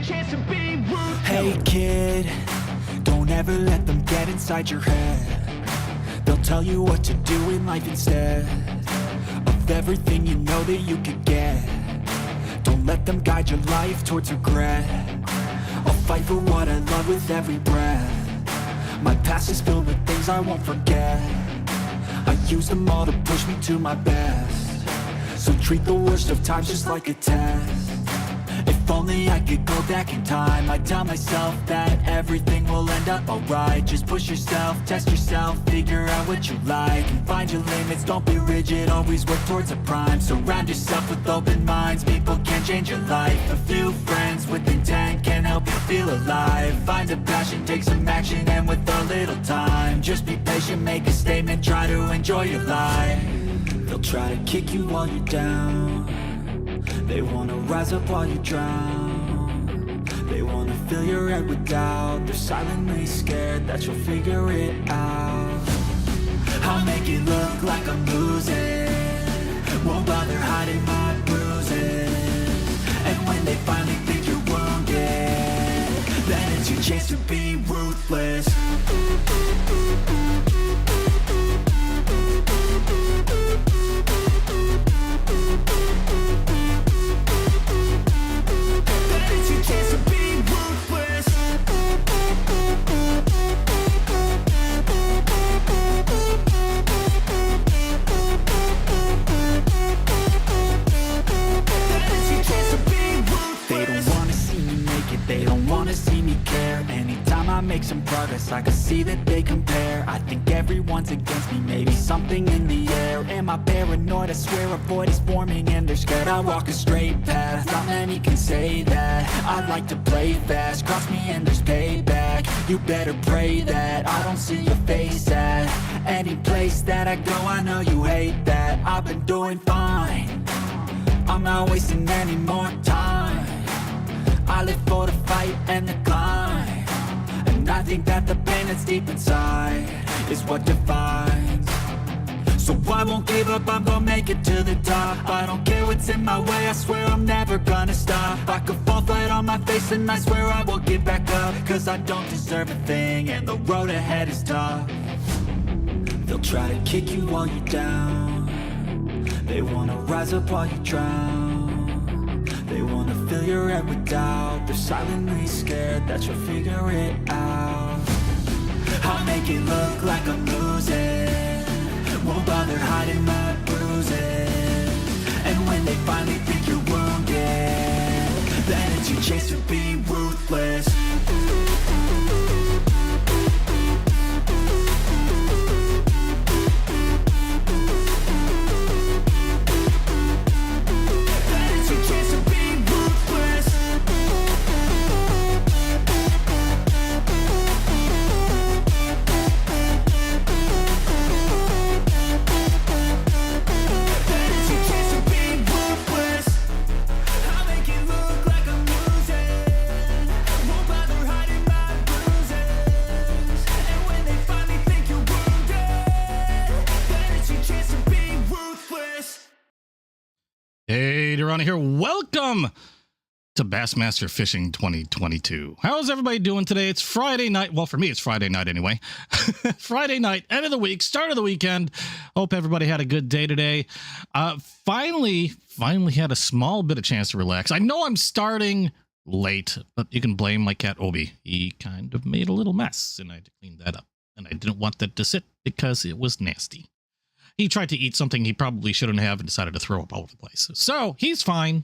Hey kid, don't ever let them get inside your head. They'll tell you what to do in life instead of everything you know that you could get. Don't let them guide your life towards regret. I'll fight for what I love with every breath. My past is filled with things I won't forget. I use them all to push me to my best. So treat the worst of times just like a test. If only I could go back in time, I'd tell myself that everything will end up alright. Just push yourself, test yourself, figure out what you like, and find your limits, don't be rigid, always work towards a prime. Surround yourself with open minds, people can change your life. A few friends with intent can help you feel alive. Find a passion, take some action, and with a little time, just be patient, make a statement, try to enjoy your life. They'll try to kick you while you're down. They wanna rise up while you drown. They wanna fill your head with doubt. They're silently scared that you'll figure it out. I'll make it look like I'm losing, won't bother hiding my bruises. And when they finally think you're wounded, then it's your chance to be ruthless. Make some progress, I can see that they compare. I think everyone's against me, maybe something in the air. Am I paranoid? I swear a void is forming and they're scared. I walk a straight path, not many can say that. I like to play fast, cross me and there's payback. You better pray that I don't see your face at any place that I go. I know you hate that. I've been doing fine, I'm not wasting any more time. I live for the fight and the climb. I think that the pain that's deep inside is what defines. So I won't give up, I'm gonna make it to the top. I don't care what's in my way, I swear I'm never gonna stop. I could fall flat on my face and I swear I will get back up. Cause I don't deserve a thing and the road ahead is tough. They'll try to kick you while you're down. They wanna rise up while you drown. They wanna fill your head with doubt. They're silently scared that you'll figure it out. I'll make it look like I'm losing, won't bother hiding my bruises. And when they finally think you're wounded, then it's your chance to be ruthless. Hey, Durrani here. Welcome to Bassmaster Fishing 2022. How's everybody doing today? It's Friday night. Well, for me, it's Friday night anyway. Friday night, end of the week, start of the weekend. Hope everybody had a good day today. Finally had a small bit of chance to relax. I know I'm starting late, but you can blame my cat, Obi. He kind of made a little mess, and I had to clean that up. And I didn't want that to sit because it was nasty. He tried to eat something he probably shouldn't have and decided to throw up all over the place. So he's fine.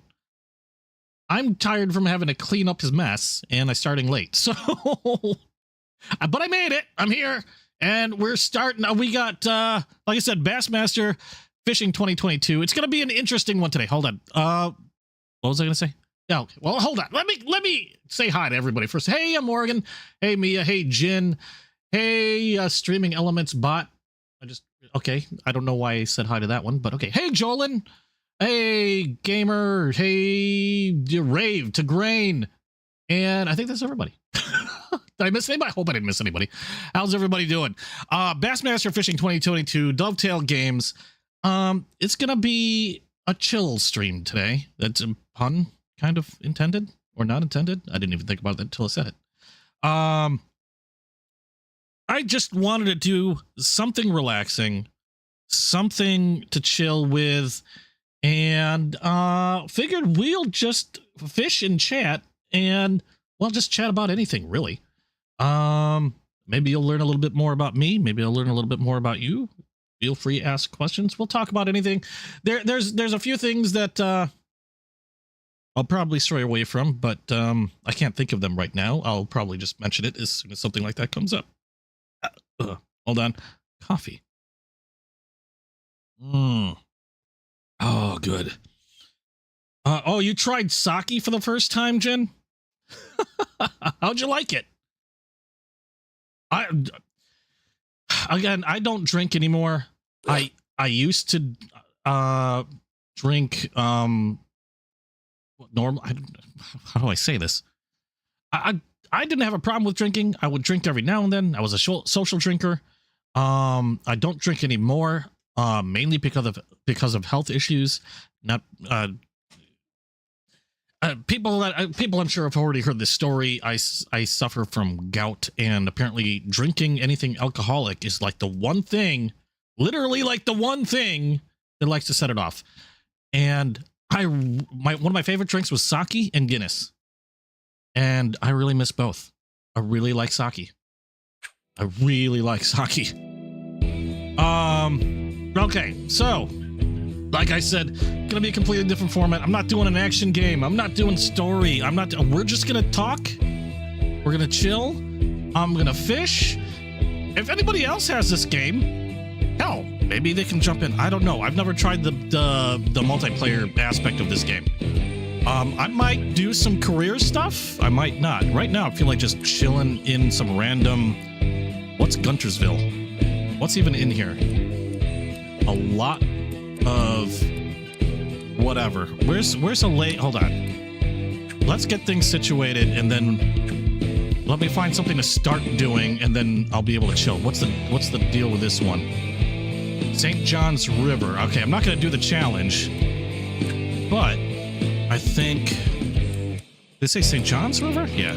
I'm tired from having to clean up his mess, and I'm starting late. So, but I made it. I'm here, and we're starting. We got, like I said, Bassmaster Fishing 2022. It's going to be an interesting one today. Hold on. What was I going to say? Yeah. Okay. Well, hold on. Let me say hi to everybody first. Hey, I'm Morgan. Hey, Mia. Hey, Jin. Hey, Streaming Elements bot. Okay, I don't know why I said hi to that one, but okay. Hey, Jolin. Hey, Gamer. Hey, Rave, to Grain. And I think that's everybody. Did I miss anybody? I hope I didn't miss anybody. How's everybody doing? Bassmaster Fishing 2022, Dovetail Games. It's going to be a chill stream today. That's a pun kind of intended. or not intended. I didn't even think about that until I said it. I just wanted to do something relaxing, something to chill with, and figured we'll just fish and chat, and well, just chat about anything really. Maybe you'll learn a little bit more about me. Maybe I'll learn a little bit more about you. Feel free to ask questions. We'll talk about anything. There's a few things that I'll probably stray away from, but I can't think of them right now. I'll probably just mention it as soon as something like that comes up. Hold on. Coffee. Oh, good. Oh, you tried sake for the first time, Jen? How'd you like it? I don't drink anymore. I used to drink normal. How do I say this? I didn't have a problem with drinking. I would drink every now and then. I was a social drinker. I don't drink anymore, mainly because of health issues. Not people I'm sure have already heard this story. I suffer from gout, and apparently drinking anything alcoholic is like the one thing, literally like the one thing that likes to set it off. And one of my favorite drinks was sake and Guinness. And I really miss both. I really like sake. Okay, so like I said, gonna be a completely different format. I'm not doing an action game. I'm not doing story. We're just gonna talk. We're gonna chill. I'm gonna fish. If anybody else has this game, hell, maybe they can jump in. I don't know. I've never tried the multiplayer aspect of this game. I might do some career stuff. I might not. Right now, I feel like just chilling in some random. What's Guntersville? What's even in here? A lot of whatever. Where's a lake? Hold on. Let's get things situated, and then let me find something to start doing, and then I'll be able to chill. What's the deal with this one? St. John's River. Okay, I'm not going to do the challenge, but I think. Did it say St. John's River? Yeah.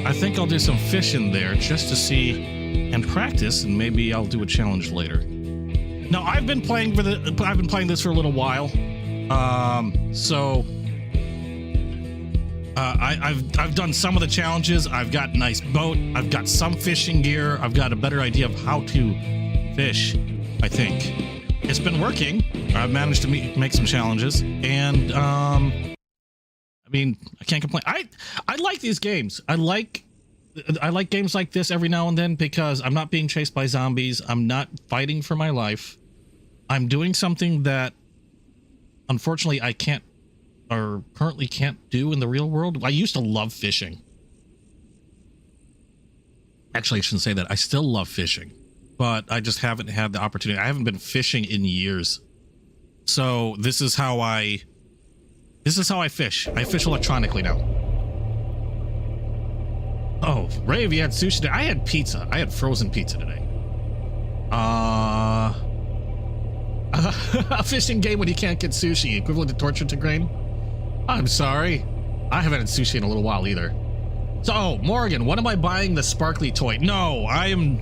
I think I'll do some fishing there just to see and practice, and maybe I'll do a challenge later. No, I've been playing this for a little while. I've done some of the challenges. I've got a nice boat. I've got some fishing gear. I've got a better idea of how to fish, I think. It's been working. I've managed to make some challenges, and I mean, I can't complain. I like these games. I like games like this every now and then because I'm not being chased by zombies. I'm not fighting for my life. I'm doing something that unfortunately I can't or currently can't do in the real world. I used to love fishing. Actually, I shouldn't say that. I still love fishing, but I just haven't had the opportunity. I haven't been fishing in years. So this is how I fish. I fish electronically now. Oh, Ray, have you had sushi today? I had pizza. I had frozen pizza today. A fishing game when you can't get sushi, equivalent to torture to grain? I'm sorry. I haven't had sushi in a little while either. So, oh, Morgan, when am I buying the sparkly toy? No, I'm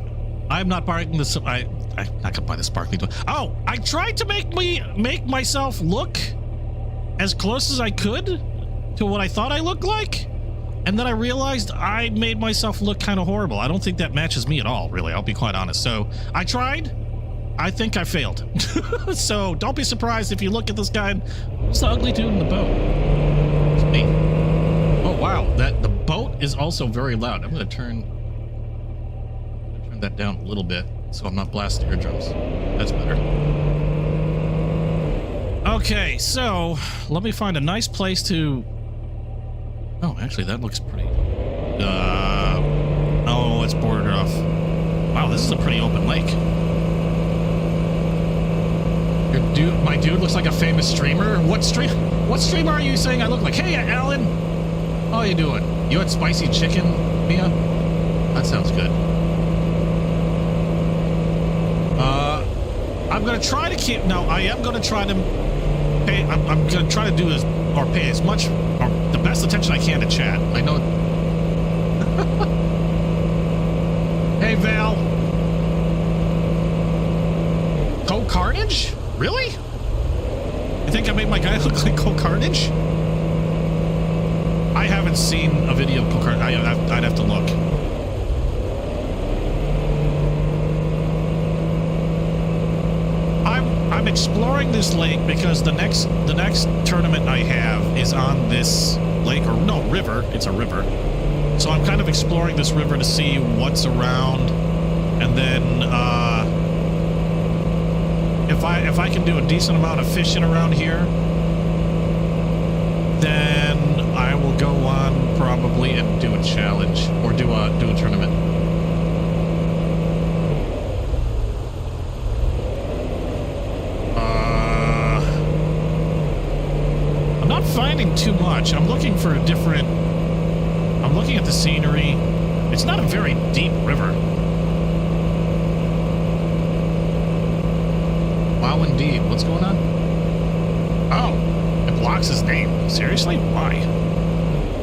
not buying this. I'm not gonna buy the sparkly toy. Oh, I tried to make myself look as close as I could to what I thought I looked like, and then I realized I made myself look kind of horrible. I don't think that matches me at all, really. I'll be quite honest. So I tried. I think I failed. So don't be surprised if you look at this guy. Who's the ugly dude in the boat? It's me. Oh wow, the boat is also very loud. I'm gonna turn that down a little bit so I'm not blasting eardrums. That's better. Okay, so let me find a nice place to. Oh, actually, that looks pretty. Oh, it's bordered off. Wow, this is a pretty open lake. My dude looks like a famous streamer. What streamer are you saying I look like? Hey, Alan. How you doing? You had spicy chicken, Mia? That sounds good. I'm gonna try to keep. No, I am gonna try to pay. I'm gonna try to do this or pay as much or the best attention I can to chat. I know. Hey, Val. Co-Carnage? Really? You think I made my guy look like Co-Carnage? I haven't seen a video of Co-Carnage. I'd have to look. I'm exploring this lake because the next tournament I have is on this lake, or no, river. It's a river. So I'm kind of exploring this river to see what's around, and then if I can do a decent amount of fishing around here, then I will go on probably and do a challenge or do a tournament. I'm not finding too much. I'm looking for a different. I'm looking at the scenery. It's not a very deep river. Wow, indeed. What's going on? Oh, it blocks his name. Seriously? Why?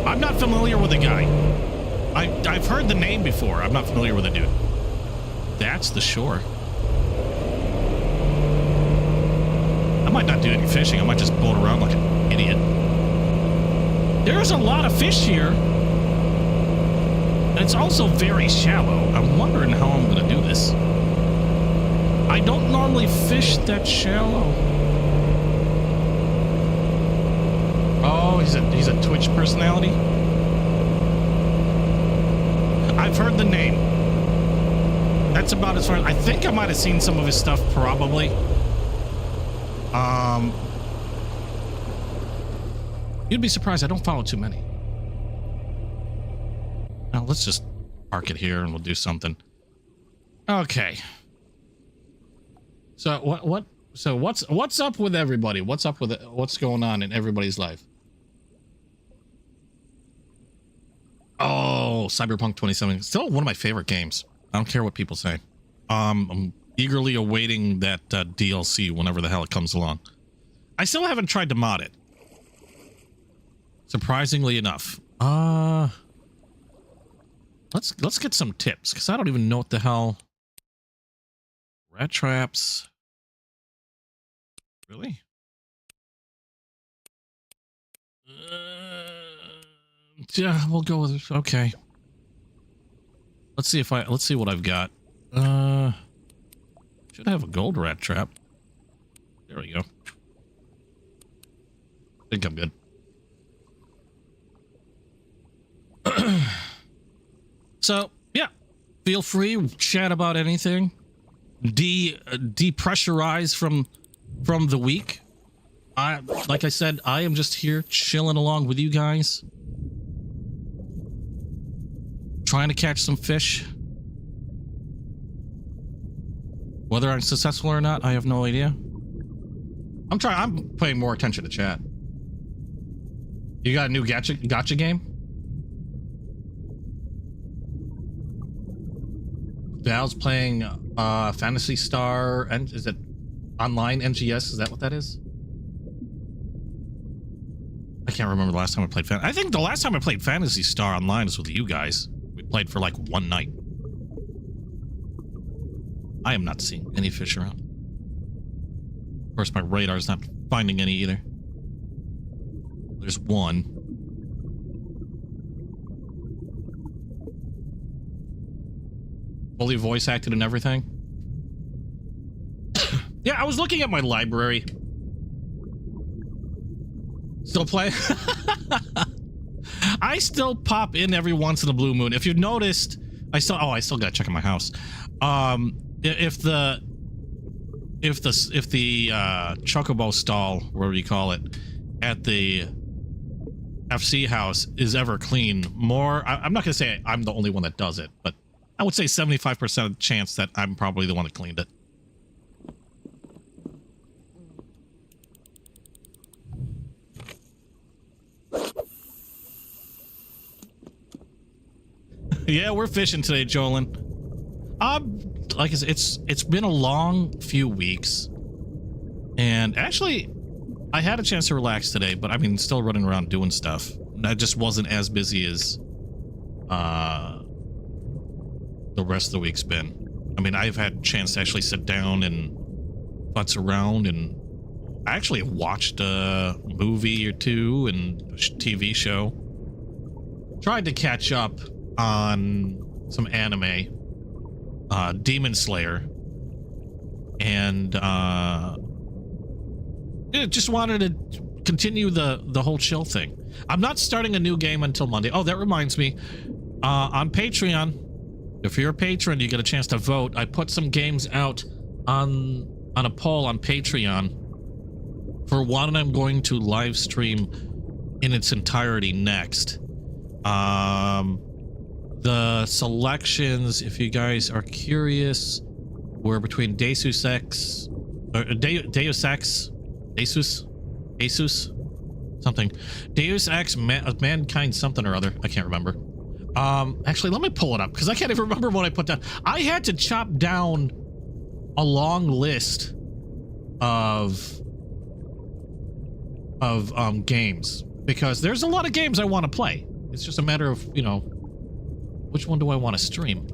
I'm not familiar with the guy. I've heard the name before. I'm not familiar with the dude. That's the shore. I might not do any fishing. I might just boat around like an idiot. There's a lot of fish here. And it's also very shallow. I'm wondering how I'm going to do this. I don't normally fish that shallow. Oh, he's a Twitch personality? I've heard the name. That's about as far as... I think I might have seen some of his stuff, probably. You'd be surprised I don't follow too many. Now, let's just park it here and we'll do something. Okay. So what's up with everybody? What's up with it? What's going on in everybody's life? Oh, Cyberpunk 2077. Still one of my favorite games. I don't care what people say. I'm eagerly awaiting that DLC whenever the hell it comes along. I still haven't tried to mod it. Surprisingly enough. Let's get some tips, because I don't even know what the hell. Rat traps. Really? Yeah, we'll go with it. Okay. Let's see what I've got. Should have a gold rat trap. There we go. I think I'm good. So, yeah. Feel free, chat about anything. Depressurize from the week. Like I said, I am just here chilling along with you guys. Trying to catch some fish. Whether I'm successful or not, I have no idea. I'm paying more attention to chat. You got a new gotcha game? Val's playing Fantasy Star, and is it online NGS? Is that what that is? I can't remember the last time I played I think the last time I played Fantasy Star online was with you guys. We played for like one night. I am not seeing any fish around. Of course, my radar's not finding any either. There's one. Fully voice acted and everything. Yeah, I was looking at my library. Still play? I still pop in every once in a blue moon. If you've noticed, I still gotta check in my house. If the chocobo stall, whatever you call it, at the FC house is ever clean, I'm not gonna say I'm the only one that does it, but I would say 75% chance that I'm probably the one that cleaned it. Yeah, we're fishing today, Jolin. Like I said, it's been a long few weeks, and actually, I had a chance to relax today, but I mean, still running around doing stuff. I just wasn't as busy as the rest of the week's been. I mean, I've had a chance to actually sit down and futz around, and I actually watched a movie or two and a TV show. Tried to catch up on some anime, Demon Slayer, and just wanted to continue the whole chill thing. I'm not starting a new game until Monday. Oh, that reminds me, on Patreon, if you're a patron, you get a chance to vote. I put some games out on a poll on Patreon for one I'm going to live stream in its entirety next. The selections, if you guys are curious, were between Deus Ex, Mankind something or other. I can't remember. Actually, let me pull it up because I can't even remember what I put down. I had to chop down a long list of games because there's a lot of games I want to play. It's just a matter of, you know, which one do I want to stream?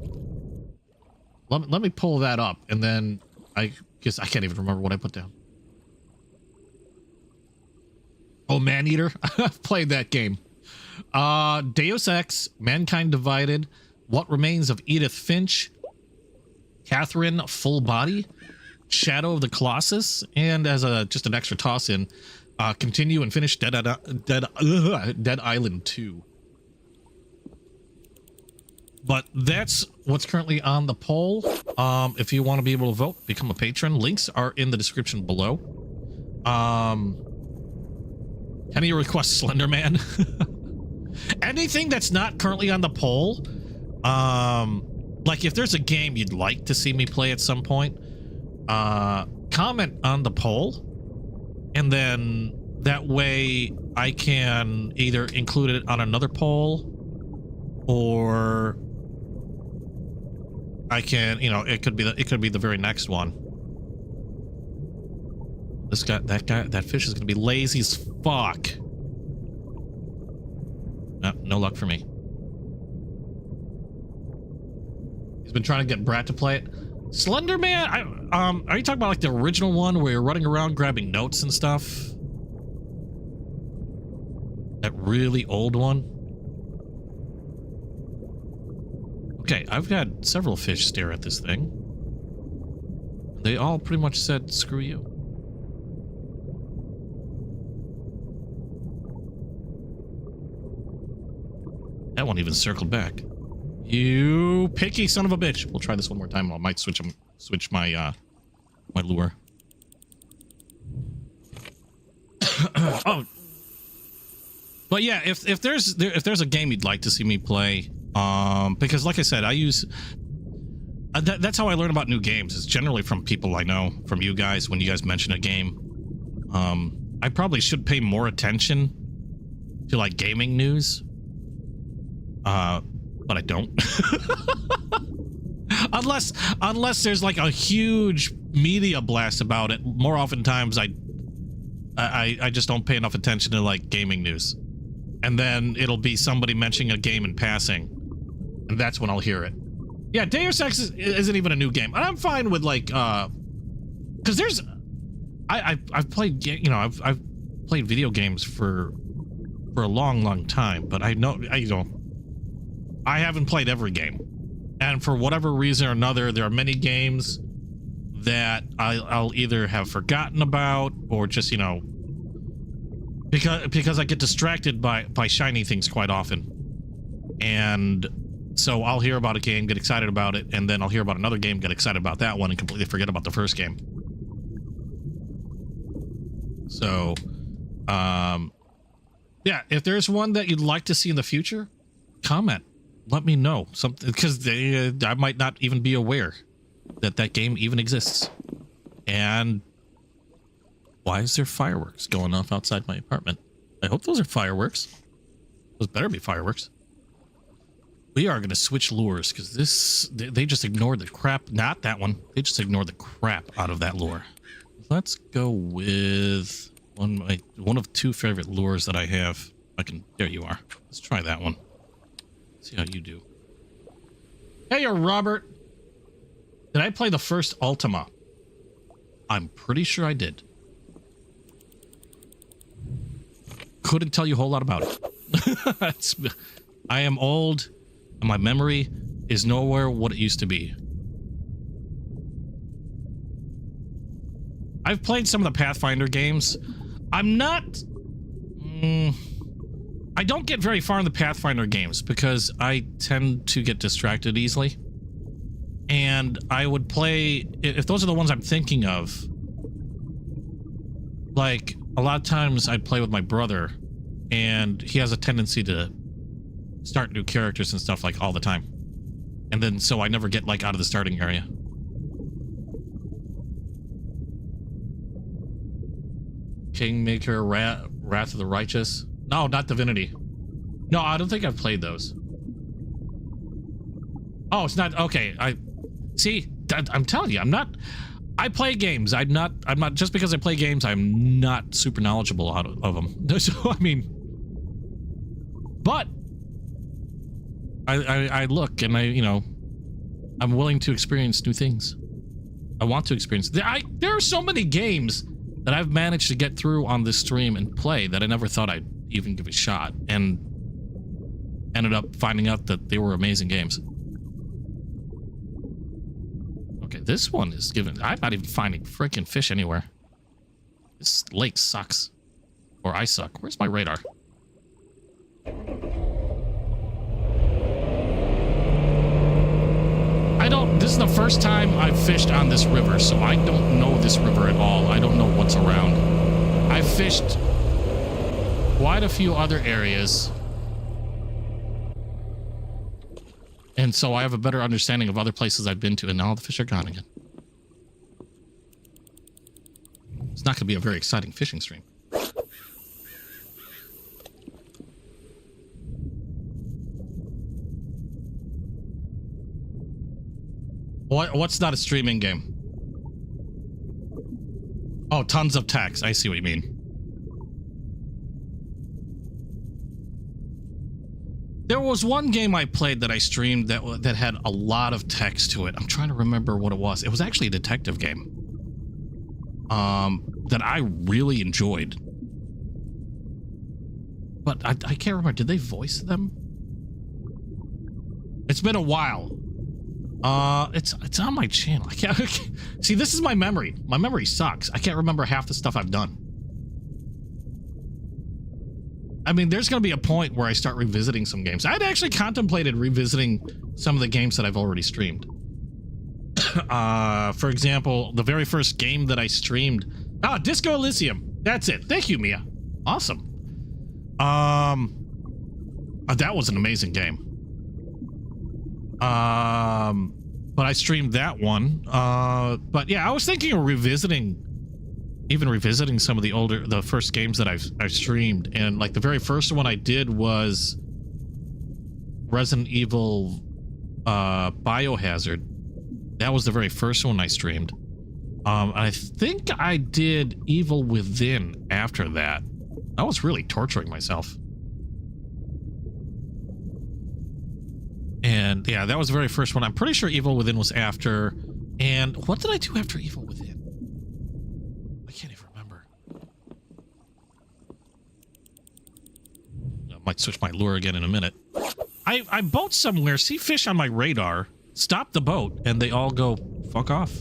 Let me pull that up, and then I guess I can't even remember what I put down. Oh, Maneater. I've played that game. Deus Ex, Mankind Divided, What Remains of Edith Finch, Catherine Full Body, Shadow of the Colossus, and as just an extra toss in, continue and finish Dead Island 2. But that's what's currently on the poll. If you want to be able to vote, become a patron. Links are in the description below. Can you request Slender Man? Anything that's not currently on the poll, like if there's a game you'd like to see me play at some point, comment on the poll, and then that way I can either include it on another poll, or I can, you know, it could be the very next one. This guy, that fish is gonna be lazy as fuck. No luck for me. He's been trying to get Brat to play it. Slender Man, are you talking about like the original one where you're running around grabbing notes and stuff? That really old one? Okay, I've had several fish stare at this thing. They all pretty much said, screw you. That one even circled back. You picky son of a bitch. We'll try this one more time. I might switch my my lure. Oh, but yeah, if there's a game you'd like to see me play, because like I said, I use that's how I learn about new games. It's generally from people I know, from you guys. When you guys mention a game, I probably should pay more attention to like gaming news. But I don't. unless there's like a huge media blast about it. More oftentimes I just don't pay enough attention to like gaming news. And then it'll be somebody mentioning a game in passing, and that's when I'll hear it. Yeah, Deus Ex isn't even a new game. And I'm fine with like because there's I've played, you know, I've played video games for a long time, but I haven't played every game, and for whatever reason or another, there are many games that I'll either have forgotten about, or just, you know, because I get distracted by shiny things quite often, and so I'll hear about a game, get excited about it, and then I'll hear about another game, get excited about that one, and completely forget about the first game. So, yeah, if there's one that you'd like to see in the future, comment. Let me know something, because I might not even be aware that game even exists. And why is there fireworks going off outside my apartment? I hope those are fireworks. Those better be fireworks. We are going to switch lures, because they just ignored the crap. Not that one. They just ignored the crap out of that lure. Let's go with one of two favorite lures that I have. I can. There you are. Let's try that one. See how you do. Hey, Robert. Did I play the first Ultima? I'm pretty sure I did. Couldn't tell you a whole lot about it. I am old, and my memory is nowhere what it used to be. I've played some of the Pathfinder games. I'm not... I don't get very far in the Pathfinder games because I tend to get distracted easily. And I would play... If those are the ones I'm thinking of... Like, a lot of times I'd play with my brother, and he has a tendency to start new characters and stuff like all the time. And then, so I never get like out of the starting area. Kingmaker, Wrath of the Righteous. No, not Divinity. No, I don't think I've played those. Oh, it's not, okay. I'm telling you, I'm not... I play games. I'm not just because I play games, I'm not super knowledgeable out of them. So, I mean, but I look and I'm willing to experience new things. I want to experience. There are so many games that I've managed to get through on this stream and play that I never thought I'd even give a shot, and ended up finding out that they were amazing games. Okay, this one is given. I'm not even finding freaking fish anywhere. This lake sucks. Or I suck. Where's my radar? This is the first time I've fished on this river, so I don't know this river at all. I don't know what's around. I've fished quite a few other areas, and so I have a better understanding of other places I've been to, and now all the fish are gone again. It's not going to be a very exciting fishing stream. What's not a streaming game? Oh, tons of text. I see what you mean. There was one game I played that I streamed that had a lot of text to it. I'm trying to remember what it was. It was actually a detective game. That I really enjoyed. But I can't remember. Did they voice them? It's been a while. It's on my channel. I can't see. This is my memory. My memory sucks. I can't remember half the stuff I've done. I mean, there's going to be a point where I start revisiting some games. I'd actually contemplated revisiting some of the games that I've already streamed. For example, the very first game that I streamed. Disco Elysium. That's it. Thank you, Mia. Awesome. That was an amazing game. But I streamed that one. But yeah, I was thinking of revisiting some of the first games that I've streamed, and like the very first one I did was Resident Evil Biohazard. That was the very first one I streamed. I think I did Evil Within after that. I was really torturing myself. And yeah, that was the very first one. I'm pretty sure Evil Within was after. And what did I do after Evil Within? I can't even remember. I might switch my lure again in a minute. I boat somewhere, see fish on my radar, stop the boat, and they all go, fuck off.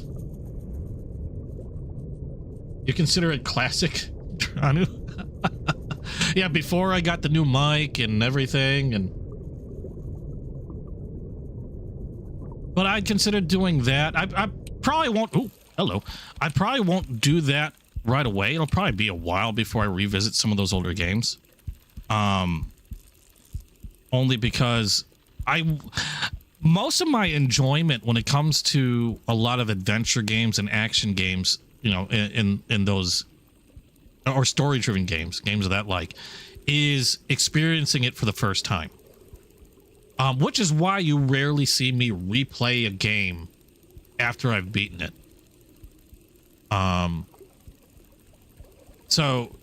You consider it classic, Dranu? Yeah, before I got the new mic and everything, and... But I'd consider doing that. I probably won't... Oh, hello. I probably won't do that right away. It'll probably be a while before I revisit some of those older games. Only because most of my enjoyment when it comes to a lot of adventure games and action games, you know, in those... Or story-driven games of that like, is experiencing it for the first time. Which is why you rarely see me replay a game after I've beaten it. So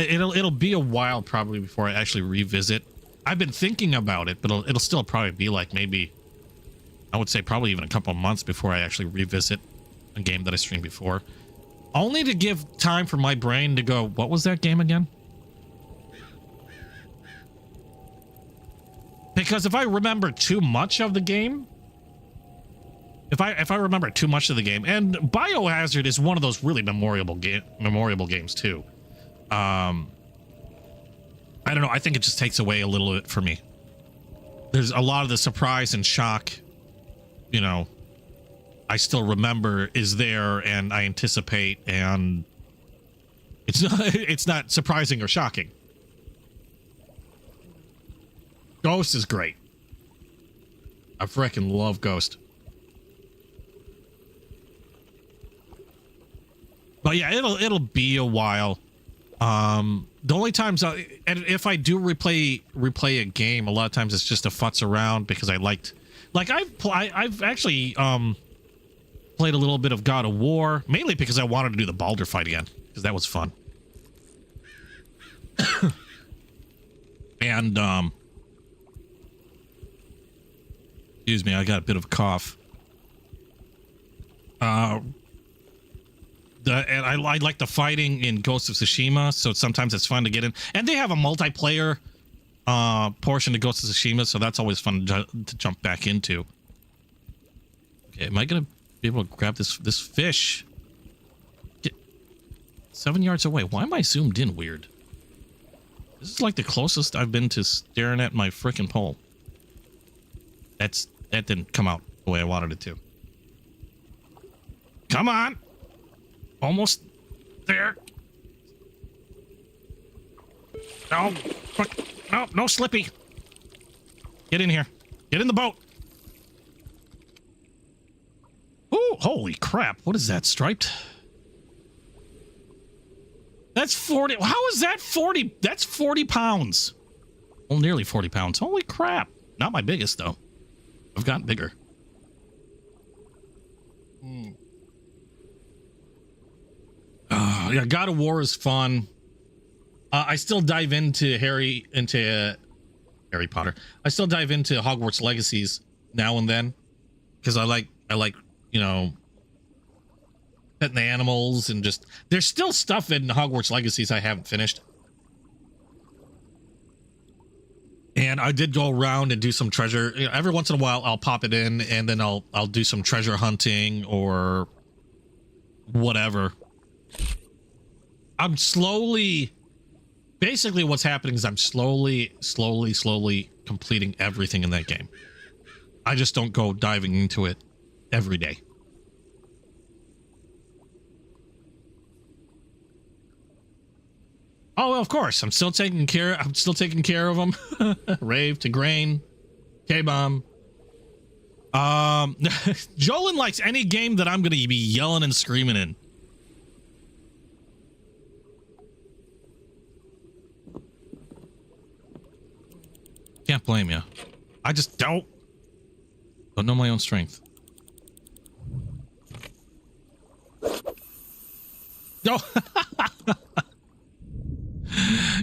it'll be a while probably before I actually revisit. I've been thinking about it, but it'll still probably be like maybe, I would say probably even a couple of months before I actually revisit a game that I streamed before. Only to give time for my brain to go, what was that game again? Because if I remember too much of the game, if I remember too much of the game, and Biohazard is one of those really memorable games too. I don't know. I think it just takes away a little bit for me. There's a lot of the surprise and shock, you know, I still remember is there, and I anticipate, and it's not surprising or shocking. Ghost is great. I freaking love Ghost. But yeah, it'll be a while. The only times and if I do replay a game, a lot of times it's just to futz around because I I've actually played a little bit of God of War, mainly because I wanted to do the Baldur fight again because that was fun. And excuse me, I got a bit of a cough. And I like the fighting in Ghost of Tsushima, so sometimes it's fun to get in. And they have a multiplayer portion to Ghost of Tsushima, so that's always fun to jump back into. Okay, am I gonna be able to grab this fish? 7 yards away. Why am I zoomed in weird? This is like the closest I've been to staring at my frickin' pole. That didn't come out the way I wanted it to. Come on! Almost there. No, fuck. No, Slippy. Get in here. Get in the boat. Ooh, holy crap. What is that, striped? That's 40. How is that 40? That's 40 pounds. Well, nearly 40 pounds. Holy crap. Not my biggest, though. I've gotten bigger. Yeah, God of War is fun. I still dive into Harry Potter. I still dive into Hogwarts Legacies now and then because I like you know, petting the animals and just there's still stuff in Hogwarts Legacies I haven't finished. And I did go around and do some treasure. You know, every once in a while I'll pop it in and then I'll do some treasure hunting or whatever. I'm slowly, basically what's happening is I'm slowly completing everything in that game. I just don't go diving into it every day. Oh, well, of course. I'm still taking care of them. Rave to Grain, K-Bomb. Jolin likes any game that I'm going to be yelling and screaming in. Can't blame you. I just don't know my own strength. No.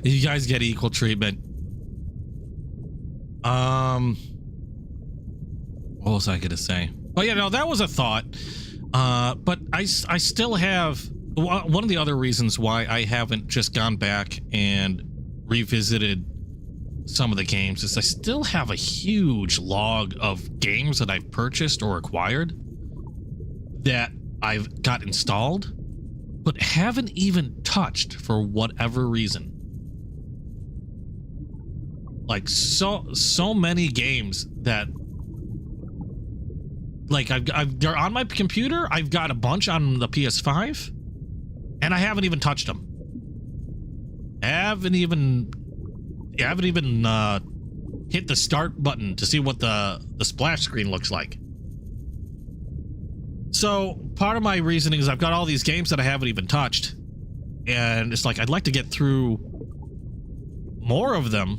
You guys get equal treatment. What was I gonna say? Oh yeah, no, that was a thought. But I still have one of the other reasons why I haven't just gone back and revisited some of the games is I still have a huge log of games that I've purchased or acquired that I've got installed but haven't even touched for whatever reason. Like so many games that like they're on my computer. I've got a bunch on the PS5 and I haven't even touched them. Haven't even hit the start button to see what the splash screen looks like. So part of my reasoning is I've got all these games that I haven't even touched, and it's like I'd like to get through more of them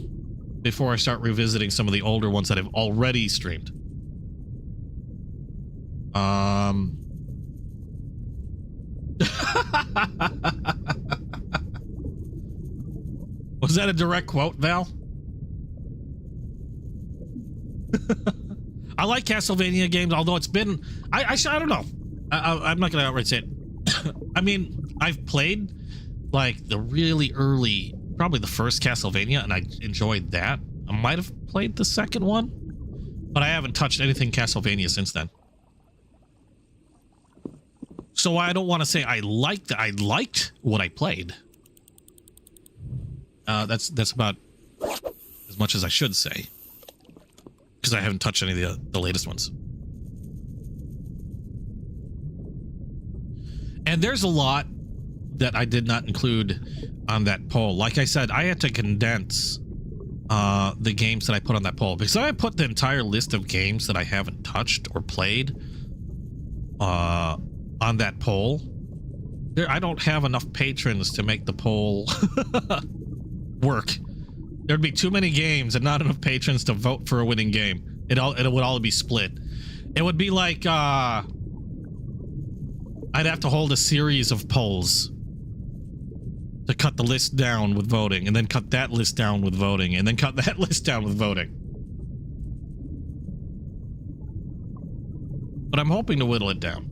before I start revisiting some of the older ones that I've already streamed. Was that a direct quote, Val? I like Castlevania games, although it's been... I don't know. I'm not going to outright say it. I mean, I've played, like, the really early... Probably the first Castlevania, and I enjoyed that. I might have played the second one, but I haven't touched anything Castlevania since then. So I don't want to say I liked what I played. That's about as much as I should say, because I haven't touched any of the latest ones. And there's a lot that I did not include on that poll. Like I said, I had to condense the games that I put on that poll, because I put the entire list of games that I haven't touched or played on that poll. I don't have enough patrons to make the poll work. There'd be too many games and not enough patrons to vote for a winning game. It would all be split. It would be like I'd have to hold a series of polls to cut the list down with voting, and then cut that list down with voting, and then cut that list down with voting. But I'm hoping to whittle it down.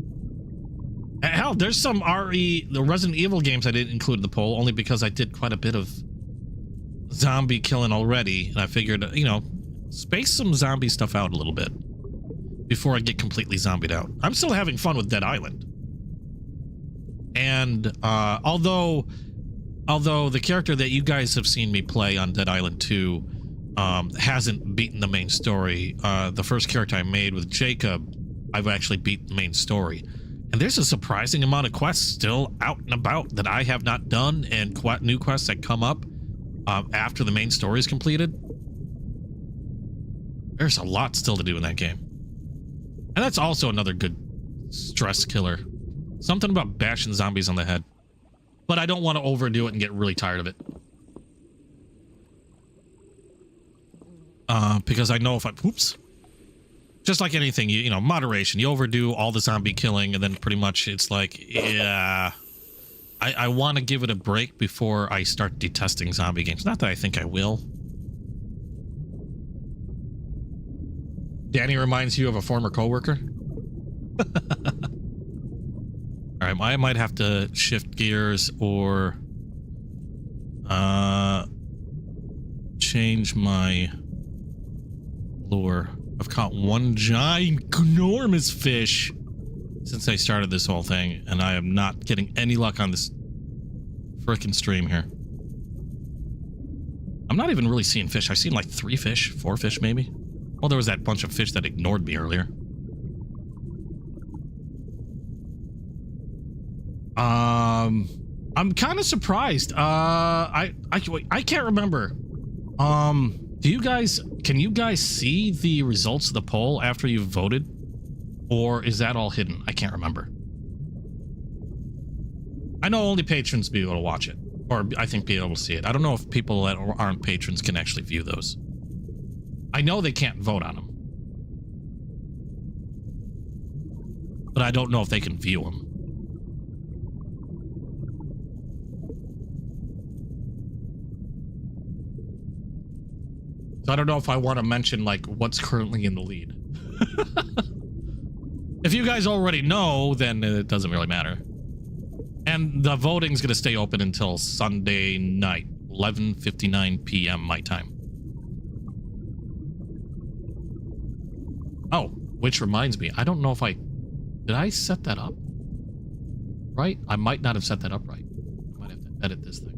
Hell, there's some the Resident Evil games I didn't include in the poll, only because I did quite a bit of zombie killing already, and I figured, you know, space some zombie stuff out a little bit before I get completely zombied out. I'm still having fun with Dead Island. And although the character that you guys have seen me play on Dead Island 2 hasn't beaten the main story, the first character I made with Jacob, I've actually beat the main story. And there's a surprising amount of quests still out and about that I have not done, and new quests that come up after the main story is completed. There's a lot still to do in that game. And that's also another good stress killer. Something about bashing zombies on the head. But I don't want to overdo it and get really tired of it. Because I know if I... Oops. Just like anything, you know, moderation. You overdo all the zombie killing, and then pretty much it's like, yeah... I want to give it a break before I start detesting zombie games. Not that I think I will. Danny reminds you of a former coworker? Alright, I might have to shift gears or change my lure. I've caught one ginormous fish since I started this whole thing, and I am not getting any luck on this frickin' stream here. I'm not even really seeing fish. I've seen like 3 fish, 4 fish maybe. Well, there was that bunch of fish that ignored me earlier. I'm kind of surprised. I can't remember. Can you guys see the results of the poll after you've voted? Or is that all hidden? I can't remember. I know only patrons be able to watch it, or I think be able to see it. I don't know if people that aren't patrons can actually view those. I know they can't vote on them, but I don't know if they can view them. So I don't know if I want to mention like what's currently in the lead. If you guys already know, then it doesn't really matter. And the voting's going to stay open until Sunday night, 11:59 p.m. my time. Oh, which reminds me, I don't know if did I set that up right? I might not have set that up right. I might have to edit this thing.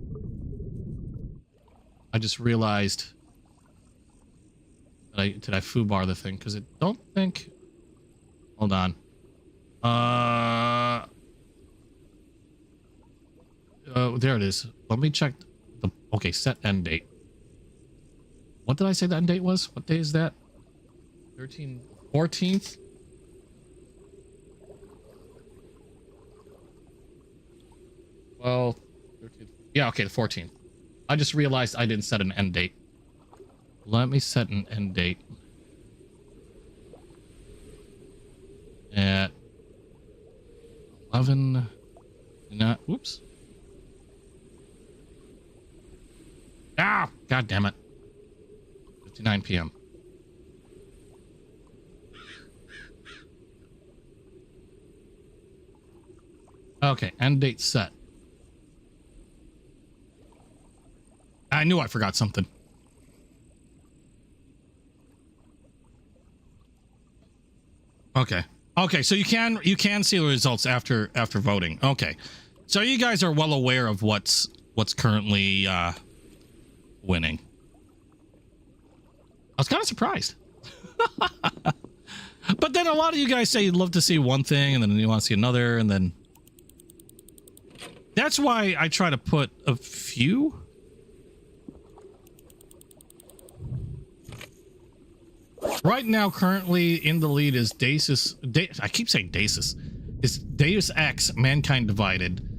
I just realized that did I foobar the thing? Because I don't think... Hold on. There it is. Let me check the... Okay, set end date. What did I say the end date was? What day is that? 14th? Well, 13th. Yeah, okay, the 14th. I just realized I didn't set an end date. Let me set an end date. At 11... Oops. Ah, god damn it. 59 p.m. Okay, end date set. I knew I forgot something. Okay. Okay, so you can see the results after voting. Okay. So you guys are well aware of what's currently winning. I was kind of surprised. But then a lot of you guys say you'd love to see one thing and then you want to see another, and then that's why I try to put a few. Right now, currently in the lead is I keep saying Deus. It's Deus Ex: Mankind Divided.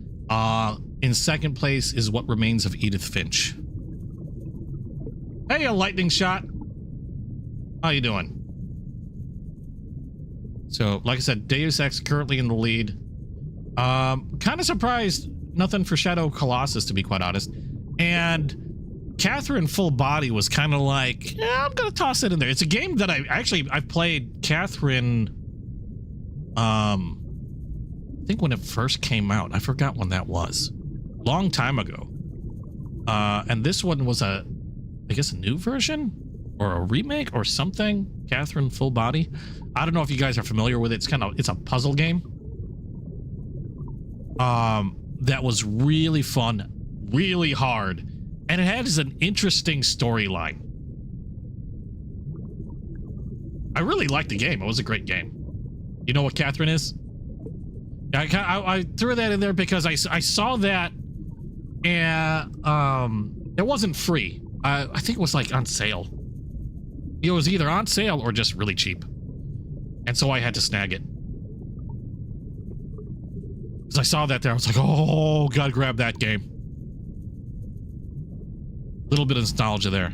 In second place is What Remains of Edith Finch. Hey, a lightning shot. How you doing? So, like I said, Deus Ex currently in the lead. Kind of surprised nothing for Shadow Colossus, to be quite honest. And Catherine Full Body was kind of like, yeah, I'm gonna toss it in there. It's a game that I've played Catherine. I think when it first came out, I forgot when that was. Long time ago. And this one was I guess a new version or a remake or something. Catherine Full Body. I don't know if you guys are familiar with it. It's a puzzle game. That was really fun, really hard, and it has an interesting storyline. I really liked the game. It was a great game. You know what Catherine is? I threw that in there because I saw that, and it wasn't free. I think it was like on sale. It was either on sale or just really cheap, and so I had to snag it. Because I saw that there, I was like, oh, gotta grab that game. Little bit of nostalgia there.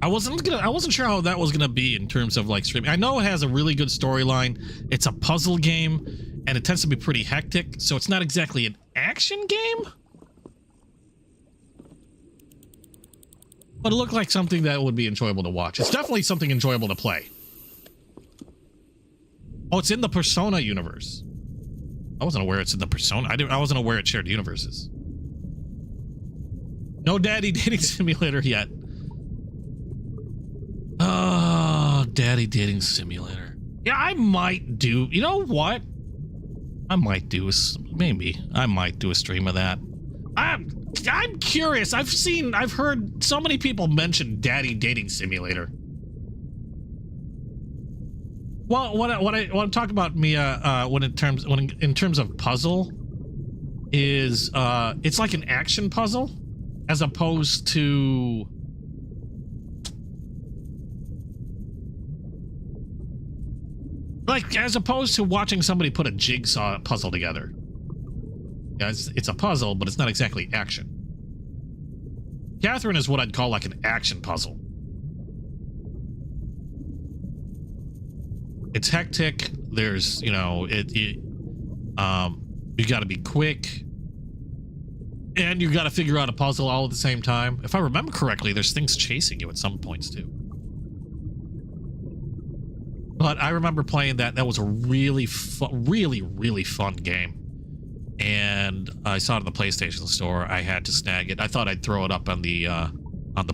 I wasn't sure how that was gonna be in terms of like streaming. I know it has a really good storyline. It's a puzzle game, and it tends to be pretty hectic, so it's not exactly an action game. But it looked like something that would be enjoyable to watch. It's definitely something enjoyable to play. Oh, it's in the Persona universe. I wasn't aware it's in the Persona. I wasn't aware it shared universes. No Daddy Dating Simulator yet. Oh, Daddy Dating Simulator. Yeah, I might do. You know what? I might do I might do a stream of that. I'm curious. I've heard so many people mention Daddy Dating Simulator. Well, what I talk about, Mia, in terms of puzzle, is it's like an action puzzle, as opposed to watching somebody put a jigsaw puzzle together. Yeah, it's a puzzle, but it's not exactly action. Catherine is what I'd call like an action puzzle. It's hectic. There's, you know, you got to be quick, and you got to figure out a puzzle all at the same time. If I remember correctly, there's things chasing you at some points too. But I remember playing that. That was a really fun game. And I saw it at the PlayStation Store. I had to snag it. I thought I'd throw it up on the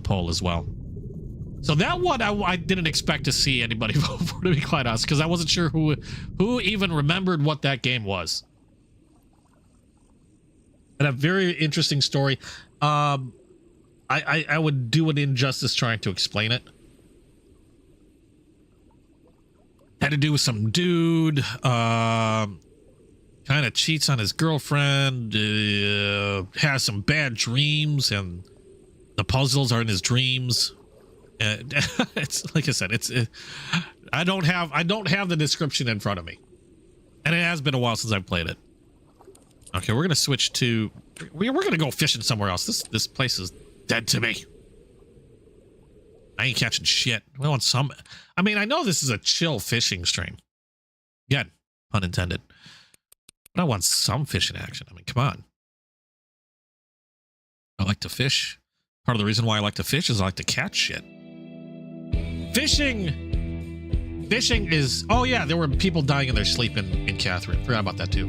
poll as well. So that one I didn't expect to see anybody vote for, to be quite honest, because I wasn't sure who even remembered what that game was. And a very interesting story. I would do an injustice trying to explain it. Had to do with some dude kind of cheats on his girlfriend, has some bad dreams, and the puzzles are in his dreams. It's like I said, I don't have the description in front of me, and it has been a while since I've played it. Okay, we're gonna switch to we're gonna go fishing somewhere else. This place is dead to me. I ain't catching shit. We want some. I mean, I know this is a chill fishing stream. Again, pun intended. But I want some fishing action. I mean, come on. I like to fish. Part of the reason why I like to fish is I like to catch shit. Fishing is... Oh, yeah, there were people dying in their sleep in Catherine. Forgot about that, too.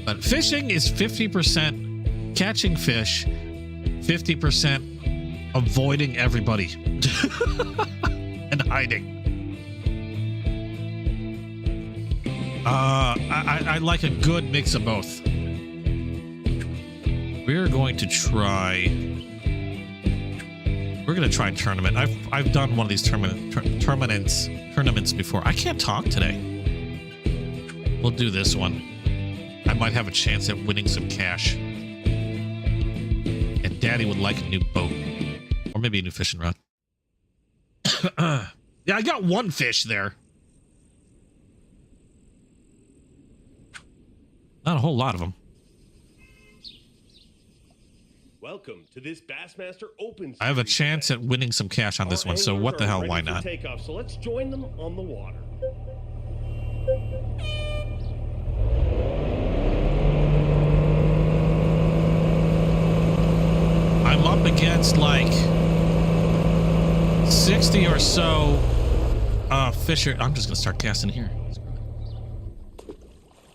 But fishing is 50% catching fish, 50% avoiding everybody and hiding. I like a good mix of both. We're going to try... We're going to try tournament. I've done one of these tournaments before. I can't talk today. We'll do this one. I might have a chance at winning some cash. And Daddy would like a new boat. Or maybe a new fishing rod. Yeah, I got one fish there. Not a whole lot of them. Welcome to this Bassmaster Open. I have a chance at winning some cash on this one, so what the hell, why not? Takeoff, so let's join them on the water. I'm up against like 60 or so fisher. I'm just gonna start casting here.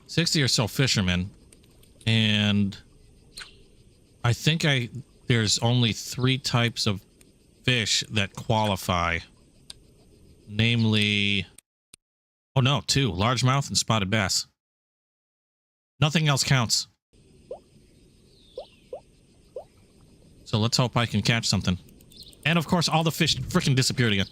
60 or so fishermen, and I think there's only 3 types of fish that qualify. Namely, oh no, 2, largemouth and spotted bass. Nothing else counts. So let's hope I can catch something. And of course, all the fish freaking disappeared again.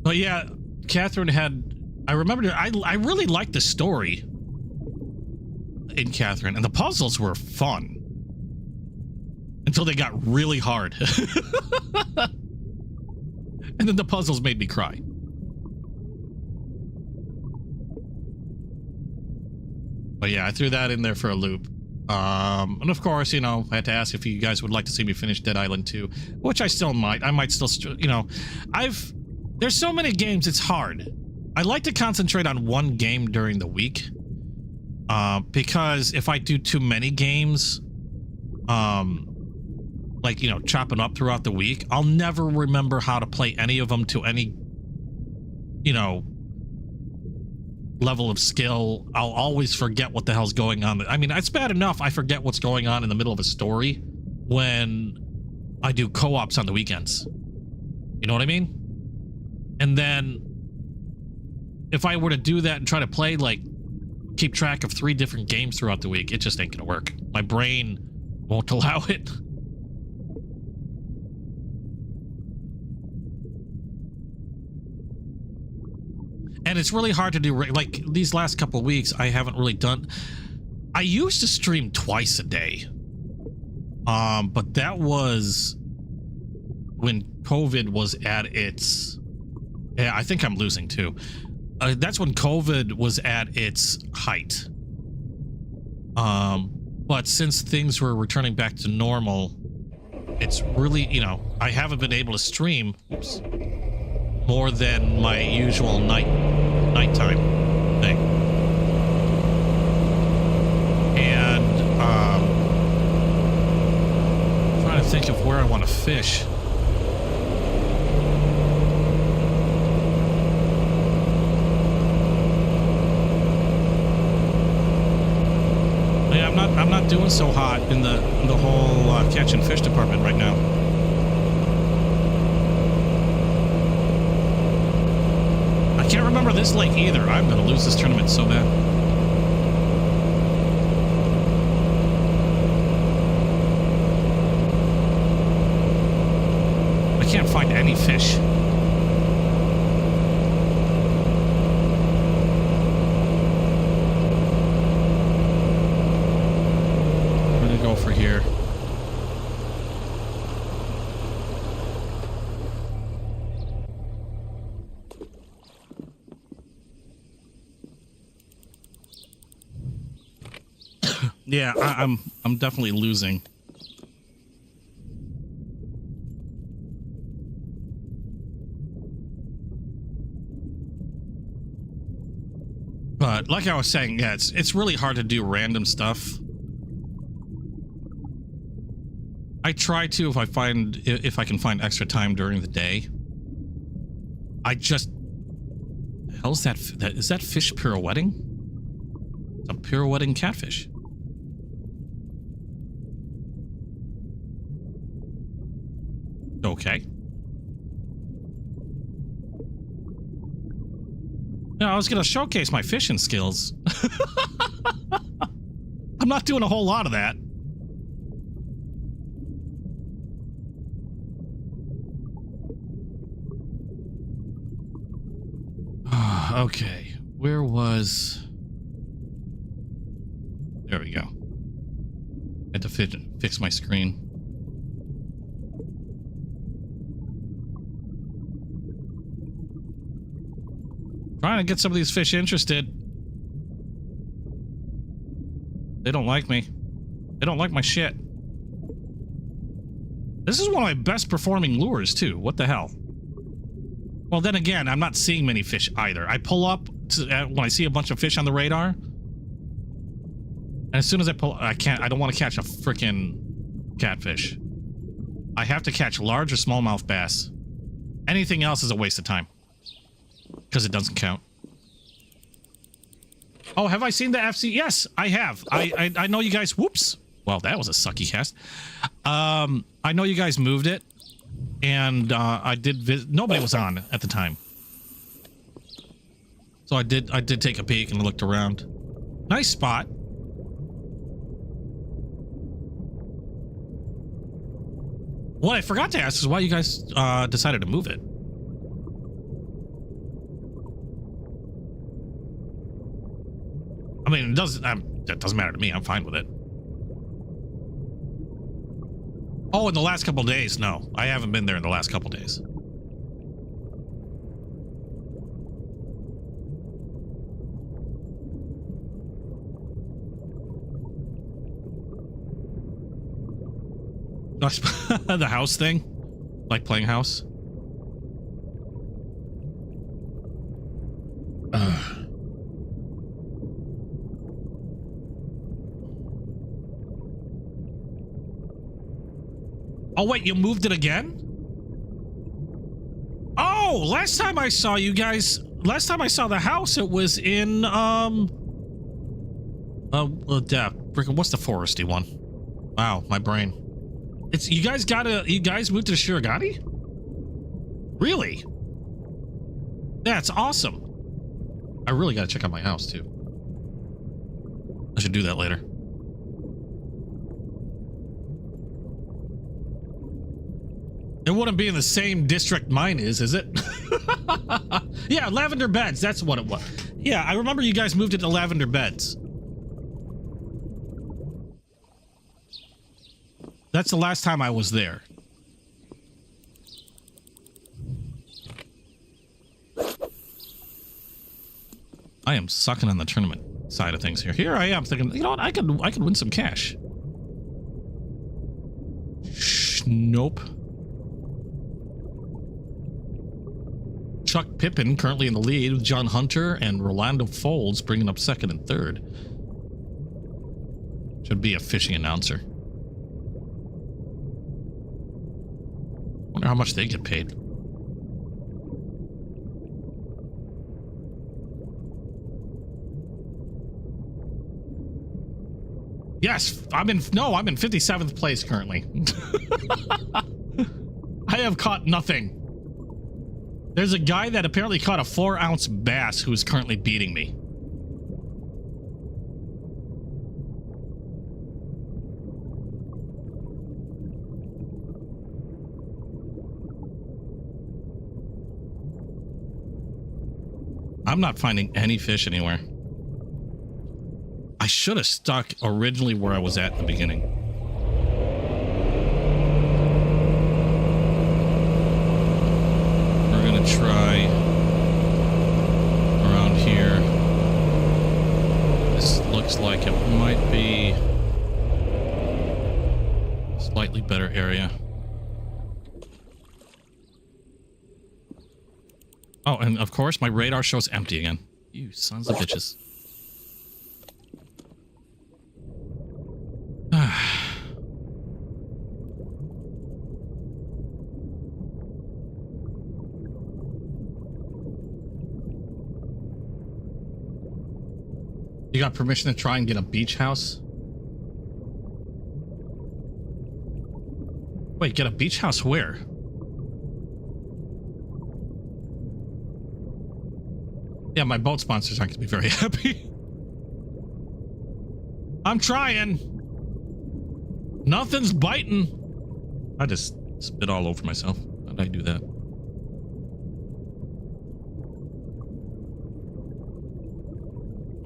But yeah, Catherine had... I remember I really liked the story in Catherine, and the puzzles were fun. Until they got really hard. And then the puzzles made me cry. But yeah, I threw that in there for a loop. And of course, you know, I had to ask if you guys would like to see me finish Dead Island 2, which I still might. I might still, you know, there's so many games, it's hard. I like to concentrate on one game during the week. Because if I do too many games, like, you know, chopping up throughout the week, I'll never remember how to play any of them to any, you know, level of skill. I'll always forget what the hell's going on. I mean, it's bad enough I forget what's going on in the middle of a story when I do co-ops on the weekends. You know what I mean? And then if I were to do that and try to play, like, keep track of 3 different games throughout the week, it just ain't gonna work. My brain won't allow it. And it's really hard to do, like, these last couple of weeks, I haven't really done... I used to stream twice a day. But that was when COVID was at its... Yeah, I think I'm losing, too. That's when COVID was at its height. But since things were returning back to normal, it's really, you know, I haven't been able to stream more than my usual nighttime thing. And I'm trying to think of where I want to fish. I'm not doing so hot in the whole catch and fish department right now. I can't remember this lake either. I'm gonna lose this tournament so bad. I can't find any fish. For here. Yeah, I'm definitely losing. But like I was saying, yeah, it's really hard to do random stuff. I try to if I can find extra time during the day. I just hell's that is that fish pirouetting? It's a pirouetting catfish. Okay. Yeah, I was gonna showcase my fishing skills. I'm not doing a whole lot of that. Okay, where was... There we go. I had to fix my screen. Trying to get some of these fish interested. They don't like me. They don't like my shit. This is one of my best performing lures, too. What the hell? Well, then again, I'm not seeing many fish either. I pull up when I see a bunch of fish on the radar. And as soon as I pull, I don't want to catch a freaking catfish. I have to catch large or smallmouth bass. Anything else is a waste of time. Because it doesn't count. Oh, have I seen the FC? Yes, I have. I know you guys... Whoops. Well, that was a sucky cast. I know you guys moved it. And I did visit... Nobody was on at the time. So I did take a peek and looked around. Nice spot. What I forgot to ask is why you guys decided to move it. I mean, that doesn't matter to me. I'm fine with it. Oh, in the last couple days? No, I haven't been there in the last couple days. The house thing? Like playing house? Oh, wait, you moved it again? Oh, last time I saw you guys, last time I saw the house, it was in, what's the foresty one? Wow, my brain. You guys moved to Shiragati? Really? That's awesome. I really gotta check out my house, too. I should do that later. It wouldn't be in the same district mine is it? Yeah, Lavender Beds. That's what it was. Yeah, I remember you guys moved it to Lavender Beds. That's the last time I was there. I am sucking on the tournament side of things here. Here I am thinking, you know what? I could win some cash. Nope. Chuck Pippin currently in the lead with John Hunter and Rolando Folds bringing up second and third. Should be a fishing announcer. Wonder how much they get paid. Yes, I'm in 57th place currently. I have caught nothing. There's a guy that apparently caught a 4-ounce bass who is currently beating me. I'm not finding any fish anywhere. I should have stuck originally where I was at in the beginning. We're gonna try around here. This looks like it might be a slightly better area. Oh, and of course my radar shows empty again. You sons of bitches. You got permission to try and get a beach house? Wait, get a beach house where? Yeah, my boat sponsors aren't going to be very happy. I'm trying. Nothing's biting. I just spit all over myself. How did I do that?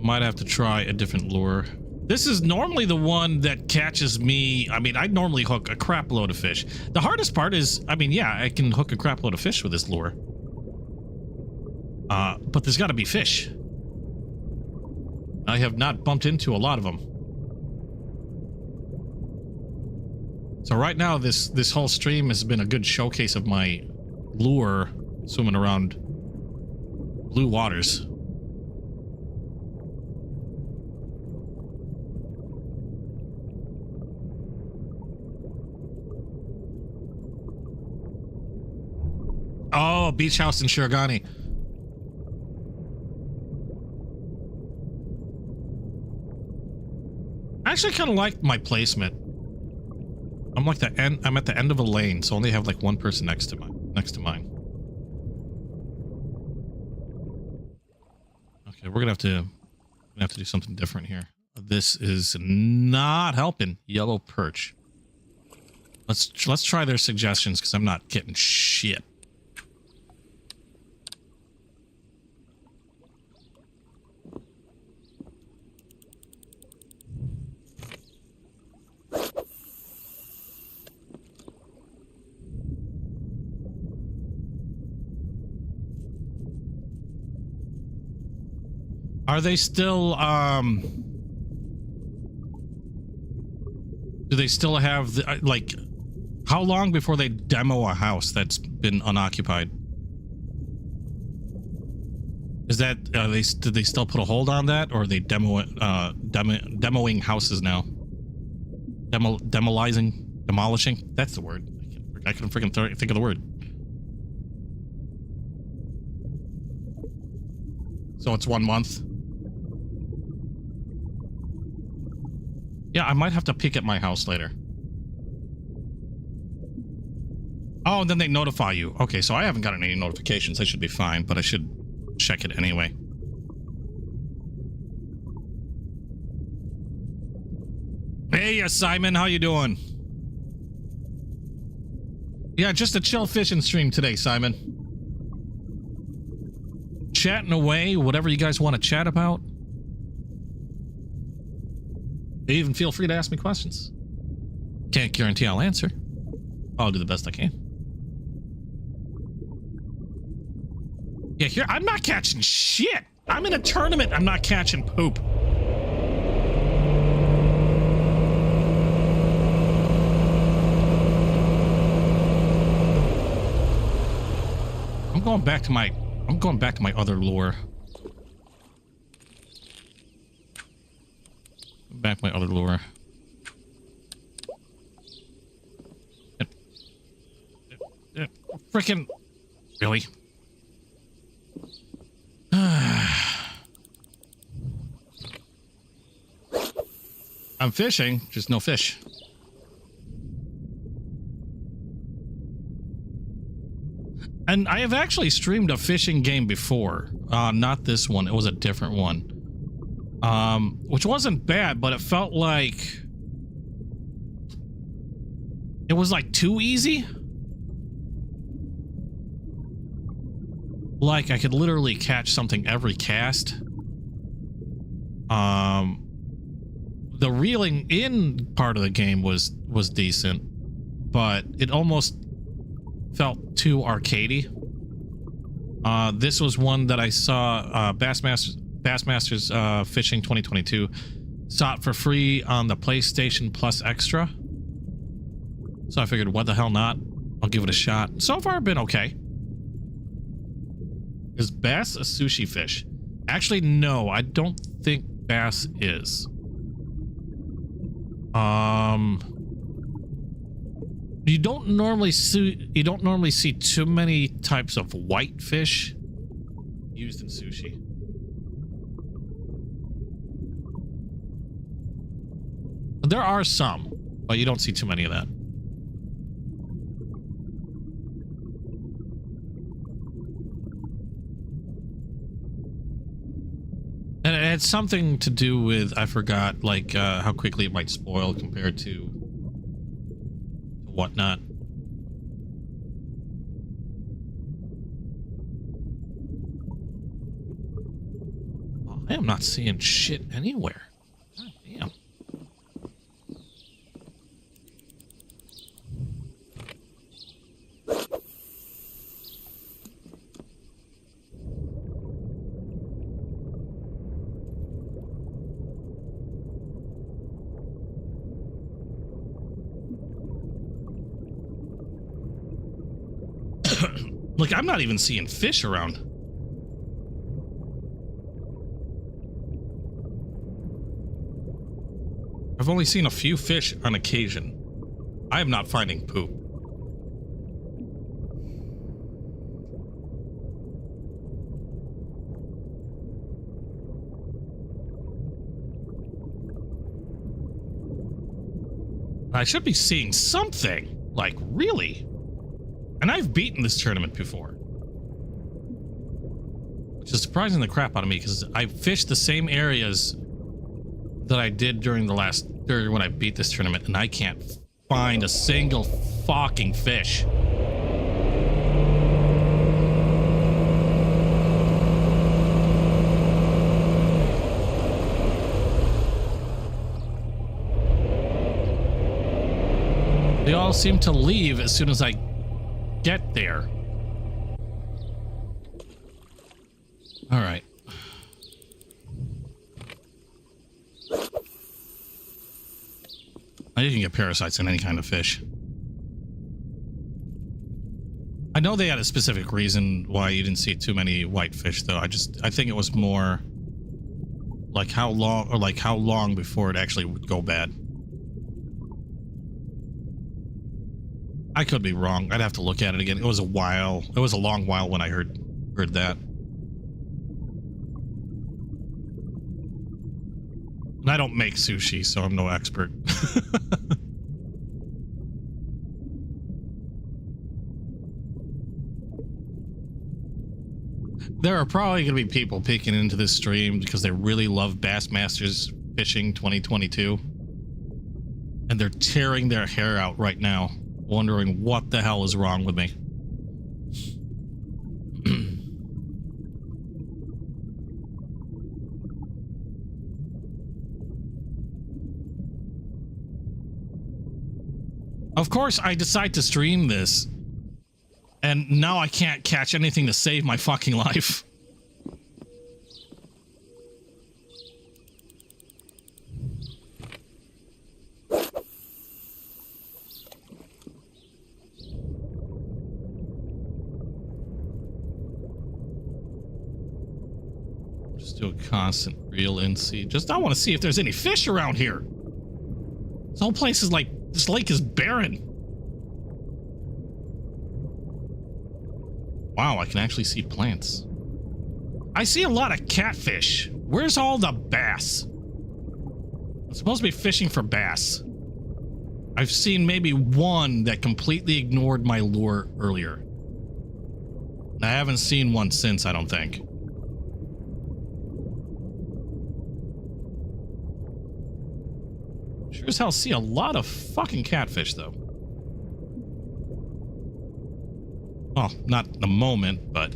Might have to try a different lure. This is normally the one that catches me. I mean, I normally hook a crap load of fish. The hardest part is, I mean, yeah, I can hook a crap load of fish with this lure. But there's got to be fish. I have not bumped into a lot of them. So right now, this whole stream has been a good showcase of my lure swimming around blue waters. Oh, a beach house in Shirogane. I actually kind of like my placement. I'm like the end. I'm at the end of a lane, so I only have like one person next to mine. Okay, we're gonna have to do something different here. This is not helping. Yellow perch. Let's try their suggestions because I'm not getting shit. Are they still, do they still have, the, like, how long before they demo a house that's been unoccupied? Is that, did they still put a hold on that, or are they demoing houses now? Demolishing? That's the word. I can freaking think of the word. So it's 1 month. Yeah, I might have to peek at my house later. Oh, and then they notify you. Okay, so I haven't gotten any notifications. I should be fine, but I should check it anyway. Hey, Simon, how you doing? Yeah, just a chill fishing stream today, Simon. Chatting away, whatever you guys want to chat about. Even feel free to ask me questions. Can't guarantee I'll answer. I'll do the best I can. Yeah, here, I'm not catching shit. I'm in a tournament. I'm not catching poop. I'm going back to my other lure. Back my other lure. Frickin' really? I'm fishing, just no fish. And I have actually streamed a fishing game before. Not this one. It was a different one. Which wasn't bad, but it felt like it was like too easy. Like I could literally catch something every cast. The reeling in part of the game was decent, but it almost felt too arcadey. This was one that I saw Bassmasters Fishing 2022 saw it for free on the PlayStation Plus Extra. So I figured, what the hell not? I'll give it a shot. So far, been okay. Is bass a sushi fish? Actually, no, I don't think bass is. You don't normally see too many types of white fish used in sushi. There are some, but you don't see too many of that. And it had something to do with, I forgot, like how quickly it might spoil compared to whatnot. Oh, I am not seeing shit anywhere. God damn. Like, I'm not even seeing fish around. I've only seen a few fish on occasion. I am not finding poop. I should be seeing something. Like, really? And I've beaten this tournament before. Which is surprising the crap out of me, because I fished the same areas that I did during when I beat this tournament, and I can't find a single fucking fish. They all seem to leave as soon as I get there. All right. Now you can get parasites in any kind of fish. I know they had a specific reason why you didn't see too many whitefish, though. I think it was more like how long before it actually would go bad. I could be wrong. I'd have to look at it again. It was a while. It was a long while when I heard that. And I don't make sushi, so I'm no expert. There are probably going to be people peeking into this stream because they really love Bassmasters Fishing 2022. And they're tearing their hair out right now, wondering what the hell is wrong with me. Of course, I decide to stream this, and now I can't catch anything to save my fucking life. Just do a constant reel in sea. I want to see if there's any fish around here. This whole place is like, this lake is barren. Wow, I can actually see plants. I see a lot of catfish. Where's all the bass? I'm supposed to be fishing for bass. I've seen maybe one that completely ignored my lure earlier. I haven't seen one since, I don't think. Sure as hell see a lot of fucking catfish, though. Well, not in the moment, but...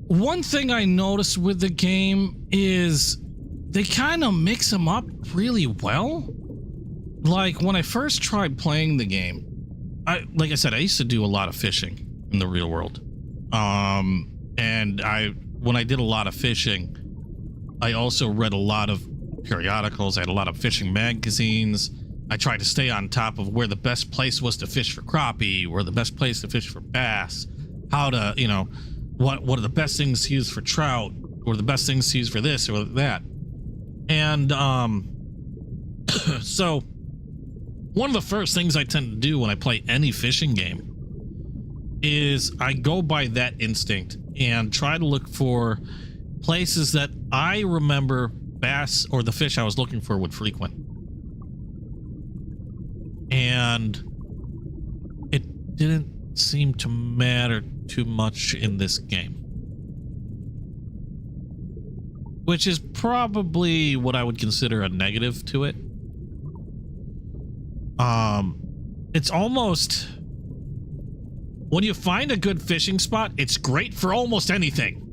One thing I noticed with the game is they kind of mix them up really well. Like, when I first tried playing the game, like I said, I used to do a lot of fishing in the real world. And when I did a lot of fishing, I also read a lot of periodicals. I had a lot of fishing magazines. I tried to stay on top of where the best place was to fish for crappie, where the best place to fish for bass, how to, you know, what are the best things to use for trout, or the best things to use for this or that. And, so one of the first things I tend to do when I play any fishing game is I go by that instinct and try to look for places that I remember bass or the fish I was looking for would frequent. And it didn't seem to matter too much in this game, which is probably what I would consider a negative to it. It's almost, when you find a good fishing spot, it's great for almost anything.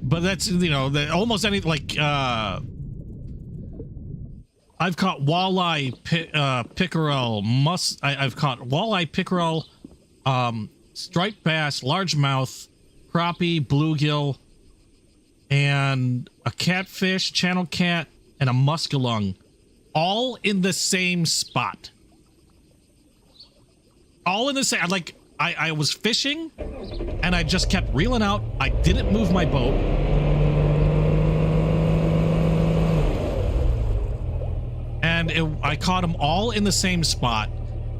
But that's, you know, almost any, like, I've caught walleye, pickerel, I've caught walleye, pickerel, striped bass, largemouth, crappie, bluegill, and a catfish, channel cat, and a muskellunge, all in the same spot. All in the same, like, I was fishing, and I just kept reeling out. I didn't move my boat. And I caught them all in the same spot,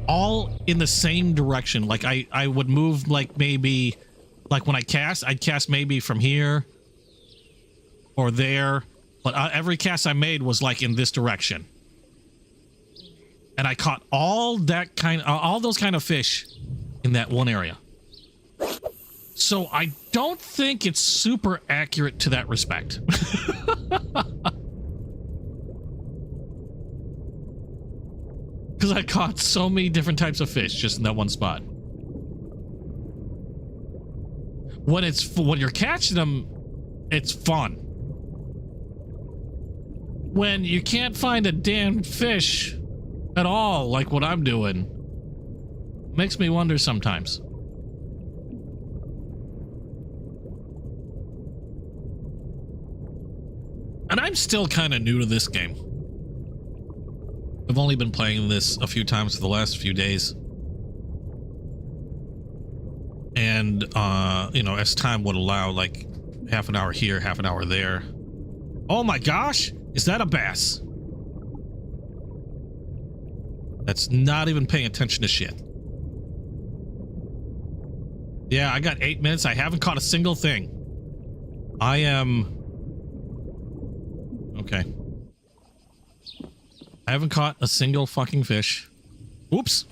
all in the same direction. Like, I would move, like, maybe, like, when I cast, I'd cast maybe from here or there. But every cast I made was, like, in this direction. And I caught all those kind of fish in that one area. So I don't think it's super accurate to that respect. Because I caught so many different types of fish just in that one spot. When you're catching them, it's fun. When you can't find a damn fish at all, like what I'm doing, makes me wonder sometimes. And I'm still kind of new to this game. I've only been playing this a few times for the last few days. And, you know, as time would allow, like half an hour here, half an hour there. Oh my gosh! Is that a bass? That's not even paying attention to shit. Yeah, I got 8 minutes. I haven't caught a single thing. I am... Okay. I haven't caught a single fucking fish. Oops.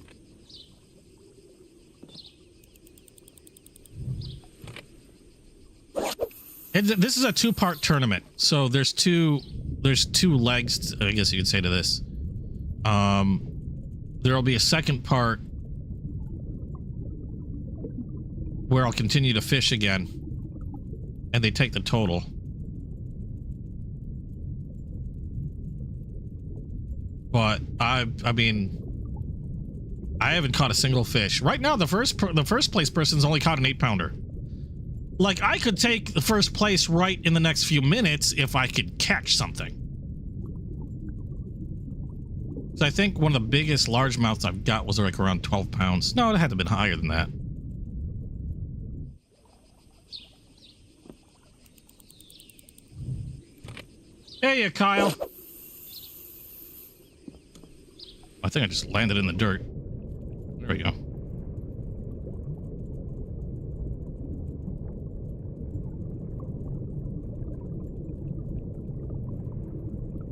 This is a two-part tournament. So there's two legs, I guess you could say, to this. There'll be a second part where I'll continue to fish again, and they take the total. But I mean, I haven't caught a single fish right now. The first place person's only caught an 8-pounder. Like, I could take the first place right in the next few minutes if I could catch something. So I think one of the biggest largemouths I've got was like around 12 pounds. No, it had to have been higher than that. Hey, Kyle. I think I just landed in the dirt. There we go.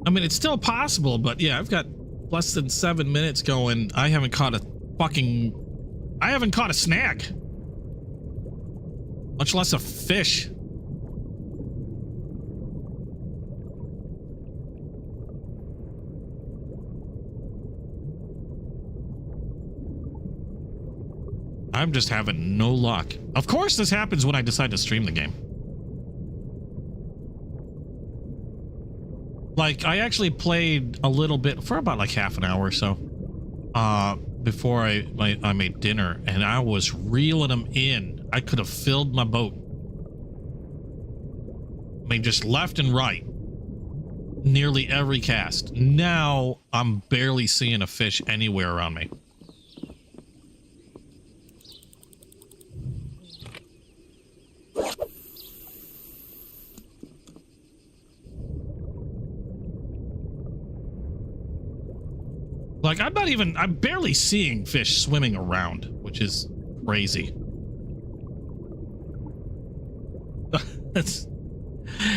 I mean, it's still possible, but yeah, I've got less than 7 minutes going. I haven't caught a snag. Much less a fish. I'm just having no luck. Of course this happens when I decide to stream the game. Like, I actually played a little bit for about like half an hour or so before I made dinner, and I was reeling them in. I could have filled my boat. I mean, just left and right. Nearly every cast. Now I'm barely seeing a fish anywhere around me. Like, I'm barely seeing fish swimming around, which is crazy.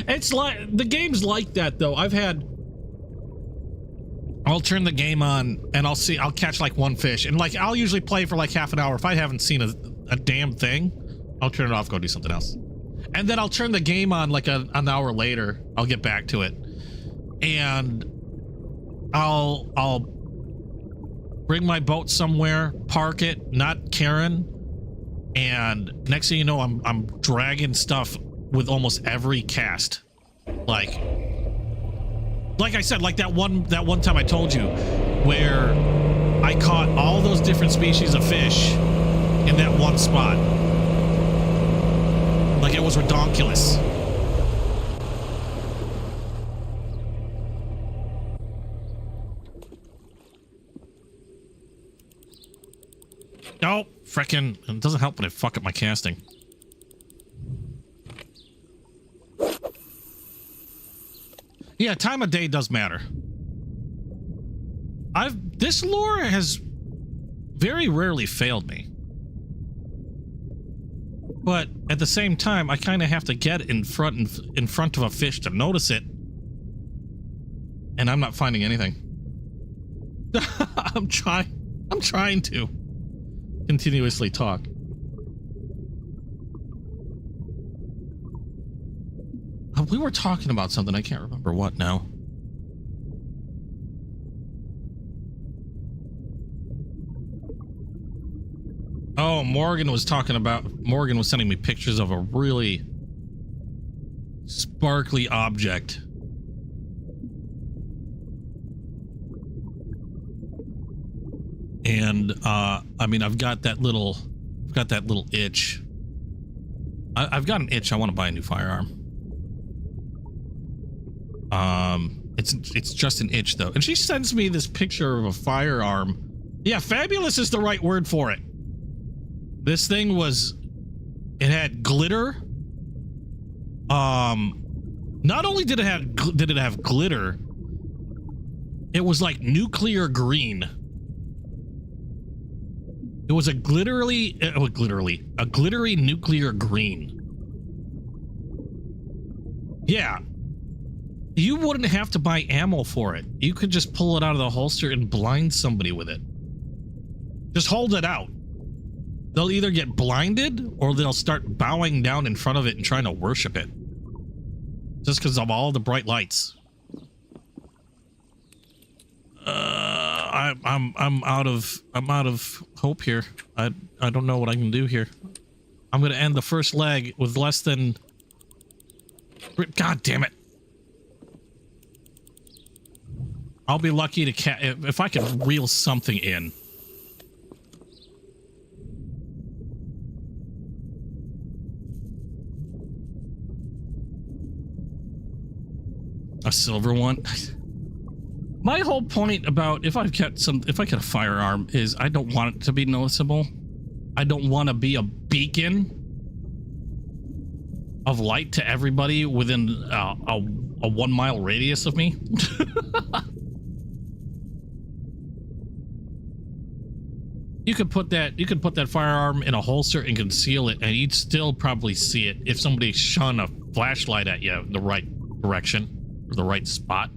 It's like, the game's like that, though. I'll turn the game on and I'll catch like one fish, and like I'll usually play for like half an hour. If I haven't seen a damn thing, I'll turn it off, go do something else, and then I'll turn the game on like an hour later. I'll get back to it, and I'll bring my boat somewhere, park it, not caring, and next thing you know, I'm dragging stuff with almost every cast, like I said, like that one time I told you, where I caught all those different species of fish in that one spot. Like, it was redonkulous. Oh, frickin', it doesn't help when I fuck up my casting. Yeah, time of day does matter. This lure has very rarely failed me. But at the same time, I kind of have to get in front of a fish to notice it. And I'm not finding anything. I'm trying to continuously talk. We were talking about something. I can't remember what now. Oh, Morgan was sending me pictures of a really sparkly object. And I mean, I've got that little itch. I've got an itch. I want to buy a new firearm. It's just an itch though. And she sends me this picture of a firearm. Yeah, fabulous is the right word for it. This thing it had glitter. Not only did it have glitter, it was like nuclear green. It was a glittery nuclear green. Yeah. You wouldn't have to buy ammo for it. You could just pull it out of the holster and blind somebody with it. Just hold it out. They'll either get blinded or they'll start bowing down in front of it and trying to worship it. Just because of all the bright lights. I'm out of hope here. I don't know what I can do here. I'm gonna end the first leg with less than. God damn it! I'll be lucky to if I can reel something in. A silver one. My whole point about if I get a firearm is I don't want it to be noticeable. I don't want to be a beacon of light to everybody within a 1 mile radius of me. You could put that firearm in a holster and conceal it, and you'd still probably see it if somebody shone a flashlight at you in the right direction or the right spot.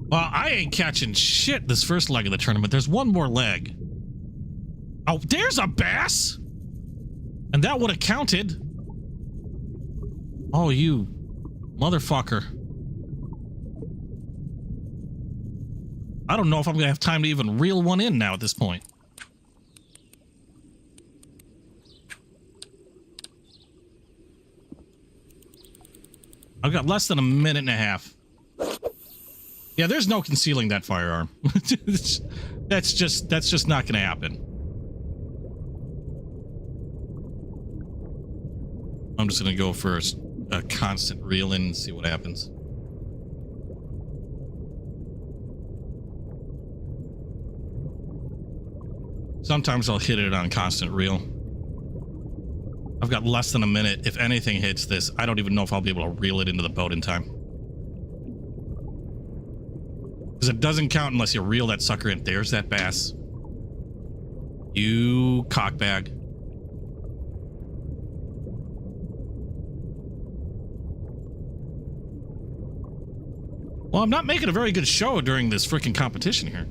Well, I ain't catching shit this first leg of the tournament. There's one more leg. Oh, there's a bass! And that would have counted. Oh, you motherfucker. I don't know if I'm gonna have time to even reel one in now at this point. I've got less than a minute and a half. Yeah, there's no concealing that firearm. That's just not gonna happen. I'm just gonna go for a constant reel in and see what happens. Sometimes I'll hit it on constant reel. I've got less than a minute. If anything hits this, I don't even know if I'll be able to reel it into the boat in time. Because it doesn't count unless you reel that sucker in. There's that bass. You cockbag. Well, I'm not making a very good show during this freaking competition here.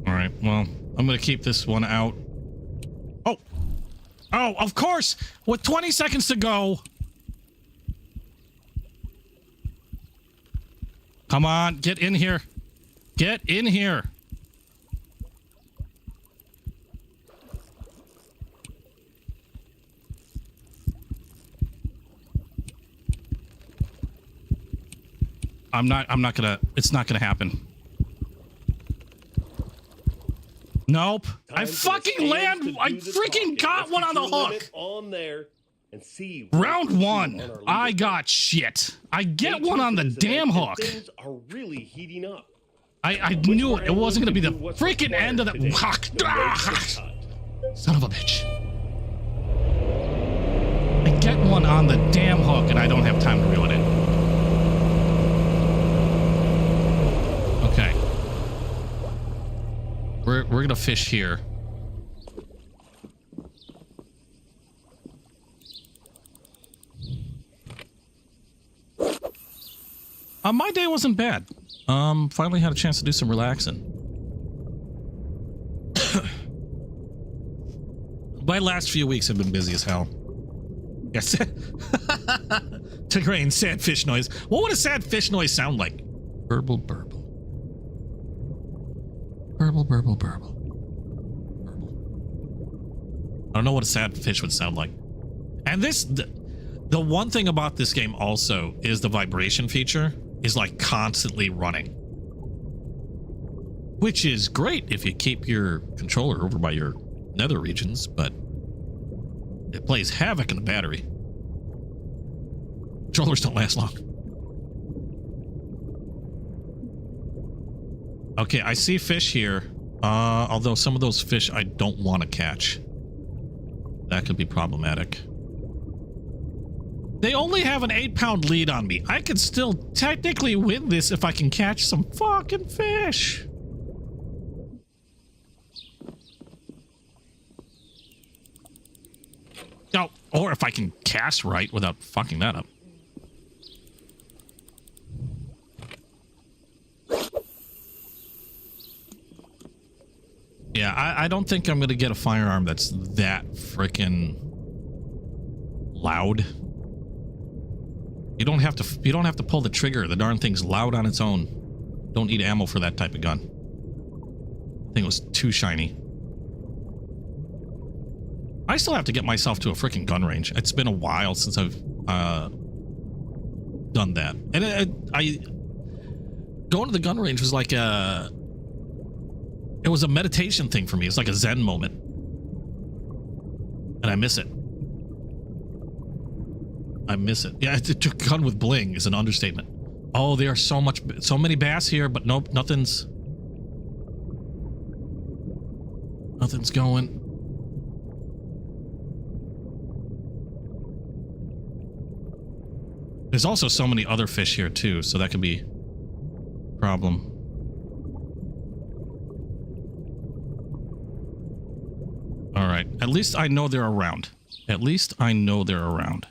All right, well, I'm going to keep this one out. Oh. Oh, of course, with 20 seconds to go. Come on, get in here. Get in here. I'm not gonna, it's not gonna happen. Nope. I fucking land, I freaking got one on the hook. On there and see Round one, I got shit. I get one on the damn hook. Things are really heating up. I knew it wasn't gonna be the freaking end of the hook. Son of a bitch. I get one on the damn hook and I don't have time to reel it in. Okay. We're gonna fish here. My day wasn't bad. Finally had a chance to do some relaxing. My last few weeks have been busy as hell. Yes. Tigraine sad fish noise. What would a sad fish noise sound like? Burble, burble. Burble, burble, burble. Burble. I don't know what a sad fish would sound like. And this, the one thing about this game also is the vibration feature is like constantly running. Which is great if you keep your controller over by your nether regions, but it plays havoc in the battery. Controllers don't last long. Okay, I see fish here. Although some of those fish I don't want to catch. That could be problematic. They only have an 8-pound lead on me. I could still technically win this if I can catch some fucking fish. Oh, or if I can cast right without fucking that up. Yeah, I don't think I'm gonna get a firearm that's that freaking loud. You don't have to pull the trigger. The darn thing's loud on its own. Don't need ammo for that type of gun. I think it was too shiny. I still have to get myself to a freaking gun range. It's been a while since I've done that. And I going to the gun range was like it was a meditation thing for me. It's like a Zen moment. And I miss it. I miss it. Yeah, it's a gun with bling is an understatement. Oh, there are so many bass here, but nope, nothing's going. There's also so many other fish here too, so that could be a problem. All right, at least I know they're around. At least I know they're around.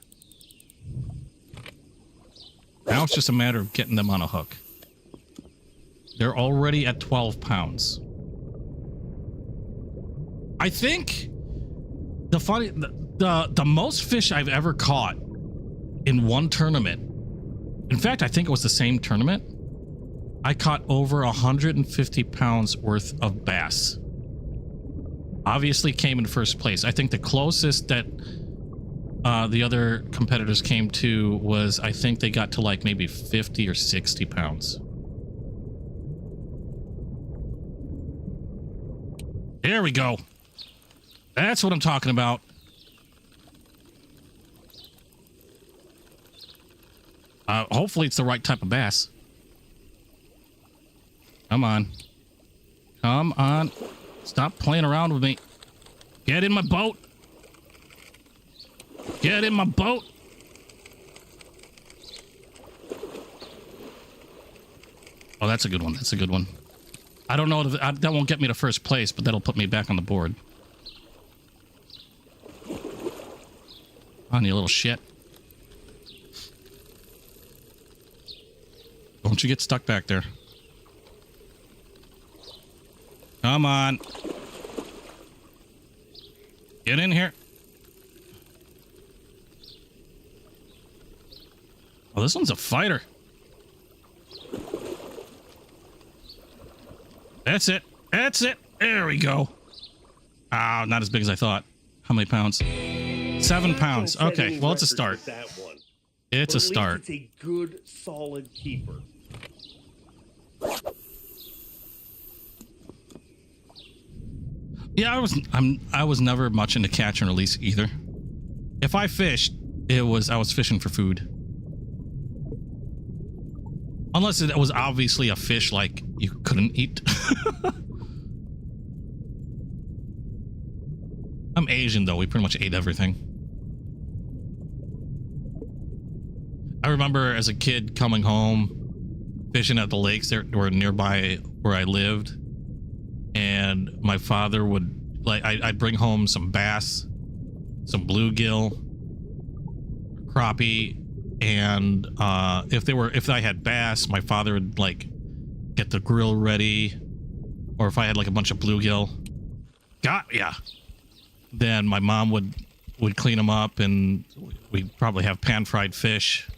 Now it's just a matter of getting them on a hook. They're already at 12 pounds. I think the most fish I've ever caught in one tournament. In fact, I think it was the same tournament. I caught over 150 pounds worth of bass. Obviously came in first place. I think the closest that the other competitors came to was, I think they got to like maybe 50 or 60 pounds. There we go. That's what I'm talking about. Hopefully it's the right type of bass. Come on. Come on. Stop playing around with me. Get in my boat. Get in my boat. Oh, that's a good one. That's a good one. I don't know. That won't get me to first place, but that'll put me back on the board. On you little shit. Don't you get stuck back there. Come on. Get in here. Oh, this one's a fighter. That's it. That's it. There we go. Ah, not as big as I thought. How many pounds? 7 pounds. Okay, well, it's a start. It's a start. It's a good, solid keeper. Yeah, I was never much into catch and release either. If I fished, I was fishing for food. Unless it was obviously a fish like you couldn't eat. I'm Asian though, we pretty much ate everything. I remember as a kid coming home, fishing at the lakes that were nearby where I lived. And my father would, like, I'd bring home some bass, some bluegill, crappie, and if I had bass, my father would like get the grill ready, or if I had like a bunch of bluegill, then my mom would clean them up, and we'd probably have pan-fried fish.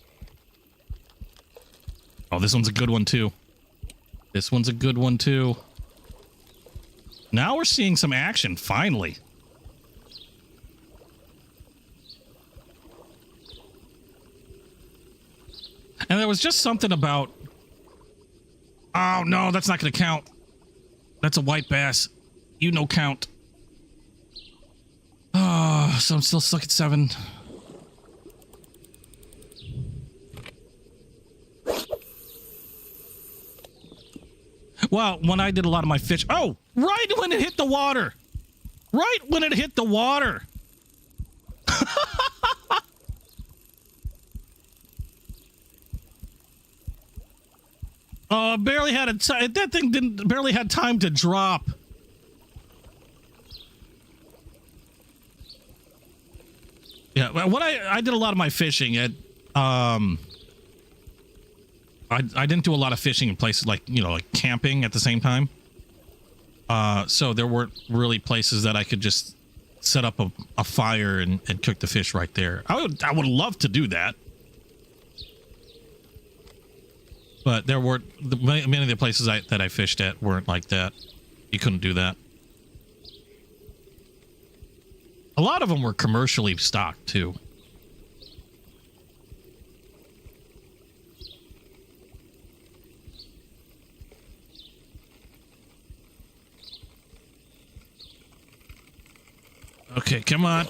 Oh, this one's a good one too. This one's a good one too. Now we're seeing some action, finally. And there was just something about... Oh, no, that's not going to count. That's a white bass. You no count. Oh, so I'm still stuck at 7. Well, when I did a lot of my fish... Oh, right when it hit the water. Right when it hit the water. Oh, barely had that thing barely had time to drop. Yeah, when I did a lot of my fishing at I didn't do a lot of fishing in places like, you know, like camping at the same time. So there weren't really places that I could just set up a fire and cook the fish right there. I would love to do that. But there were many of the places that I fished at weren't like that. You couldn't do that. A lot of them were commercially stocked too. Okay, come on.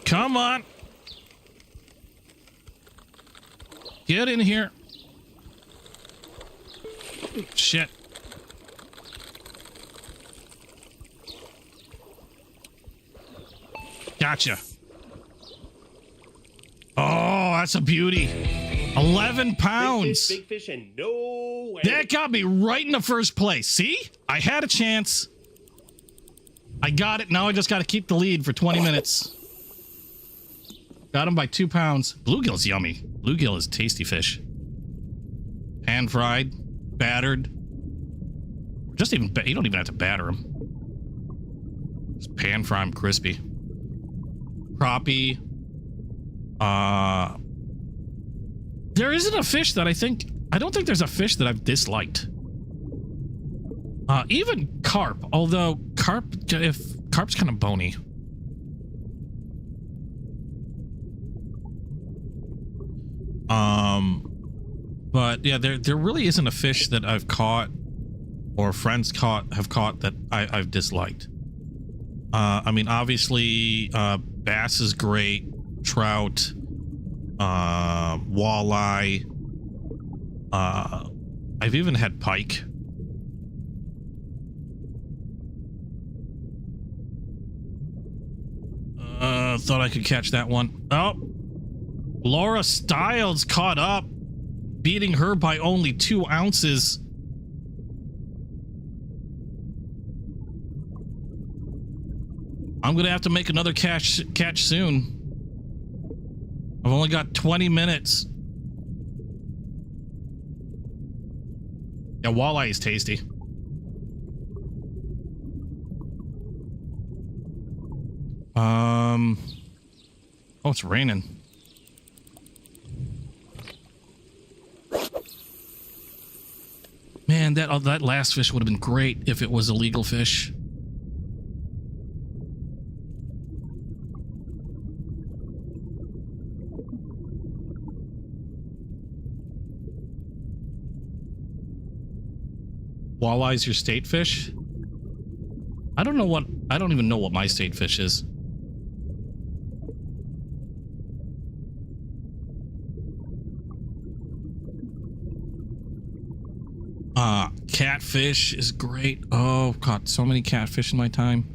Come on. Get in here. Shit. Gotcha. Oh, that's a beauty. 11 pounds. Big fish and no way. That got me right in the first place. See? I had a chance. I got it. Now I just got to keep the lead for 20 minutes. Got him by 2 pounds. Bluegill's yummy. Bluegill is tasty fish. Pan fried, battered. Just even, you don't even have to batter them. Just pan fry them crispy. Crappie. There isn't a fish that I don't think there's a fish that I've disliked. Even carp, although carp's kind of bony. But yeah, there really isn't a fish that I've caught or friends have caught that I've disliked. I mean, obviously, bass is great, trout, walleye. I've even had pike. Thought I could catch that one. Oh, Laura Stiles caught up, beating her by only 2 ounces. I'm gonna have to make another catch soon. I've only got 20 minutes. Yeah, walleye is tasty. Oh, it's raining. Man, that last fish would have been great if it was a legal fish. Walleye's your state fish? I don't even know what my state fish is. Catfish is great. Oh, caught so many catfish in my time.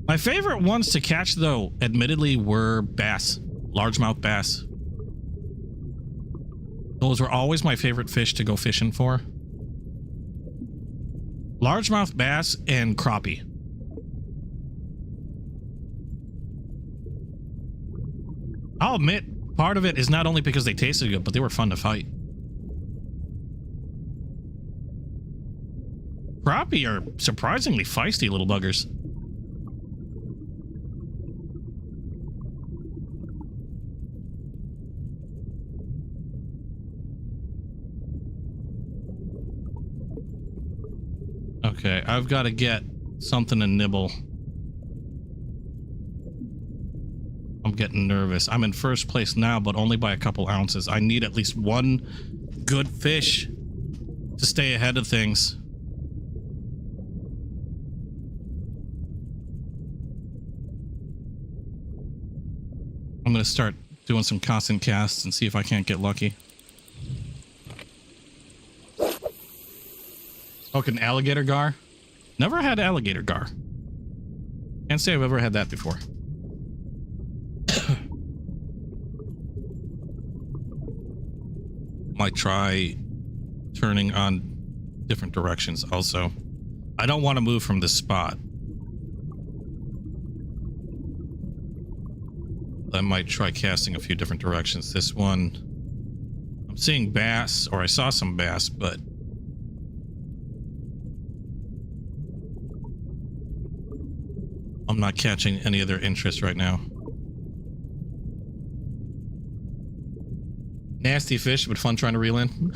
My favorite ones to catch, though, admittedly, were bass. Largemouth bass. Those were always my favorite fish to go fishing for. Largemouth bass and crappie. I'll admit, part of it is not only because they tasted good, but they were fun to fight. Crappie are surprisingly feisty little buggers. Okay, I've got to get something to nibble. I'm getting nervous. I'm in first place now, but only by a couple ounces. I need at least one good fish to stay ahead of things. I'm going to start doing some constant casts and see if I can't get lucky. Oh, an alligator gar? Never had alligator gar. Can't say I've ever had that before. Might try turning on different directions also. I don't want to move from this spot. I might try casting a few different directions. This one, I'm seeing bass, or I saw some bass, but I'm not catching any of their interest right now. Nasty fish, but fun trying to reel in.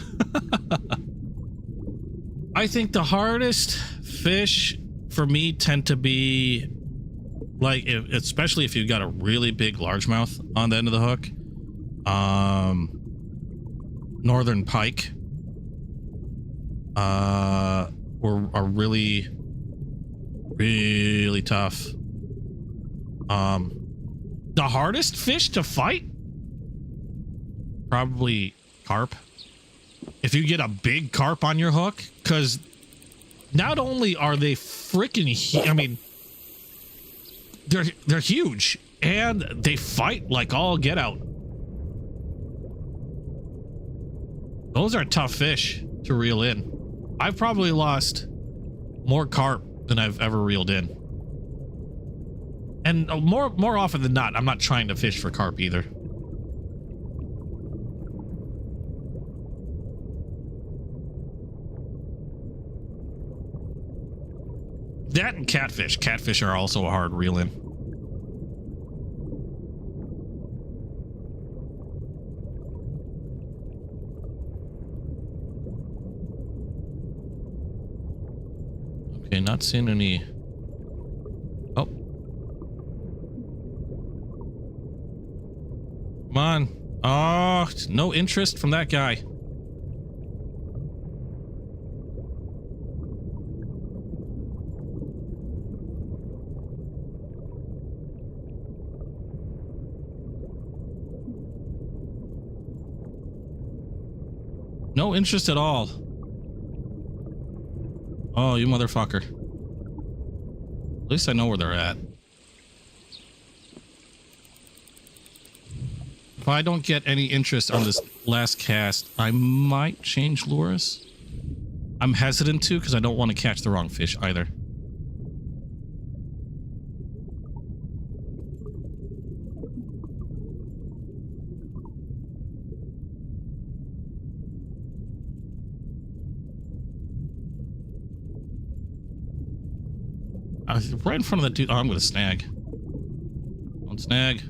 I think the hardest fish for me tend to be like, especially if you've got a really big largemouth on the end of the hook. Northern pike are really, really tough. The hardest fish to fight? Probably carp. If you get a big carp on your hook, because not only are they freaking, I mean, they're huge and they fight like all get out. Those are tough fish to reel in. I've probably lost more carp than I've ever reeled in. And more often than not, I'm not trying to fish for carp either. That and catfish. Catfish are also a hard reel in. Okay, not seeing any. Oh. Come on. Oh, no interest from that guy. No interest at all. Oh, you motherfucker. At least I know where they're at. If I don't get any interest on this last cast, I might change lures. I'm hesitant to because I don't want to catch the wrong fish either. I was right in front of that dude. Oh, I'm going to snag. One snag.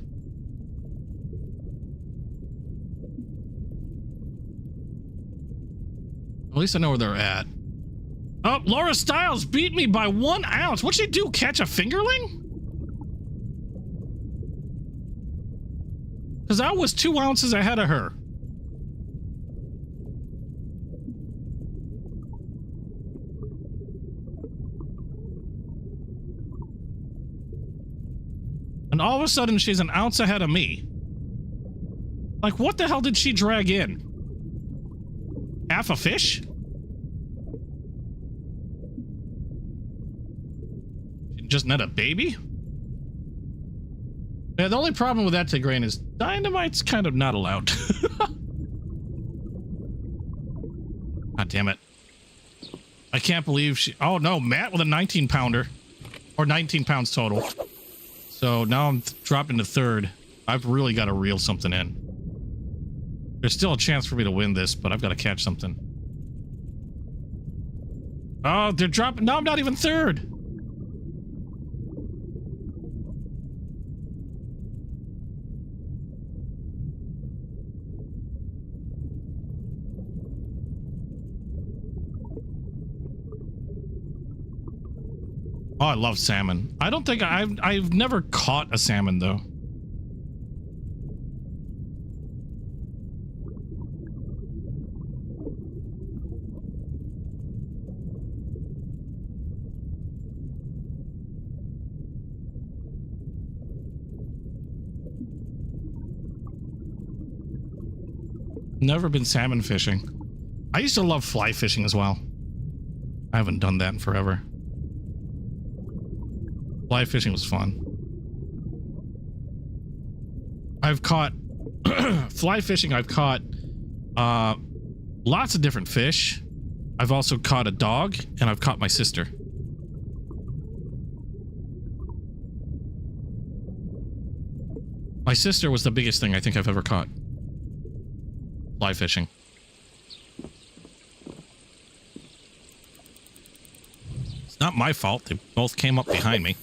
At least I know where they're at. Oh, Laura Stiles beat me by 1 ounce. What'd she do? Catch a fingerling? Because I was 2 ounces ahead of her. And all of a sudden, she's an ounce ahead of me. Like, what the hell did she drag in? Half a fish? She just net a baby? Yeah, the only problem with that, Tigraine, is dynamite's kind of not allowed. God damn it. I can't believe she... Oh, no, Matt with a 19-pounder. Or 19 pounds total. So now I'm dropping to third. I've really got to reel something in. There's still a chance for me to win this, but I've got to catch something. Oh, they're dropping. No, I'm not even third. Oh, I love salmon. I don't think I've never caught a salmon though. Never been salmon fishing. I used to love fly fishing as well. I haven't done that in forever. Fly fishing was fun. I've caught fly fishing. I've caught lots of different fish. I've also caught a dog, and I've caught my sister. My sister was the biggest thing I think I've ever caught. Fly fishing. It's not my fault. They both came up behind me.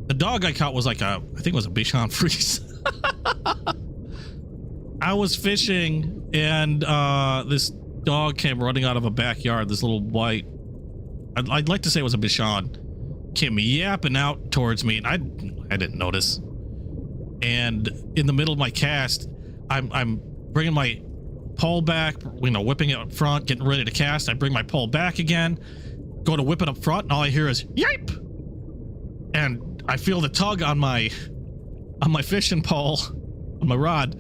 The dog I caught was like a, I think it was a Bichon Frise. I was fishing and this dog came running out of a backyard. This little white, I'd like to say it was a Bichon, came yapping out towards me, and I didn't notice. And in the middle of my cast, I'm bringing my pole back, you know, whipping it up front, getting ready to cast. I bring my pole back again, go to whip it up front, and all I hear is yipe, and I feel the tug on my fishing pole, on my rod.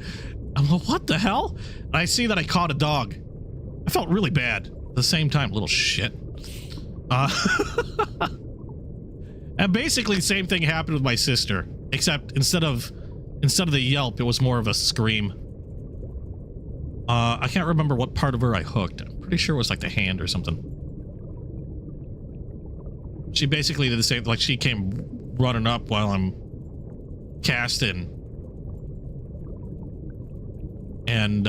I'm like, what the hell? And I see that I caught a dog. I felt really bad. At the same time, little shit. And basically the same thing happened with my sister, except instead of the yelp, it was more of a scream. I can't remember what part of her I hooked. I'm pretty sure it was like the hand or something. She basically did the same, like she came running up while I'm casting and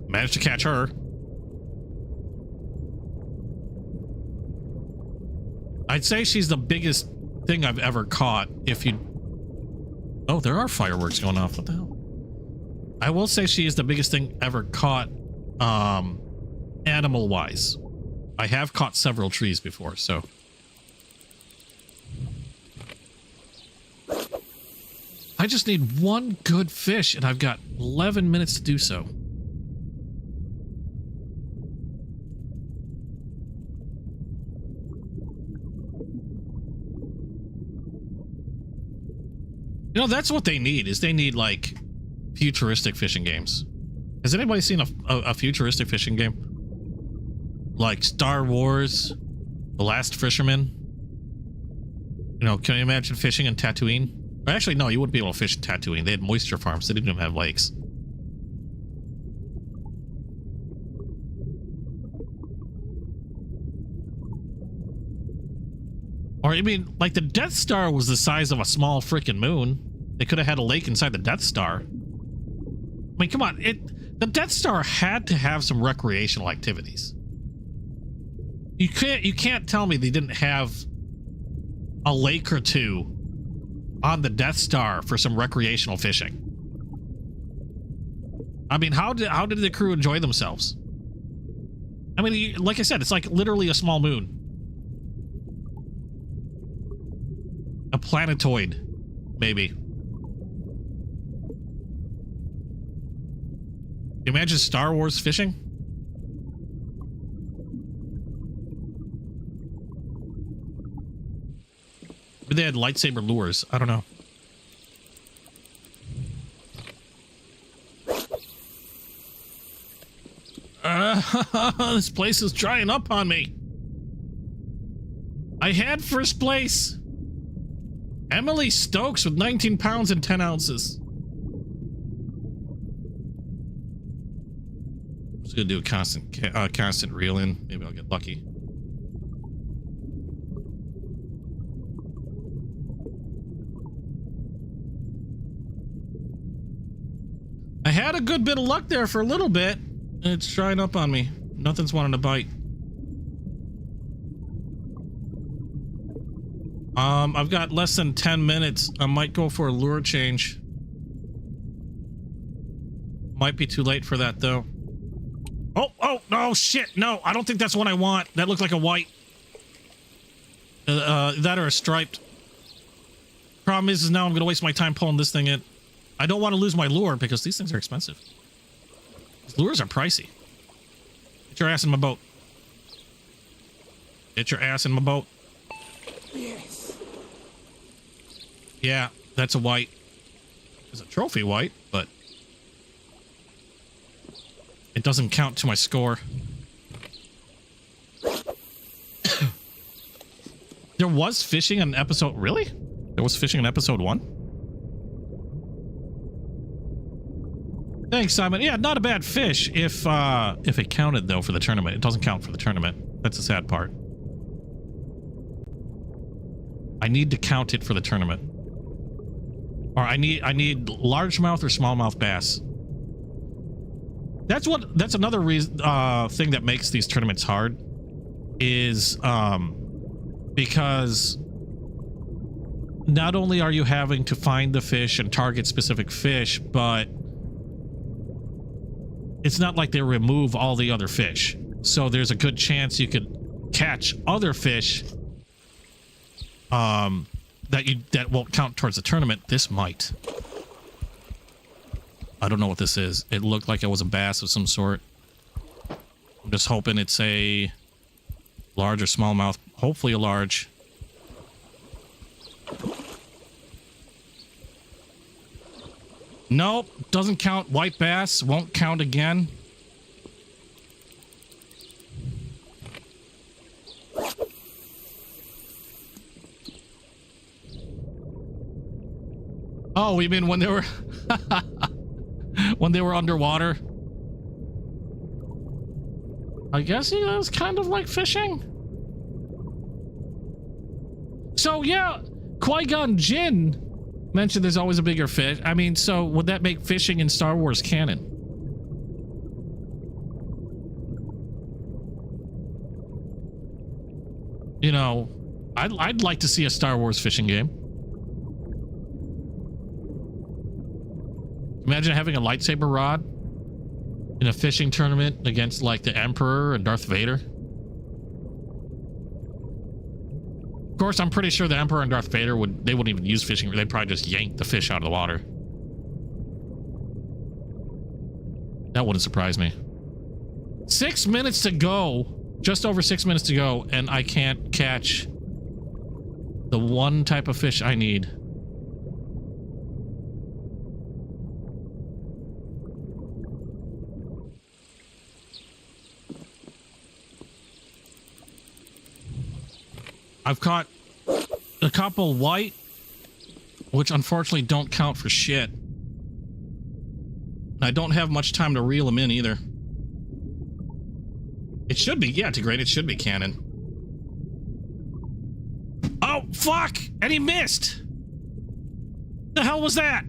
managed to catch her. I'd say she's the biggest thing I've ever caught. If you... Oh, there are fireworks going off. What the hell? I will say she is the biggest thing ever caught, animal-wise. I have caught several trees before, so... I just need one good fish, and I've got 11 minutes to do so. You know, that's what they need, is they need, like, futuristic fishing games. Has anybody seen a futuristic fishing game? Like Star Wars, The Last Fisherman? You know, can you imagine fishing in Tatooine? Or actually, no, you wouldn't be able to fish in Tatooine. They had moisture farms. They didn't even have lakes. Or, I mean, like the Death Star was the size of a small freaking moon. They could have had a lake inside the Death Star. I mean, come on. The Death Star had to have some recreational activities. You can't tell me they didn't have a lake or two on the Death Star for some recreational fishing. I mean, how did the crew enjoy themselves? I mean, like I said, it's like literally a small moon. A planetoid, maybe. Imagine Star Wars fishing? Maybe they had lightsaber lures. I don't know. This place is drying up on me. I had first place. Emily Stokes with 19 pounds and 10 ounces. I'm just gonna do a constant reel in. Maybe I'll get lucky. I had a good bit of luck there for a little bit, and it's drying up on me. Nothing's wanting to bite. I've got less than 10 minutes. I might go for a lure change. Might be too late for that, though. Oh, no, shit. No, I don't think that's what I want. That looked like a white. That or a striped. Problem is now I'm going to waste my time pulling this thing in. I don't want to lose my lure because these things are expensive. These lures are pricey. Get your ass in my boat. Get your ass in my boat. Yes. Yeah, that's a white. It's a trophy white, but it doesn't count to my score. There was fishing in episode... Really? There was fishing in episode 1? Thanks, Simon. Yeah, not a bad fish if it counted, though, for the tournament. It doesn't count for the tournament. That's the sad part. I need to count it for the tournament. Or I need largemouth or smallmouth bass. That's another reason thing that makes these tournaments hard is because not only are you having to find the fish and target specific fish, but it's not like they remove all the other fish. So there's a good chance you could catch other fish that won't count towards the tournament. This might. I don't know what this is. It looked like it was a bass of some sort. I'm just hoping it's a large or smallmouth. Hopefully a large. Nope, doesn't count. White bass won't count again. Oh, you mean when they were when they were underwater? I guess it was kind of like fishing. So yeah, Qui-Gon Jinn mentioned there's always a bigger fish. I mean, so would that make fishing in Star Wars canon? You know, I'd like to see a Star Wars fishing game. Imagine having a lightsaber rod in a fishing tournament against like the Emperor and Darth Vader. Of course, I'm pretty sure the Emperor and Darth Vader wouldn't even use fishing. They'd probably just yank the fish out of the water. That wouldn't surprise me. 6 minutes to go. Just over 6 minutes to go, and I can't catch the one type of fish I need. I've caught a couple white, which unfortunately don't count for shit. I don't have much time to reel them in either. It should be, yeah, Tigrate, it should be canon. Oh, fuck! And he missed! The hell was that?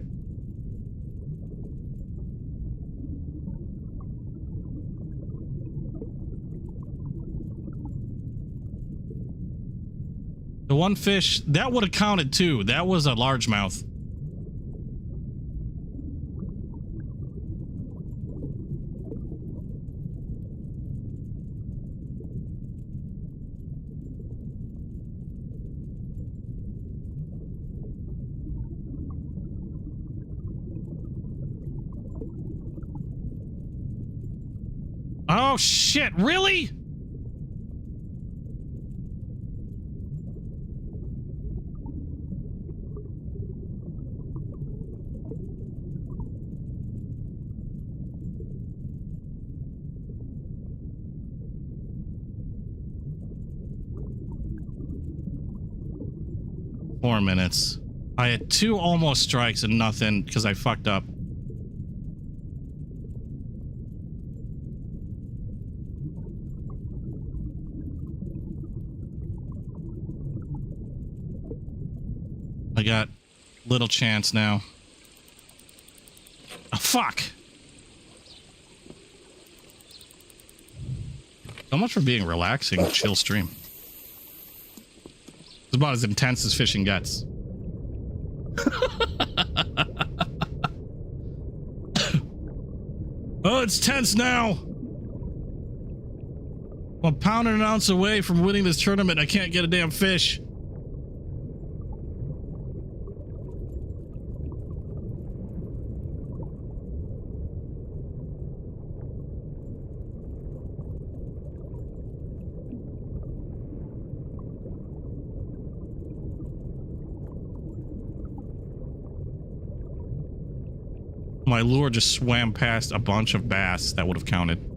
The one fish, that would have counted too. That was a largemouth. Oh shit, really? Four minutes. I had 2 almost strikes and nothing because I fucked up. I got little chance now. Oh, fuck. So much for being relaxing, chill stream. It's about as intense as fishing gets. Oh, it's tense now. I'm pounding an ounce away from winning this tournament. I can't get a damn fish. My lure just swam past a bunch of bass that would have counted.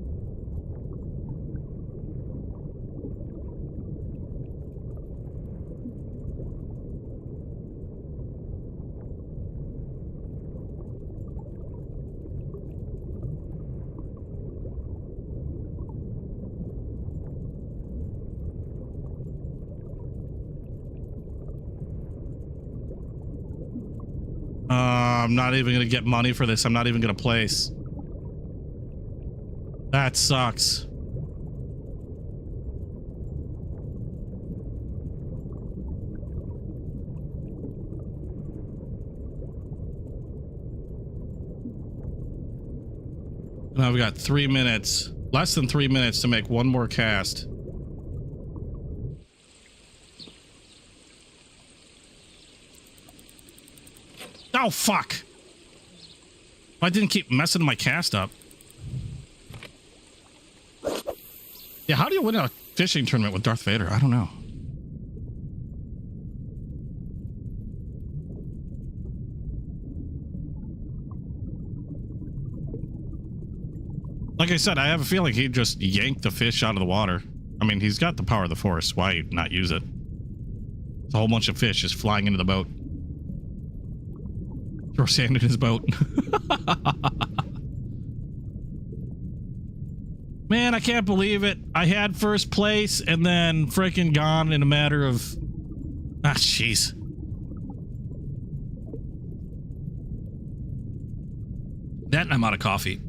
I'm not even gonna get money for this. I'm not even gonna place. That sucks. Now we've got 3 minutes, less than 3 minutes to make one more cast. Oh, fuck. I didn't keep messing my cast up. Yeah, how do you win a fishing tournament with Darth Vader? I don't know. Like I said, I have a feeling he just yanked the fish out of the water. I mean, he's got the power of the Force. Why not use it? It's a whole bunch of fish just flying into the boat. Throw sand in his boat. Man, I can't believe it. I had first place and then freaking gone in a matter of... Ah, jeez. That and I'm out of coffee.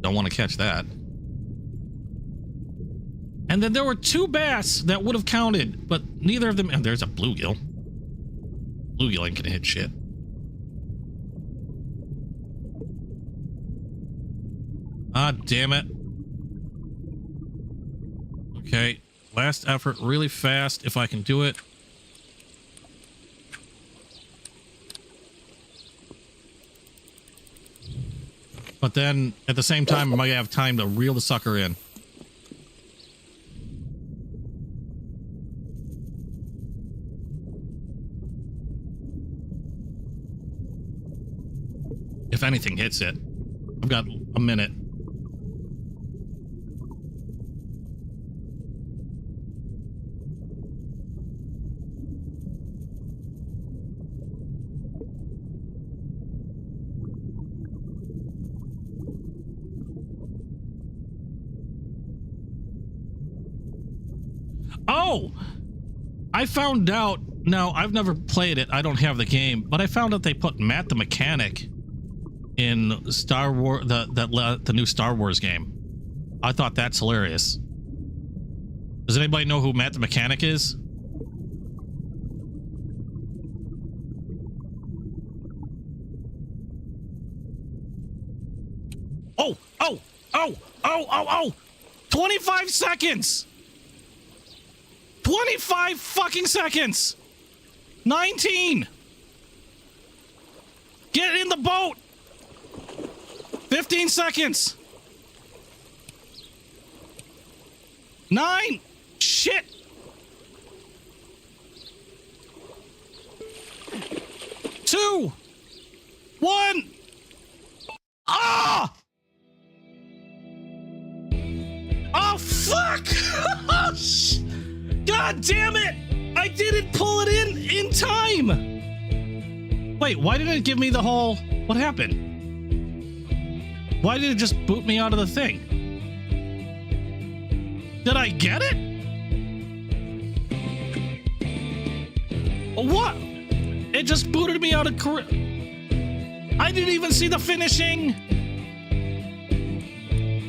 Don't want to catch that. And then there were 2 bass that would have counted, but neither of them... And there's a bluegill. Bluegill ain't gonna hit shit. Ah, damn it. Okay, last effort really fast if I can do it. But then, at the same time, I might have time to reel the sucker in. If anything hits it. I've got a minute. Oh, I found out. Now, I've never played it. I don't have the game, but I found out they put Matt the Mechanic in Star Wars, the new Star Wars game. I thought that's hilarious. Does anybody know who Matt the Mechanic is? Oh, oh, oh, oh, oh, oh! 25 seconds! 25 fucking seconds! 19! Get in the boat! 15 seconds! 9! Shit! 2! 1! Ah! Oh, fuck! God damn it! I didn't pull it in time! Wait, why didn't it give me the whole... What happened? Why did it just boot me out of the thing? Did I get it? What? It just booted me out of... I didn't even see the finishing...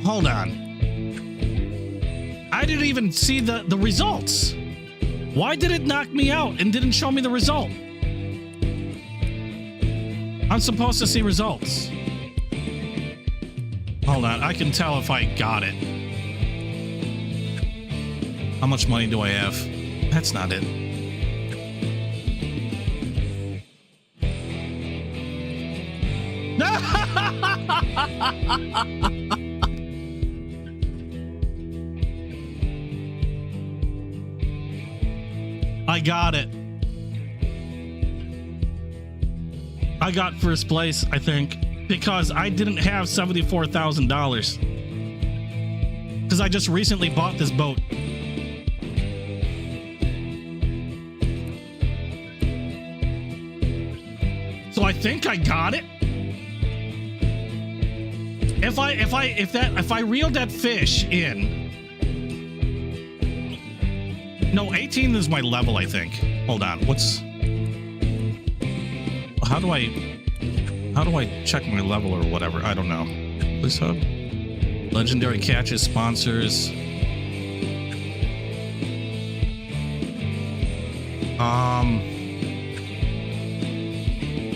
Hold on. I didn't even see the results. Why did it knock me out and didn't show me the result? I'm supposed to see results. Hold on, I can tell if I got it. How much money do I have? That's not it. I got it. I got first place, I think, because I didn't have $74,000. Because I just recently bought this boat. So I think I got it. If I reeled that fish in. No, 18 is my level, I think. Hold on. How do I check my level or whatever? I don't know. Please hub. Legendary catches, sponsors.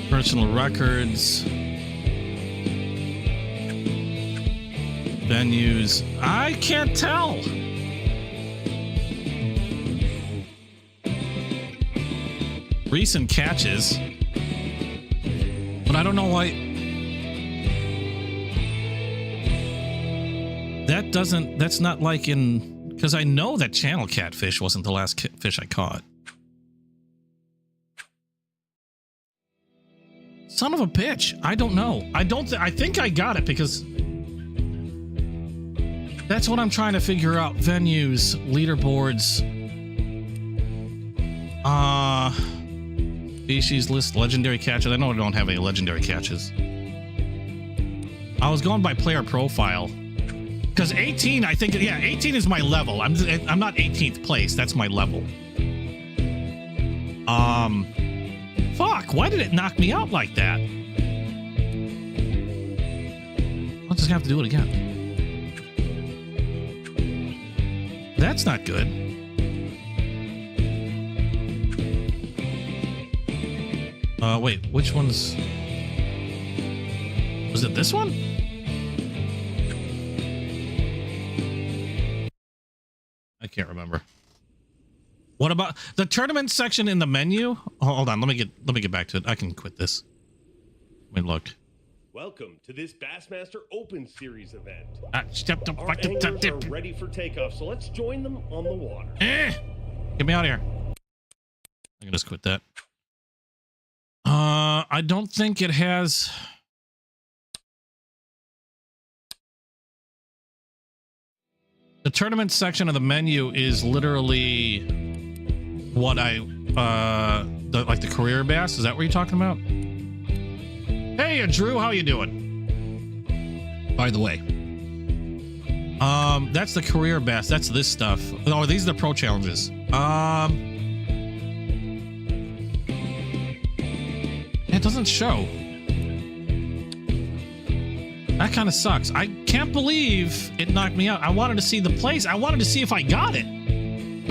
Personal records. Venues. I can't tell. Recent catches, but I don't know why that's not like in, because I know that channel catfish wasn't the last fish I caught. Son of a bitch. I don't know. I think I got it because that's what I'm trying to figure out. Venues, leaderboards, species list, legendary catches. I know I don't have any legendary catches. I was going by player profile because 18, I think, yeah, 18 is my level. I'm not 18th place. That's my level. Fuck, why did it knock me out like that? I'll just have to do it again. That's not good. Wait, which one's... Was it this one? I can't remember. What about the tournament section in the menu? Hold on, let me get back to it. I can quit this. Let me look. Welcome to this Bassmaster Open Series event. Our anglers are ready for takeoff, so let's join them on the water. Get me out of here. I can just quit that. I don't think it has... The tournament section of the menu is literally what like the career bass. Is that what you're talking about? Hey, Drew, how you doing? By the way, that's the career bass. That's this stuff. Oh, these are the pro challenges. It doesn't show. That kind of sucks. I can't believe it knocked me out. I wanted to see the place. I wanted to see if I got it.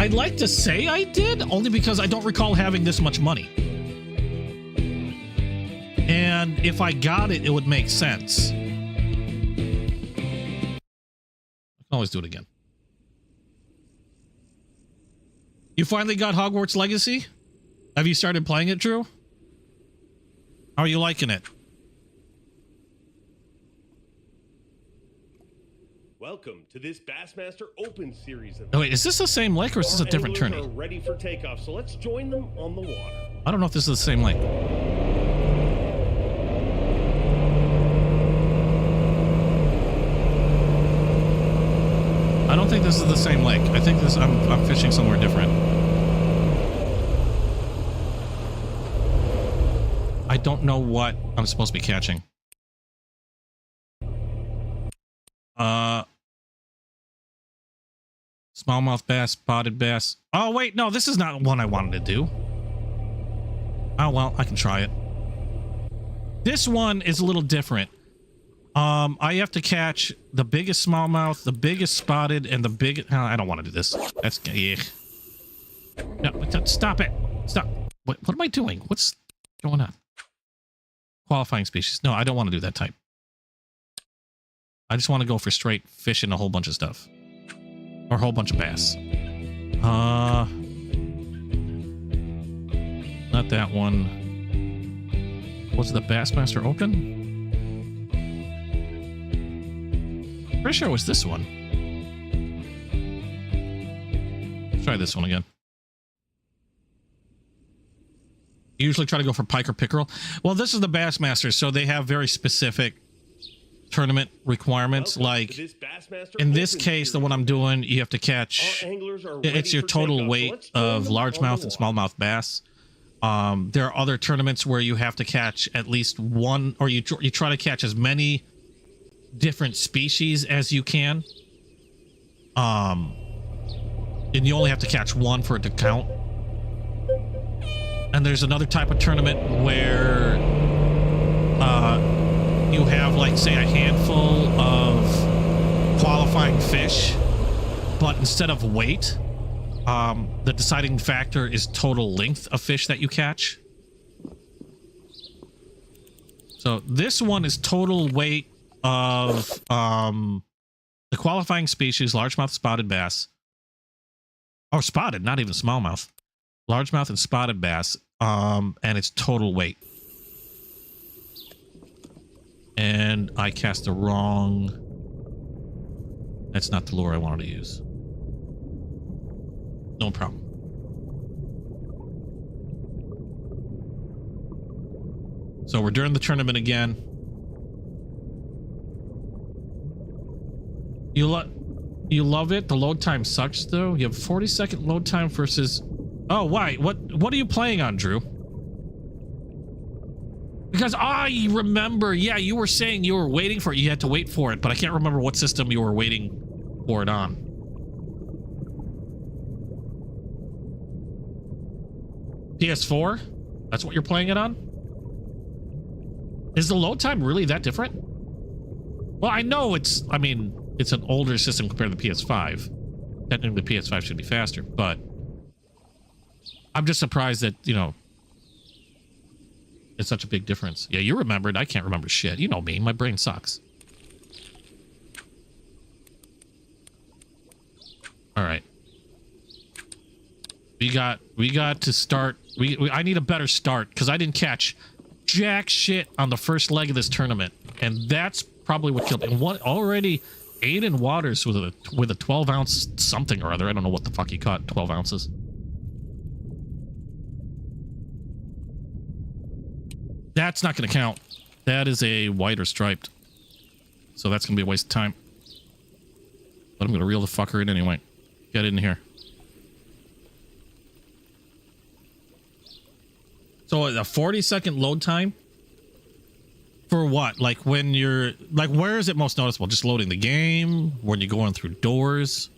I'd like to say I did, only because I don't recall having this much money. And if I got it, it would make sense. I can always do it again. You finally got Hogwarts Legacy? Have you started playing it, Drew? How are you liking it? Welcome to this Bassmaster Open series event. Oh, wait, is this the same lake or is this a different Our anglers tourney? are ready for takeoff, so let's join them on the water. I don't know if this is the same lake. I don't think this is the same lake. I think this I'm fishing somewhere different. I don't know what I'm supposed to be catching. Smallmouth bass, spotted bass. Oh, wait, no, this is not one I wanted to do. Oh, well, I can try it. This one is a little different. I have to catch the biggest smallmouth, the biggest spotted, and the biggest... I don't want to do this. That's... Yeah. No, stop it. Stop. What am I doing? What's going on? Qualifying species. No, I don't want to do that type. I just want to go for straight fishing a whole bunch of stuff. Or a whole bunch of bass. Not that one. Was the Bassmaster Open? Pretty sure it was this one. Let's try this one again. You usually try to go for pike or pickerel. Well, this is the Bassmasters, so they have very specific tournament requirements. Like in this case, the one I'm doing, you have to catch, it's your total weight of largemouth and smallmouth bass. There are other tournaments where you have to catch at least one, or you try to catch as many different species as you can. And you only have to catch one for it to count. And there's another type of tournament where you have, like, say, a handful of qualifying fish, but instead of weight, the deciding factor is total length of fish that you catch. So this one is total weight of the qualifying species, largemouth, spotted bass. Oh, spotted, not even smallmouth. Largemouth and spotted bass, and it's total weight. And I cast the wrong... That's not the lure I wanted to use. No problem. So we're during the tournament again. You love it? The load time sucks, though? You have 40-second load time versus... Oh, why? What are you playing on, Drew? Because I remember, yeah, you were saying you were waiting for it. You had to wait for it, but I can't remember what system you were waiting for it on. PS4? That's what you're playing it on? Is the load time really that different? Well, I know it's, I mean, it's an older system compared to the PS5. Technically, the PS5 should be faster, but I'm just surprised that, you know, it's such a big difference. Yeah, you remembered. I can't remember shit. You know me. My brain sucks. All right. We got to start. I need a better start because I didn't catch jack shit on the first leg of this tournament, and that's probably what killed me. And what already Aiden Waters with a 12-ounce something or other. I don't know what the fuck he caught. 12 ounces. That's not going to count. That is a white or striped. So that's going to be a waste of time. But I'm gonna reel the fucker in anyway. Get in here. So a 40-second load time? For what? Like when you're... Like where is it most noticeable? Just loading the game? When you're going through doors?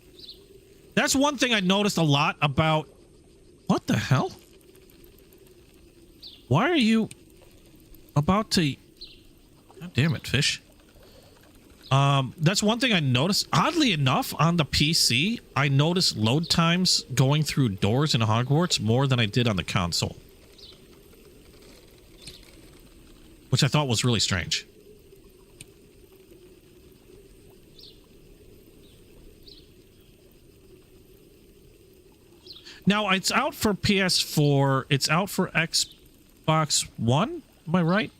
That's one thing I noticed a lot about... What the hell? Why are you about to... God damn it, fish. That's one thing I noticed. Oddly enough, on the PC, I noticed load times going through doors in Hogwarts more than I did on the console. Which I thought was really strange. Now, it's out for PS4. It's out for Xbox One. Am I right?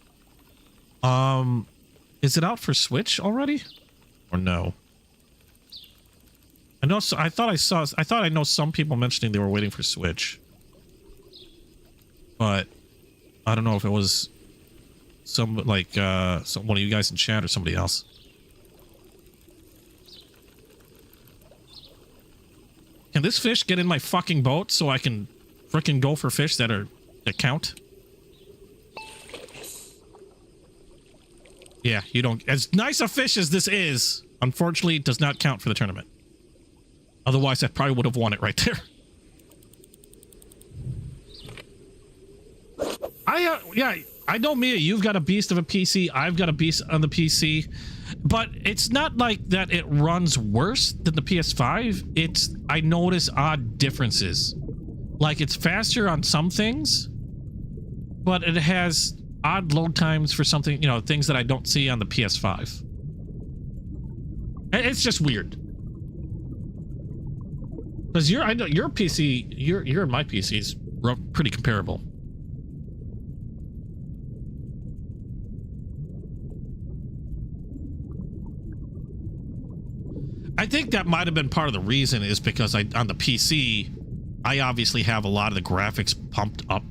Is it out for Switch already? Or no? I know. I thought I know some people mentioning they were waiting for Switch. But I don't know if it was some one of you guys in chat or somebody else. Can this fish get in my fucking boat so I can frickin' go for fish that count? Yeah, you don't. As nice a fish as this is, unfortunately, it does not count for the tournament. Otherwise, I probably would have won it right there. Yeah, I know, Mia, you've got a beast of a PC. I've got a beast on the PC. But it's not like that it runs worse than the PS5. I notice odd differences. Like, it's faster on some things, but it has odd load times for something, you know, things that I don't see on the PS5. It's just weird. Because I know your PC, your and my PC is pretty comparable. I think that might have been part of the reason is because on the PC, I obviously have a lot of the graphics pumped up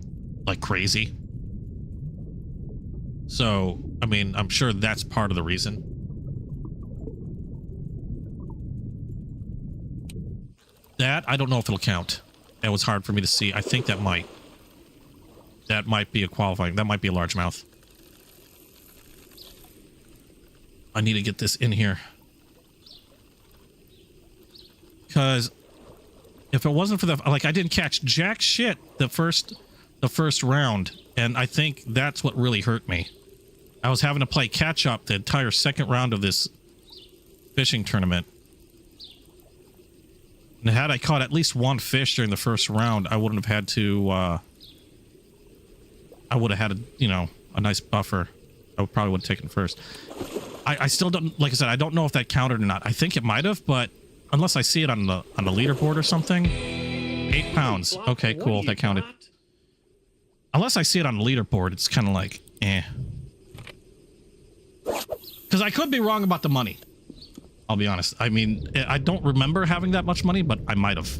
like crazy. So, I mean, I'm sure that's part of the reason. That, I don't know if it'll count. That was hard for me to see. I think that might be a qualifying. That might be a largemouth. I need to get this in here. Because if it wasn't for the, like, I didn't catch jack shit the first round, and I think that's what really hurt me. I was having to play catch up the entire second round of this fishing tournament. And had I caught at least one fish during the first round, I wouldn't have had to, I would have had a nice buffer. I probably would have taken first. I still don't, like I said, I don't know if that counted or not. I think it might have, but unless I see it on the leaderboard or something. 8 pounds. Okay, cool. That counted. Unless I see it on the leaderboard, it's kind of like, eh. Because I could be wrong about the money. I'll be honest. I mean, I don't remember having that much money, but I might have.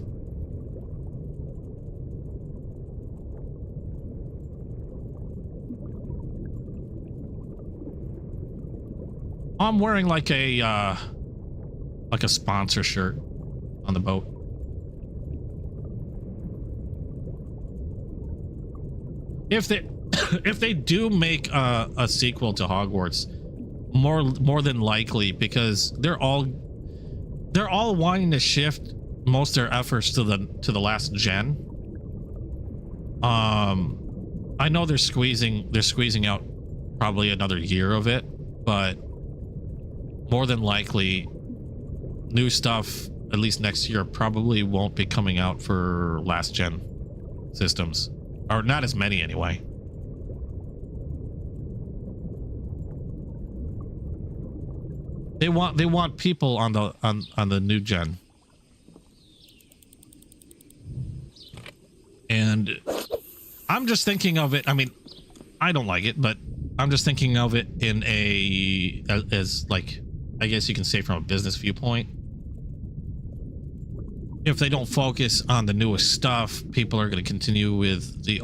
I'm wearing like a sponsor shirt on the boat. If they do make a sequel to Hogwarts, more than likely, because they're all wanting to shift most of their efforts to the last gen. I know they're squeezing out probably another year of it, but more than likely new stuff, at least next year, probably won't be coming out for last gen systems, or not as many anyway. They want people on the new gen. And I'm just thinking of it, I mean, I don't like it, but I'm just thinking of it in as like, I guess you can say from a business viewpoint. If they don't focus on the newest stuff, people are going to continue with the,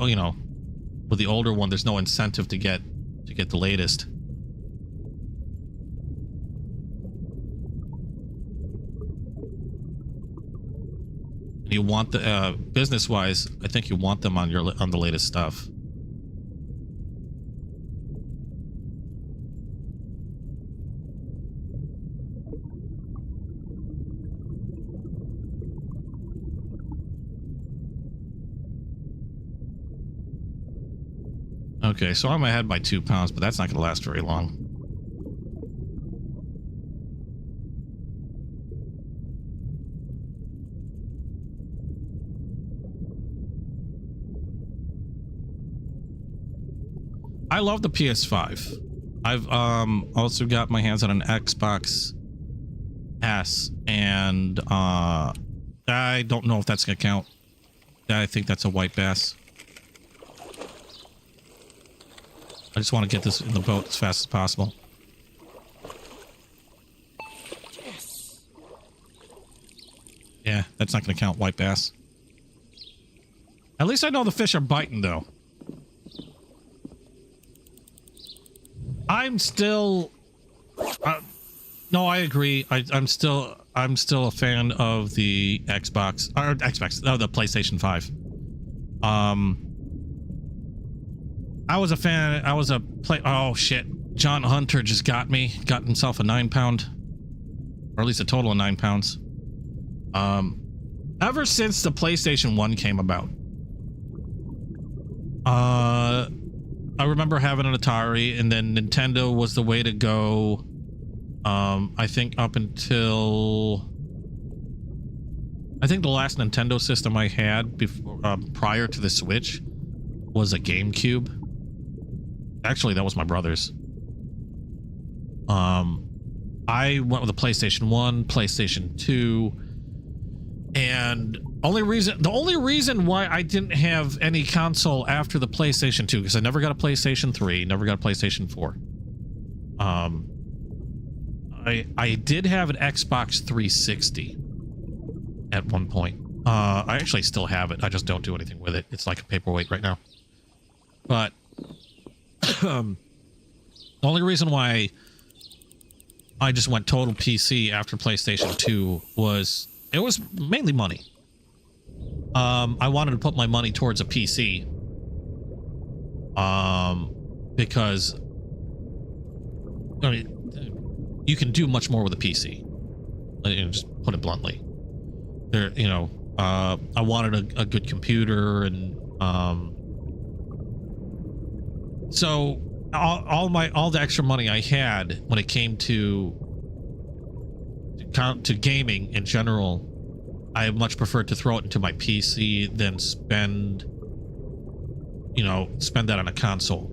with the older one. There's no incentive to get the latest. you want the business wise, I think you want them on the latest stuff. Okay, so I'm ahead by 2 pounds, but that's not going to last very long. I love the PS5. I've also got my hands on an Xbox S, and I don't know if that's going to count. I think that's a white bass. I just want to get this in the boat as fast as possible. Yes. Yeah, that's not going to count white bass. At least I know the fish are biting, though. I'm still... no, I agree. I'm still a fan of the Xbox... Or the PlayStation 5. Oh shit, John Hunter just got himself a 9-pound, or at least a total of 9 pounds. Ever since the PlayStation 1 came about, I remember having an Atari, and then Nintendo was the way to go. I think up until the last Nintendo system I had before, prior to the Switch, was a GameCube. Actually, that was my brother's. I went with a PlayStation 1, PlayStation 2, and the only reason why I didn't have any console after the PlayStation 2, because I never got a PlayStation 3, never got a PlayStation 4. I did have an Xbox 360 at one point. I actually still have it. I just don't do anything with it. It's like a paperweight right now. But the only reason why I just went total PC after PlayStation 2 was it was mainly money. I wanted to put my money towards a PC, because I mean, you can do much more with a PC. Just put it bluntly. There, I wanted a good computer, and so all the extra money I had when it came to gaming in general, I much preferred to throw it into my PC than spend that on a console,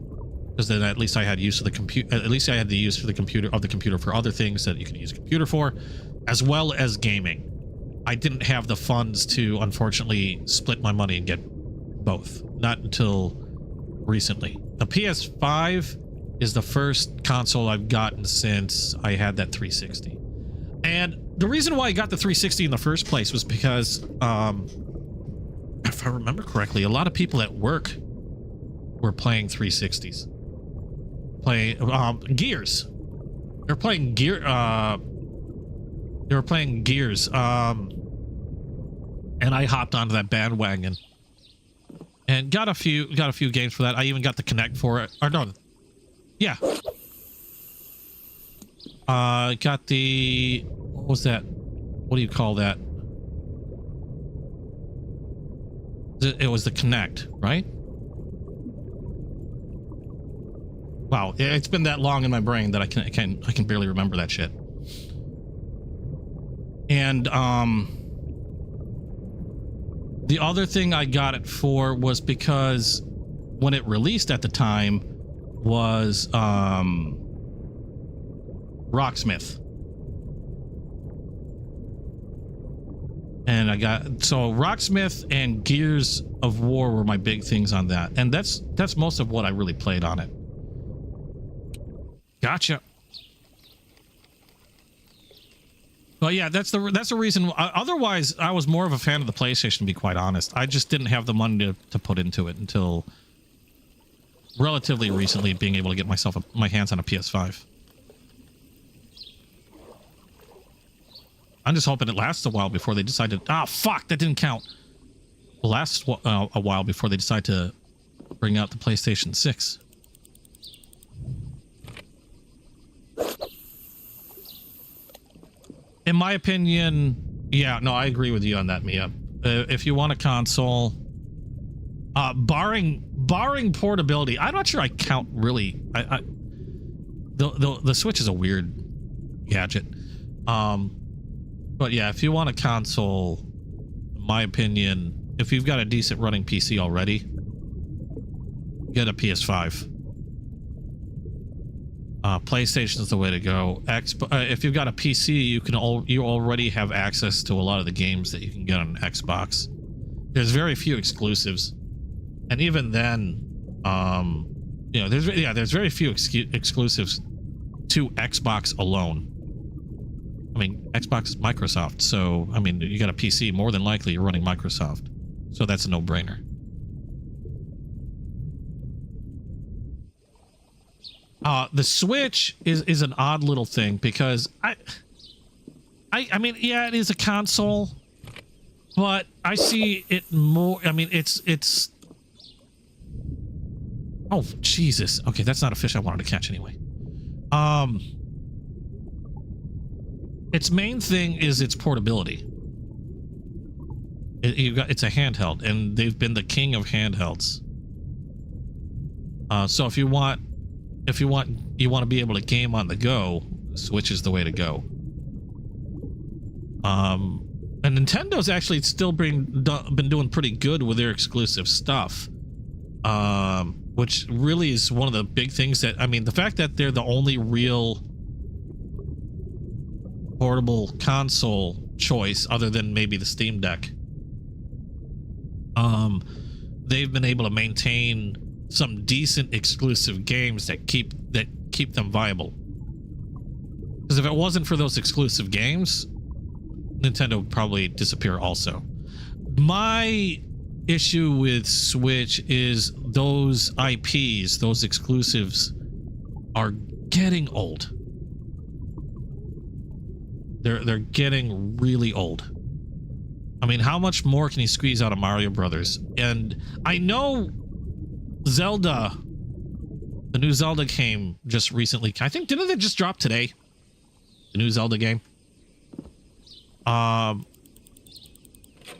because then at least I had use of the computer. At least I had the use for the computer for other things that you can use a computer for, as well as gaming. I didn't have the funds to, unfortunately, split my money and get both. Not until recently. The PS5 is the first console I've gotten since I had that 360. And the reason why I got the 360 in the first place was because, if I remember correctly, a lot of people at work were playing 360s. Gears. They're playing Gear. They were playing Gears. And I hopped onto that bandwagon and got a few games for that. I even got the Kinect for it. Or no, yeah. Got the, what was that? What do you call that? It was the Kinect, right? Wow, it's been that long in my brain that I can barely remember that shit. And the other thing I got it for was because when it released at the time was Rocksmith. And so Rocksmith and Gears of War were my big things on that. And that's most of what I really played on it. Gotcha. But yeah, that's the reason. Otherwise, I was more of a fan of the PlayStation, to be quite honest. I just didn't have the money to put into it until relatively recently, being able to get my hands on a PS5. I'm just hoping it lasts a while before they decide to. Ah, fuck, that didn't count. It lasts a while before they decide to bring out the PlayStation 6. In my opinion, yeah, no, I agree with you on that, Mia. If you want a console, barring portability, I'm not sure I count really. The Switch is a weird gadget. But yeah, if you want a console, in my opinion, if you've got a decent running PC already, get a PS5. PlayStation is the way to go. If you've got a PC, you already have access to a lot of the games that you can get on Xbox. There's very few exclusives, and even then, you know, there's very few exclusives to Xbox alone. I mean, Xbox is Microsoft, so I mean, you got a PC, more than likely you're running Microsoft, so that's a no-brainer. The Switch is an odd little thing because I mean, yeah, it is a console, but I see it more. I mean, it's. Oh Jesus! Okay, that's not a fish I wanted to catch anyway. Its main thing is its portability. It's a handheld, and they've been the king of handhelds. So if you want to be able to game on the go, Switch is the way to go. And Nintendo's actually still been doing pretty good with their exclusive stuff, which really is one of the big things that, I mean, the fact that they're the only real portable console choice other than maybe the Steam Deck. They've been able to maintain some decent exclusive games that keep them viable. Because if it wasn't for those exclusive games, Nintendo would probably disappear also. My issue with Switch is those IPs, those exclusives, are getting old. They're getting really old. I mean, how much more can you squeeze out of Mario Brothers? And I know Zelda, the new Zelda came just recently. I think, didn't it just drop today? The new Zelda game. And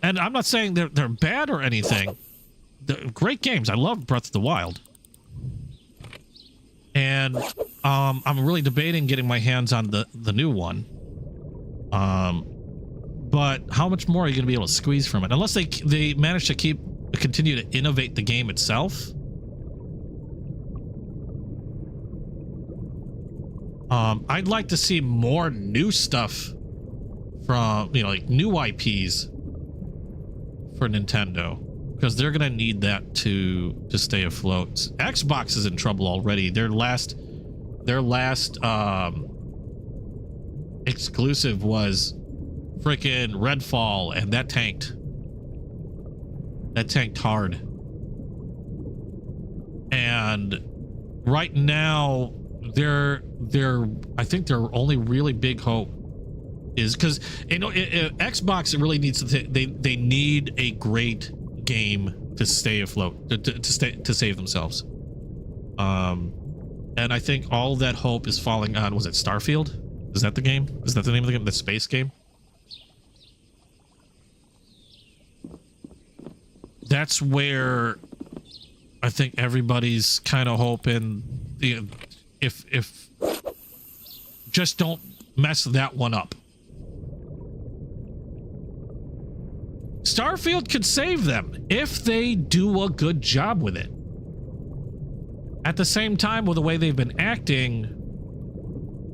I'm not saying they're bad or anything. They're great games. I love Breath of the Wild. And I'm really debating getting my hands on the new one. But how much more are you going to be able to squeeze from it? Unless they manage to continue to innovate the game itself. I'd like to see more new stuff from, you know, like new IPs for Nintendo, because they're gonna need that to stay afloat. Xbox is in trouble already. Their last exclusive was freaking Redfall, and that tanked hard. And right now I think their only really big hope is, because, you know, Xbox really needs to they need a great game to stay afloat, to save themselves. And I think all that hope is falling on, was it Starfield? Is that the game? Is that the name of the game? The space game? That's where I think everybody's kind of hoping, you know, if just don't mess that one up. Starfield could save them if they do a good job with it. At the same time, with the way they've been acting,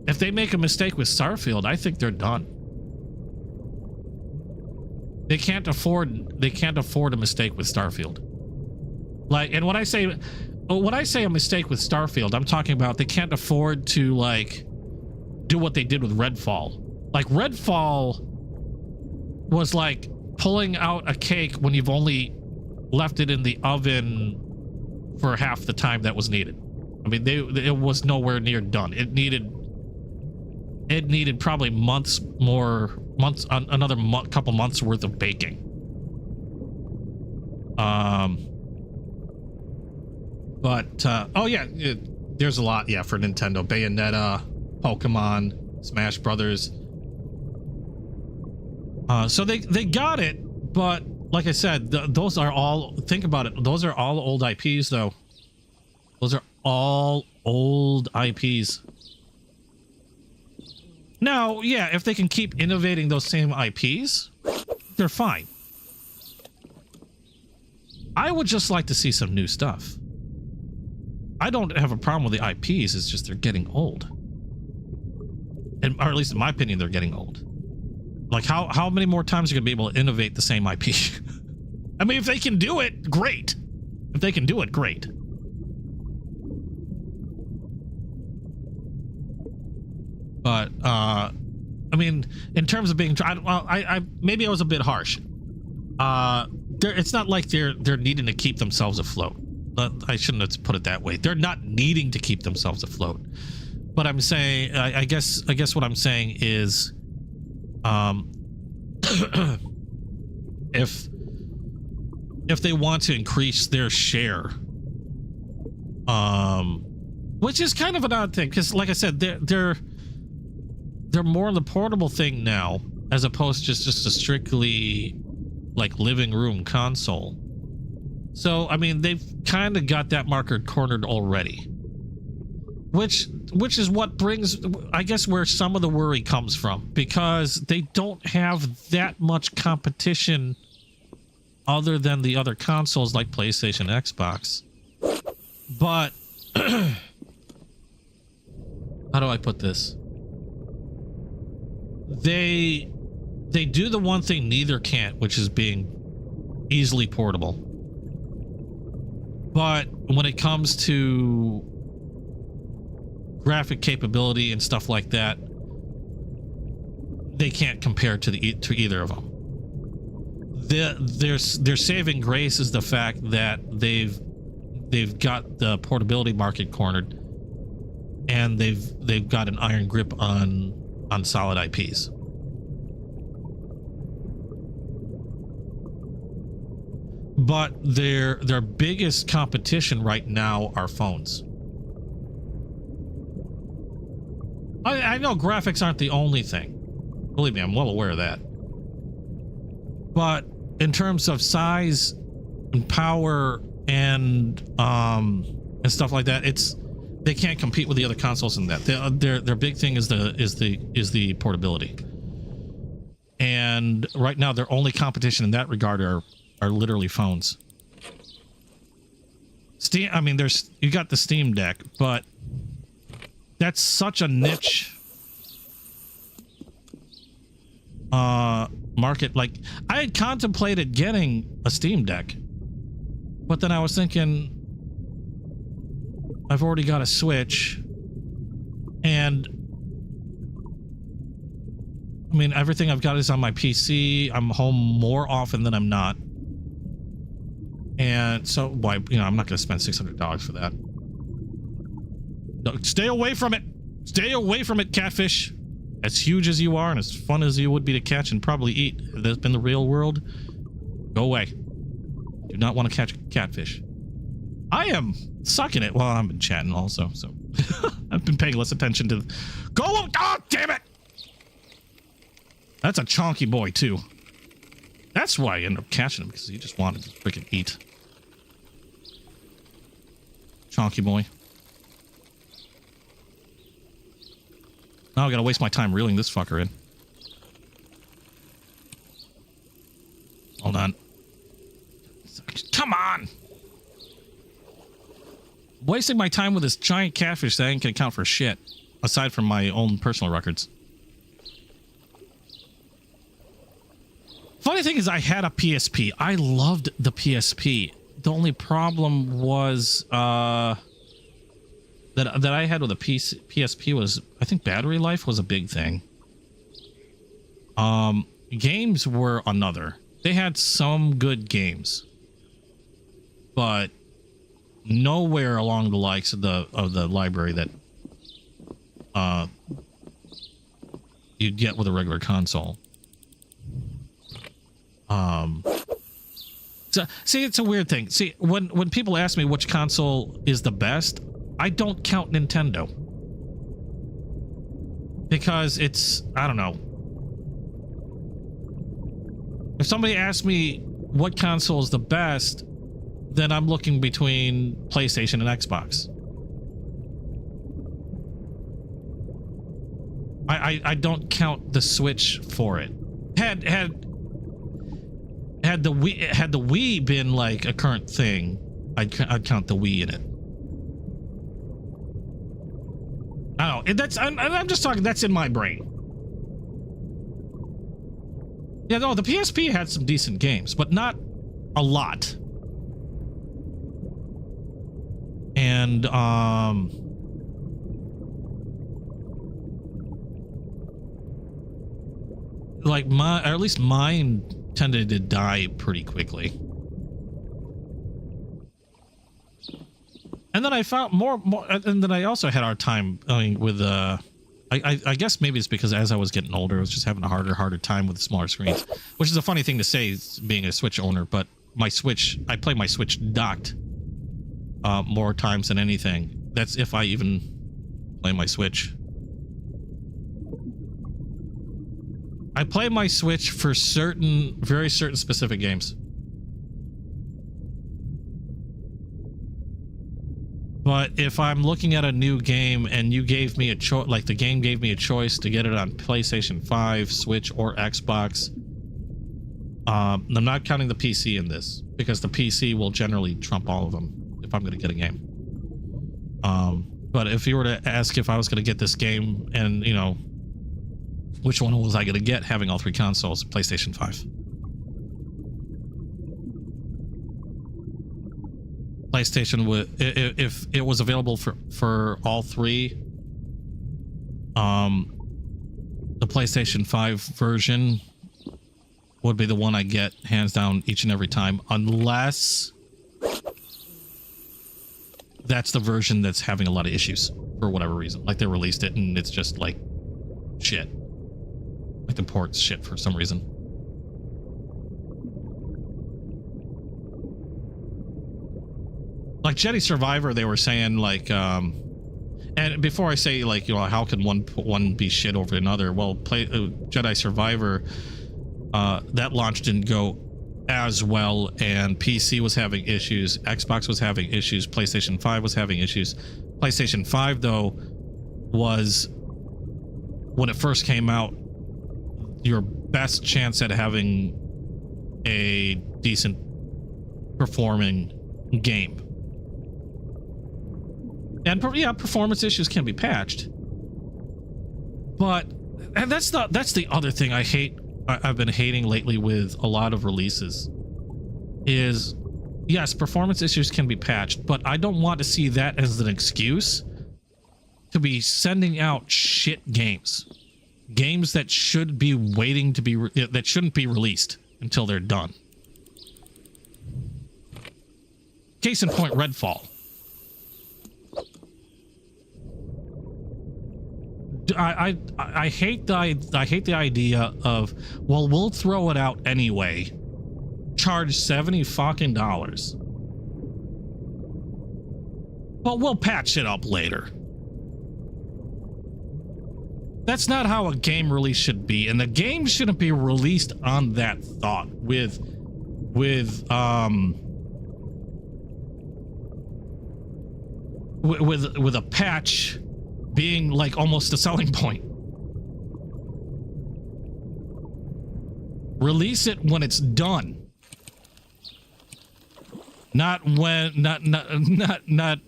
if they make a mistake with Starfield, I think they're done. They can't afford a mistake with Starfield. Like, and when I say a mistake with Starfield, I'm talking about they can't afford to, like, do what they did with Redfall. Like, Redfall was like pulling out a cake when you've only left it in the oven for half the time that was needed. I mean, it was nowhere near done. It needed probably months more months, another couple months worth of baking. Oh yeah, there's a lot, yeah, for Nintendo. Bayonetta, Pokemon, Smash Brothers. So they got it, but like I said, those are all, think about it, those are all old IPs though. Those are all old IPs. Now, yeah, if they can keep innovating those same IPs, they're fine. I would just like to see some new stuff. I don't have a problem with the IPs, it's just they're getting old. And, or at least in my opinion, they're getting old. Like, how many more times are you going to be able to innovate the same IP? I mean, if they can do it, great. If they can do it, great. But, I mean, in terms of being, maybe I was a bit harsh. It's not like they're needing to keep themselves afloat. I shouldn't have put it that way. They're not needing to keep themselves afloat. But I'm saying, I guess what I'm saying is, if they want to increase their share, which is kind of an odd thing, because like I said, they're more on the portable thing now, as opposed to just a strictly like living room console. So I mean, they've kind of got that market cornered already, which is what brings, I guess, where some of the worry comes from, because they don't have that much competition other than the other consoles like PlayStation, Xbox. But how do I put this? They do the one thing neither can't, which is being easily portable. But when it comes to graphic capability and stuff like that, they can't compare to either of them. Their saving grace is the fact that they've got the portability market cornered, and they've got an iron grip on solid IPs. But their biggest competition right now are phones. I know graphics aren't the only thing. Believe me, I'm well aware of that. But in terms of size and power and stuff like that, they can't compete with the other consoles in that. Their big thing is the portability. And right now, their only competition in that regard are literally phones. Steam. I mean, you got the Steam Deck, but that's such a niche market. Like, I had contemplated getting a Steam Deck, but then I was thinking, I've already got a Switch, and I mean, everything I've got is on my PC. I'm home more often than I'm not, and so why, I'm not going to spend $600 for that. No, stay away from it. Stay away from it, catfish. As huge as you are and as fun as you would be to catch and probably eat, if that's been the real world, go away. Do not want to catch catfish. I am sucking it. Well, I've been chatting also, so I've been paying less attention to. Go! Oh, damn it! That's a chonky boy too. That's why I ended up catching him, because he just wanted to freaking eat. Chonky boy. Now I gotta waste my time reeling this fucker in. Hold on. Come on! Wasting my time with this giant catfish that ain't gonna count for shit, aside from my own personal records. Funny thing is, I had a PSP. I loved the PSP. The only problem was that I had with a PSP was, I think battery life was a big thing. Games were another. They had some good games, but nowhere along the likes of the library that you'd get with a regular console. So, see, it's a weird thing. See, when people ask me which console is the best, I don't count Nintendo. Because it's, I don't know. If somebody asks me what console is the best, then I'm looking between PlayStation and Xbox. I don't count the Switch for it. Had the Wii been like a current thing, I'd count the Wii in it. I don't know. I'm just talking. That's in my brain. Yeah, no, the PSP had some decent games, but not a lot. And like or at least mine tended to die pretty quickly. And then I found more, and then I also had our time with I guess maybe it's because as I was getting older, I was just having a harder time with smaller screens, which is a funny thing to say being a Switch owner, but my Switch, I play my Switch docked more times than anything. That's if I even play my Switch. I play my Switch for very certain specific games. But if I'm looking at a new game and you gave me a choice, like the game gave me a choice to get it on PlayStation 5, Switch, or Xbox, I'm not counting the PC in this because the PC will generally trump all of them if I'm going to get a game. But if you were to ask if I was going to get this game and, you know, which one was I going to get having all three consoles, PlayStation 5. PlayStation would, if it was available for all three, the PlayStation 5 version would be the one I get hands down each and every time, unless that's the version that's having a lot of issues for whatever reason. Like they released it and it's just like shit. Like the port's shit for some reason. Like Jedi Survivor, they were saying like, and before I say like, you know, how can one be shit over another? Well, Jedi Survivor, that launch didn't go as well, and PC was having issues, Xbox was having issues, PlayStation 5 was having issues. PlayStation 5 though was, when it first came out, your best chance at having a decent performing game. And yeah, performance issues can be patched, but and that's the other thing I've been hating lately with a lot of releases is, yes, performance issues can be patched, but I don't want to see that as an excuse to be sending out shit games that should be waiting to be that shouldn't be released until they're done. Case in point, Redfall. I hate the idea of, well, we'll throw it out anyway. Charge $70 fucking dollars. But we'll patch it up later. That's not how a game release should be, and the game shouldn't be released on that thought with a patch being like almost a selling point. Release it when it's done. Not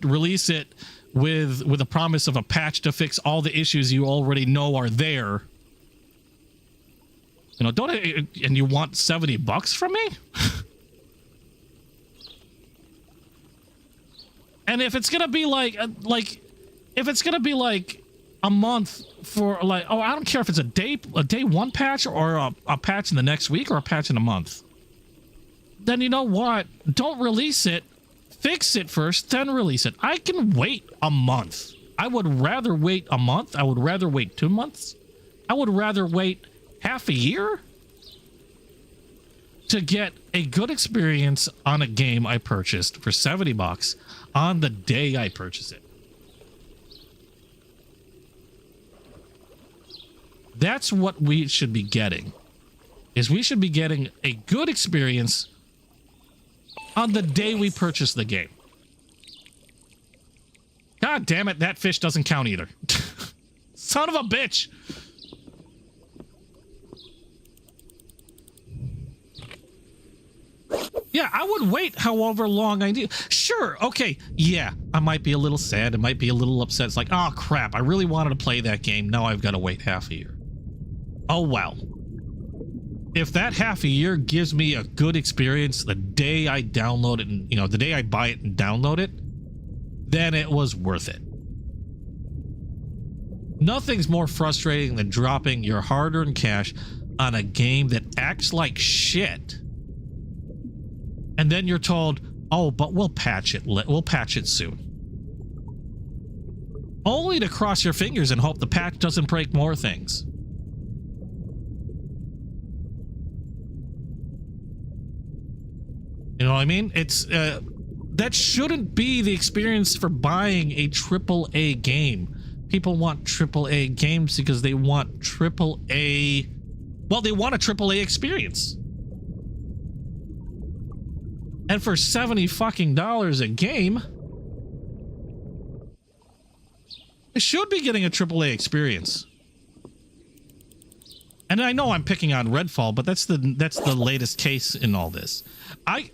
release it with a promise of a patch to fix all the issues you already know are there. You know, and you want $70 from me? And if it's gonna be like if it's gonna be like a month for like, oh, I don't care if it's a day one patch or a patch in the next week or a patch in a month, then you know what? Don't release it. Fix it first, then release it. I can wait a month. I would rather wait a month. I would rather wait 2 months. I would rather wait half a year to get a good experience on a game I purchased for $70 on the day I purchased it. That's what we should be getting. Is we should be getting a good experience on the day we purchase the game. God damn it, that fish doesn't count either. Son of a bitch. Yeah, I would wait however long I need. Sure, okay, yeah, I might be a little sad. I might be a little upset. It's like, oh crap, I really wanted to play that game. Now I've got to wait half a year. Oh well. If that half a year gives me a good experience the day I download it and, you know, the day I buy it and download it, then it was worth it. Nothing's more frustrating than dropping your hard-earned cash on a game that acts like shit. And then you're told, oh, but we'll patch it. We'll patch it soon. Only to cross your fingers and hope the patch doesn't break more things. You know what I mean? It's that shouldn't be the experience for buying a AAA game. People want AAA games because they want AAA. Well, they want a AAA experience. And for $70 fucking a game, they should be getting a AAA experience. And I know I'm picking on Redfall, but that's the latest case in all this. I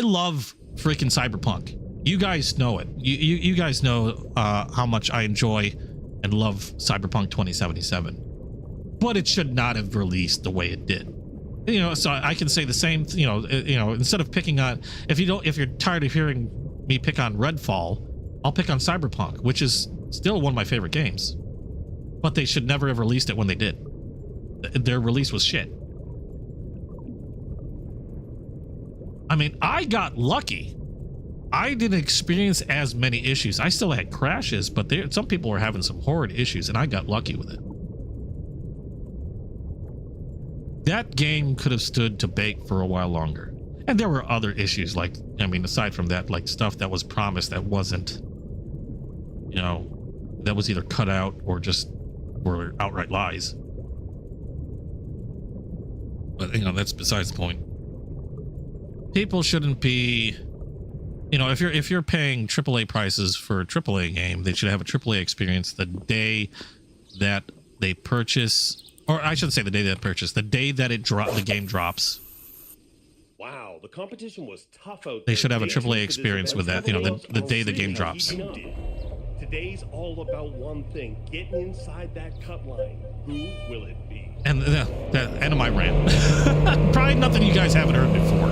love freaking Cyberpunk. You guys know it. You guys know how much I enjoy and love Cyberpunk 2077. But it should not have released the way it did. You know, so I can say the same. You know, instead of picking on, if you're tired of hearing me pick on Redfall, I'll pick on Cyberpunk, which is still one of my favorite games. But they should never have released it when they did. Their release was shit. I mean, I got lucky. I didn't experience as many issues. I still had crashes, but some people were having some horrid issues, and I got lucky with it. That game could have stood to bake for a while longer. And there were other issues, like, I mean, aside from that, like stuff that was promised that wasn't, you know, that was either cut out or just were outright lies. But, you know, that's besides the point. People shouldn't be, you know, if you're paying AAA prices for a AAA game, they should have a AAA experience the day that they purchase, or I shouldn't say the day that they purchase, the day that the game drops. Wow, the competition was tough out there. They should have a AAA experience with that, you know, the day the game drops. Today's all about one thing: getting inside that cut line. Who will it be? And the end of my rant. Probably nothing you guys haven't heard before.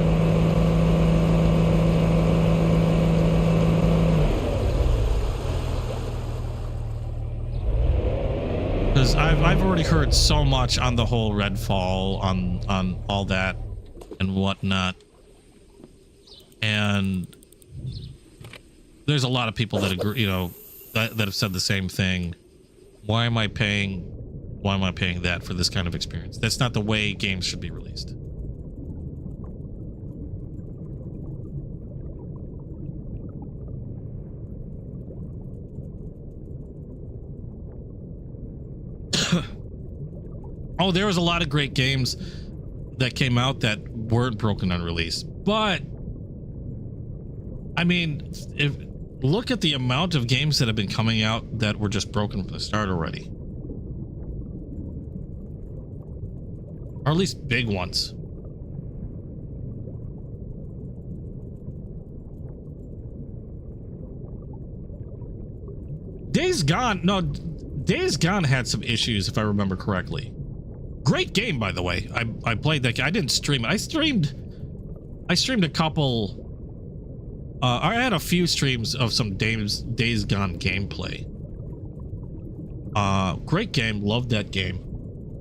Because I've already heard so much on the whole Redfall, on all that and whatnot, and there's a lot of people that agree, you know, that have said the same thing. Why am I paying that for this kind of experience? That's not the way games should be released. Oh, there was a lot of great games that came out that weren't broken on release. But I mean, look at the amount of games that have been coming out that were just broken from the start already. Or at least big ones. Days Gone had some issues, if I remember correctly. Great game, by the way. I played that. I didn't stream it. I streamed a couple. I had a few streams of some Days Gone gameplay. Great game. Loved that game.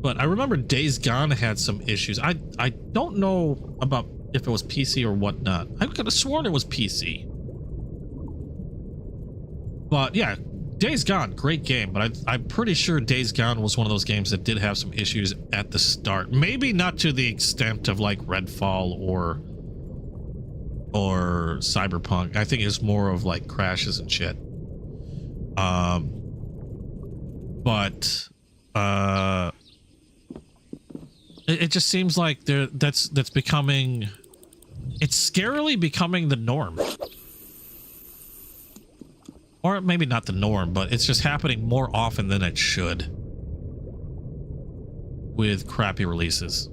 But I remember Days Gone had some issues. I don't know about if it was PC or whatnot. I could have sworn it was PC. But yeah, Days Gone, great game, but I'm pretty sure Days Gone was one of those games that did have some issues at the start. Maybe not to the extent of like Redfall or Cyberpunk. I think it's more of like crashes and shit. But it just seems like that's becoming, it's scarily becoming the norm. Or maybe not the norm, but it's just happening more often than it should with crappy releases.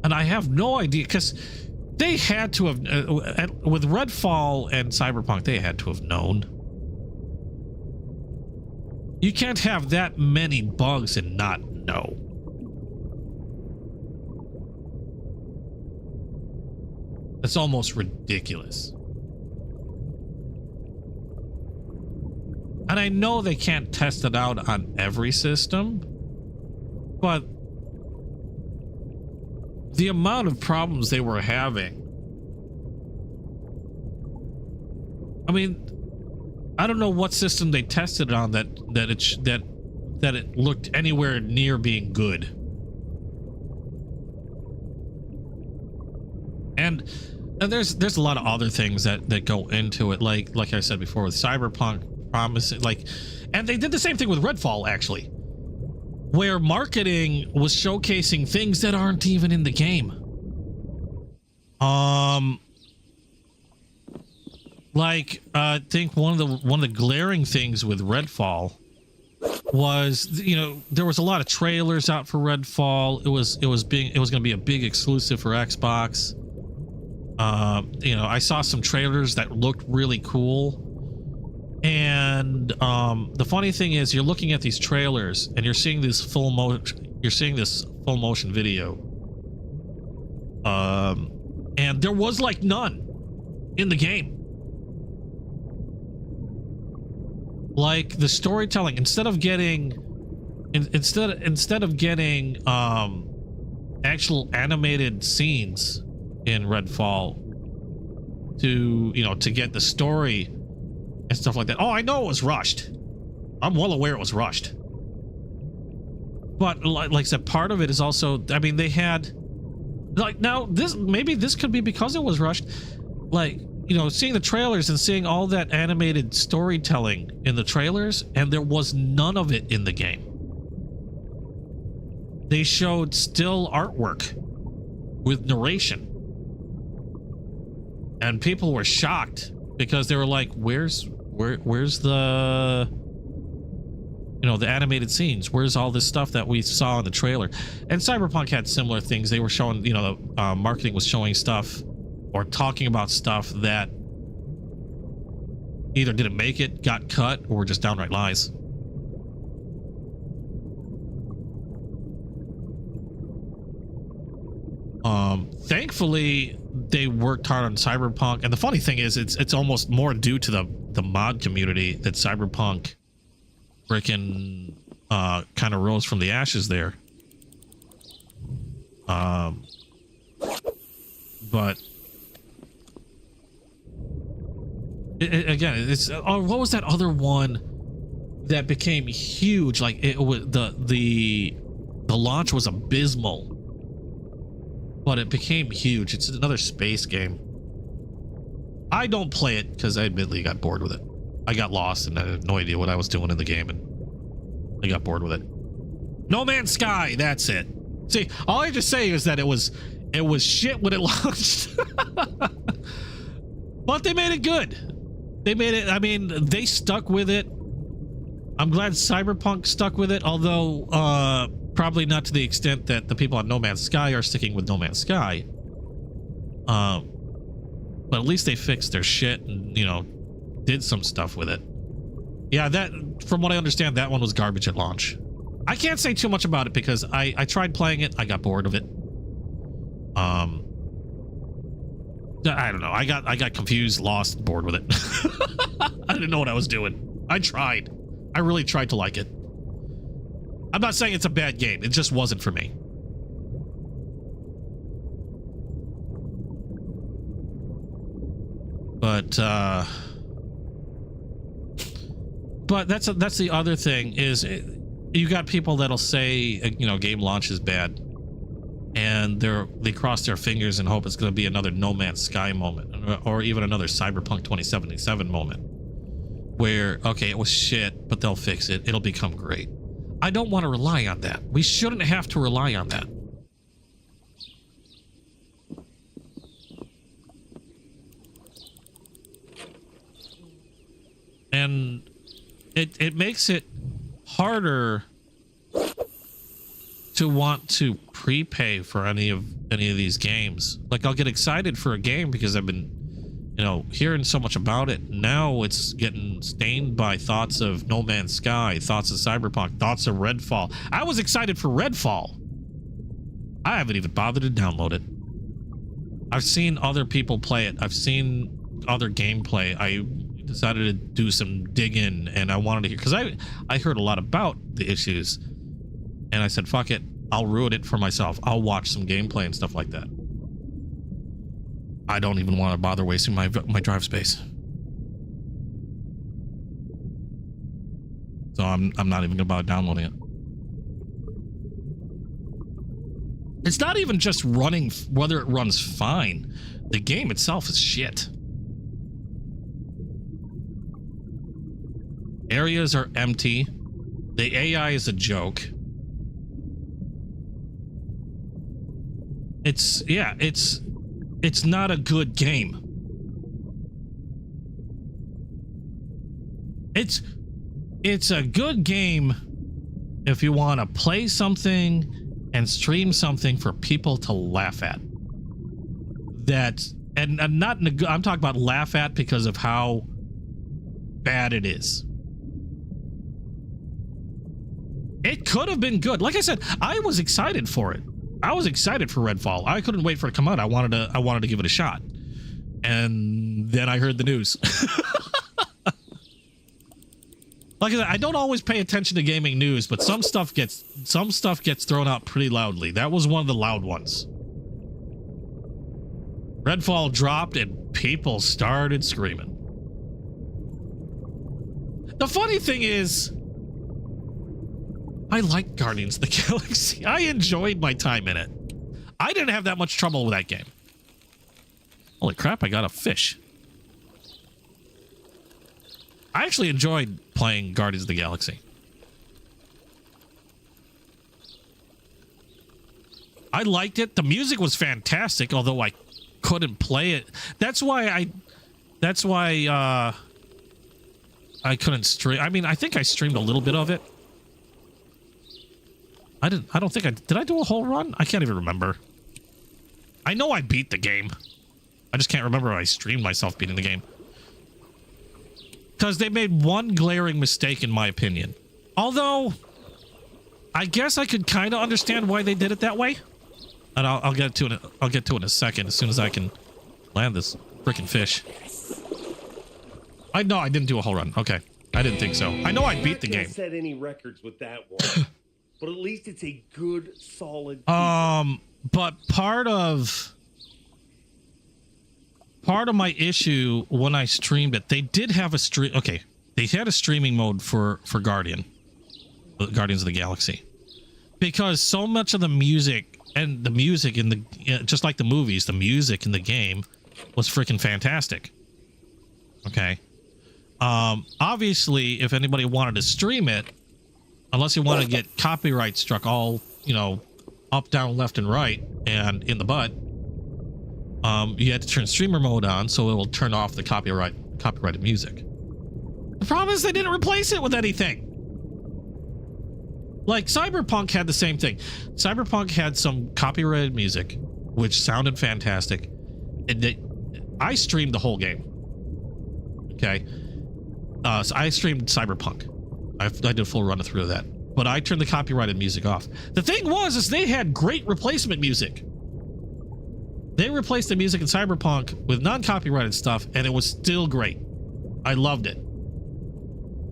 And I have no idea, because they had to have, with Redfall and Cyberpunk, they had to have known. You can't have that many bugs and not know. It's almost ridiculous. And I know they can't test it out on every system, but the amount of problems they were having. I mean, I don't know what system they tested it on that it looked anywhere near being good. And there's a lot of other things that go into it, like I said before with Cyberpunk promising, like, and they did the same thing with Redfall actually, where marketing was showcasing things that aren't even in the game. Like I think one of the glaring things with Redfall was, you know, there was a lot of trailers out for Redfall. It was going to be a big exclusive for Xbox. You know, I saw some trailers that looked really cool. And the funny thing is, you're looking at these trailers and you're seeing this full motion video. And there was like none in the game. Like the storytelling, instead of getting actual animated scenes in Redfall to get the story and stuff like that. Oh, I know it was rushed. I'm well aware it was rushed. But like I said, part of it is also, I mean, they had, like, now maybe this could be because it was rushed. Like, you know, seeing the trailers and seeing all that animated storytelling in the trailers, and there was none of it in the game. They showed still artwork with narration. And people were shocked because they were like, where's the, you know, the animated scenes? Where's all this stuff that we saw in the trailer? And Cyberpunk had similar things. They were showing, you know, marketing was showing stuff or talking about stuff that either didn't make it, got cut, or were just downright lies. Thankfully, they worked hard on Cyberpunk, and the funny thing is, it's almost more due to the mod community that Cyberpunk freaking kind of rose from the ashes there. But again, it's what was that other one that became huge? Like, it was the launch was abysmal, but it became huge. It's another space game. I don't play it because I admittedly got bored with it. I got lost and I had no idea what I was doing in the game, and I got bored with it. No Man's Sky, that's it. See, all I just say is that it was shit when it launched. But they made it good. They made it, I mean, they stuck with it. I'm glad Cyberpunk stuck with it, although probably not to the extent that the people on No Man's Sky are sticking with No Man's Sky. But at least they fixed their shit and, you know, did some stuff with it. Yeah, that, from what I understand, that one was garbage at launch. I can't say too much about it because I tried playing it. I got bored of it. I don't know. I got confused, lost, bored with it. I didn't know what I was doing. I tried. I really tried to like it. I'm not saying it's a bad game. It just wasn't for me. But that's the other thing is you got people that'll say, you know, game launch is bad, and they cross their fingers and hope it's going to be another No Man's Sky moment, or even another Cyberpunk 2077 moment where, okay, it was shit, but they'll fix it. It'll become great. I don't want to rely on that. We shouldn't have to rely on that. And it makes it harder to want to prepay for any of these games. Like, I'll get excited for a game because I've been, you know, hearing so much about it. Now it's getting stained by thoughts of No Man's Sky, thoughts of Cyberpunk, thoughts of Redfall. I was excited for Redfall. I haven't even bothered to download it. I've seen other people play it. I've seen other gameplay. I decided to do some digging, and I wanted to hear, because I heard a lot about the issues, and I said, fuck it, I'll ruin it for myself. I'll watch some gameplay and stuff like that. I don't even want to bother wasting my drive space. So I'm not even about downloading it. It's not even just running, whether it runs fine. The game itself is shit. Areas are empty. The AI is a joke. It's not a good game. It's a good game if you want to play something and stream something for people to laugh at. And not in a, I'm talking about laugh at because of how bad it is. It could have been good. Like I said, I was excited for it. I was excited for Redfall. I couldn't wait for it to come out. I wanted to give it a shot. And then I heard the news. Like I said, I don't always pay attention to gaming news, but some stuff gets thrown out pretty loudly. That was one of the loud ones. Redfall dropped and people started screaming. The funny thing is, I like Guardians of the Galaxy. I enjoyed my time in it. I didn't have that much trouble with that game. Holy crap, I got a fish. I actually enjoyed playing Guardians of the Galaxy. I liked it. The music was fantastic, although I couldn't play it. That's why I couldn't stream. I mean, I think I streamed a little bit of it. I don't think did I do a whole run? I can't even remember. I know I beat the game. I just can't remember if I streamed myself beating the game. Because they made one glaring mistake, in my opinion. Although, I guess I could kind of understand why they did it that way. And I'll get to it. I'll get to it in a second, as soon as I can land this freaking fish. I didn't do a whole run. Okay, I didn't think so. I know I beat the game. Set any records with that one, but at least it's a good, solid. But part of my issue when I streamed it, they did have a stream. Okay, they had a streaming mode for Guardians of the Galaxy, because so much of the music in the just like the movies, the music in the game was freaking fantastic. Okay, obviously, if anybody wanted to stream it, unless you want to get copyright struck all, you know, up, down, left, and right, and in the butt. You had to turn streamer mode on, so it will turn off the copyrighted music. The problem is they didn't replace it with anything. Like, Cyberpunk had the same thing. Cyberpunk had some copyrighted music, which sounded fantastic. I streamed the whole game. Okay? So I streamed Cyberpunk. I did a full run through of that. But I turned the copyrighted music off. The thing was, they had great replacement music. They replaced the music in Cyberpunk with non-copyrighted stuff, and it was still great. I loved it.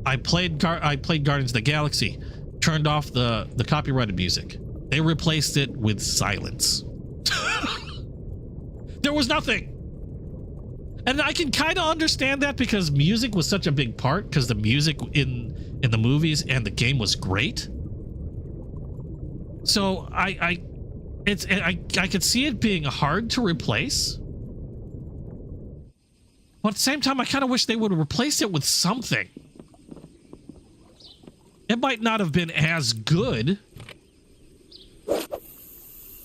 I played Guardians of the Galaxy, turned off the copyrighted music. They replaced it with silence. There was nothing. And I can kind of understand that because music was such a big part, because the music in the movies and the game was great. So I could see it being hard to replace. But at the same time, I kind of wish they would replace it with something. It might not have been as good,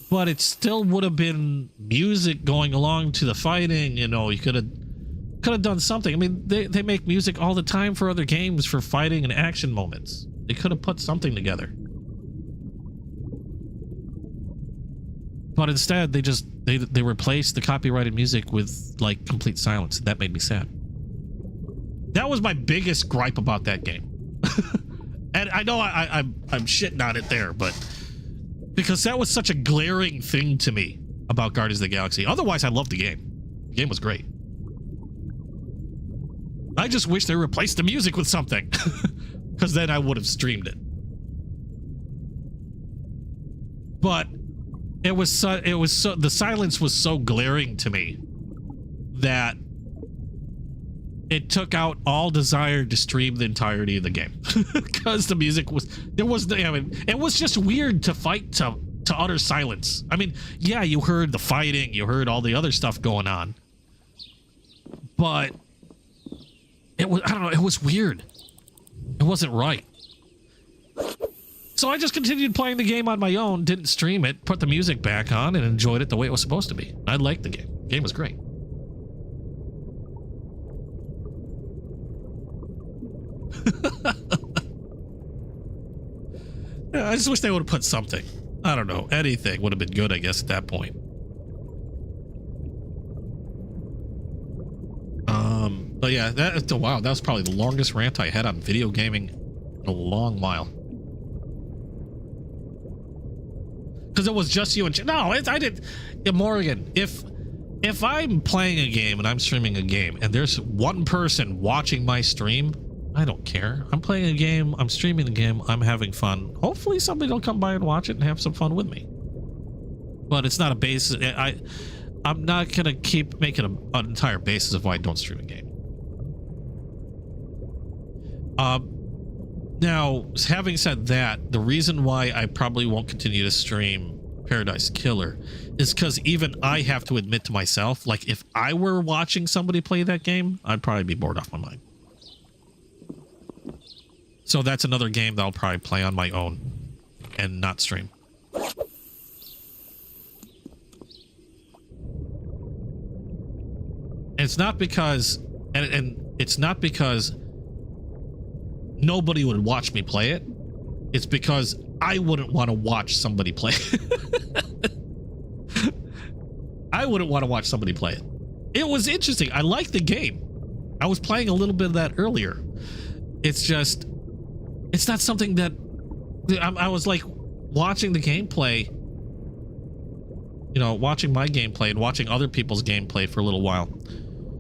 but it still would have been music going along to the fighting. You know, you could have done something. I mean, they make music all the time for other games for fighting and action moments. They could have put something together. But instead, they replaced the copyrighted music with like complete silence. That made me sad. That was my biggest gripe about that game. And I know I'm shitting on it there, but because that was such a glaring thing to me about Guardians of the Galaxy. Otherwise, I loved the game. The game was great. I just wish they replaced the music with something, because then I would have streamed it. But the silence was so glaring to me that it took out all desire to stream the entirety of the game. Because the music it was just weird to fight to utter silence. I mean, yeah, you heard the fighting, you heard all the other stuff going on, but I don't know, it was weird. It wasn't right. So I just continued playing the game on my own, didn't stream it, put the music back on, and enjoyed it the way it was supposed to be. I liked the game. The game was great. Yeah, I just wish they would have put something. I don't know. Anything would have been good, I guess, at that point. But yeah, wow, that was probably the longest rant I had on video gaming in a long while. Because it was just you and I did. Yeah, Morgan, if I'm playing a game and I'm streaming a game and there's one person watching my stream, I don't care. I'm playing a game, I'm streaming the game, I'm having fun. Hopefully somebody will come by and watch it and have some fun with me. But it's not a basis. I'm not gonna keep making an entire basis of why I don't stream a game. Now, having said that, the reason why I probably won't continue to stream Paradise Killer is because even I have to admit to myself, like, if I were watching somebody play that game, I'd probably be bored off my mind. So that's another game that I'll probably play on my own and not stream. And it's not because, and it's not because nobody would watch me play it. It's because I wouldn't want to watch somebody play it. I wouldn't want to watch somebody play it. It was interesting. I liked the game. I was playing a little bit of that earlier. It's just, it's not something that I was like watching the gameplay, you know, watching my gameplay and watching other people's gameplay for a little while.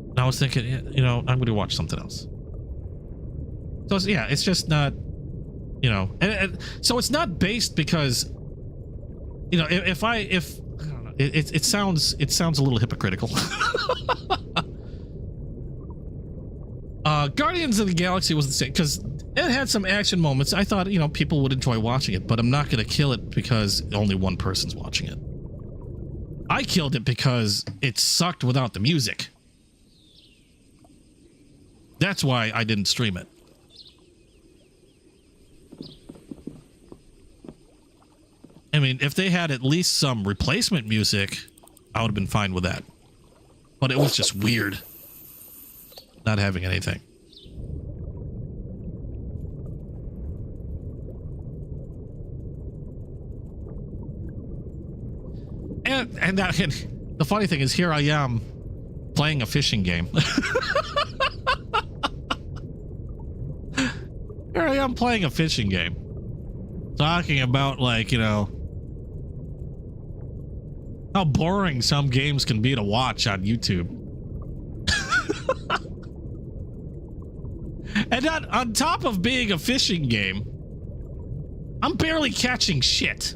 And I was thinking, you know, I'm going to watch something else. So yeah, it's just not, you know, and so it's not based because, you know, if I don't know, it sounds a little hypocritical. Guardians of the Galaxy was the same because it had some action moments. I thought, you know, people would enjoy watching it, but I'm not going to kill it because only one person's watching it. I killed it because it sucked without the music. That's why I didn't stream it. I mean, if they had at least some replacement music, I would have been fine with that. But it was just weird not having anything. And the funny thing is, here I am playing a fishing game. Here I am playing a fishing game. Talking about, like, you know, how boring some games can be to watch on YouTube. And on top of being a fishing game, I'm barely catching shit.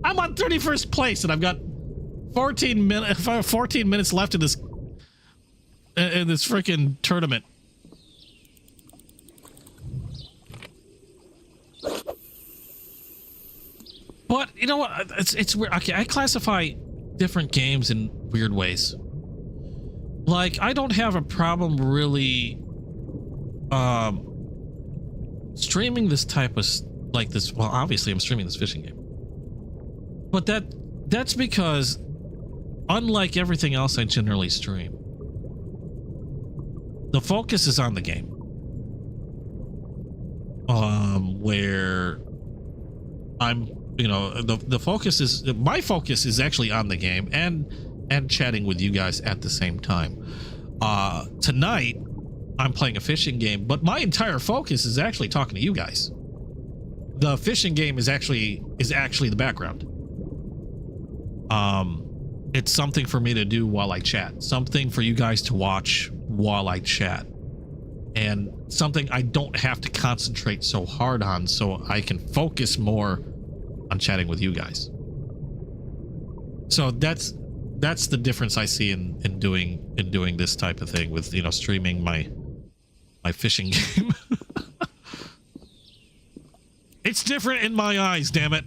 I'm on 31st place and I've got 14 minutes. If I have 14 minutes left in this freaking tournament. But you know what? It's weird. Okay, I classify different games in weird ways. Like, I don't have a problem really streaming this type of like this. Well, obviously I'm streaming this fishing game, but that's because unlike everything else I generally stream, the focus is on the game. Where I'm, you know, the focus is, my focus is actually on the game and chatting with you guys at the same time. Tonight I'm playing a fishing game, but my entire focus is actually talking to you guys. The fishing game is actually the background. It's something for me to do while I chat, something for you guys to watch while I chat, and something I don't have to concentrate so hard on, so I can focus more on chatting with you guys. So that's the difference I see in doing this type of thing with, you know, streaming my fishing game. It's different in my eyes, damn it.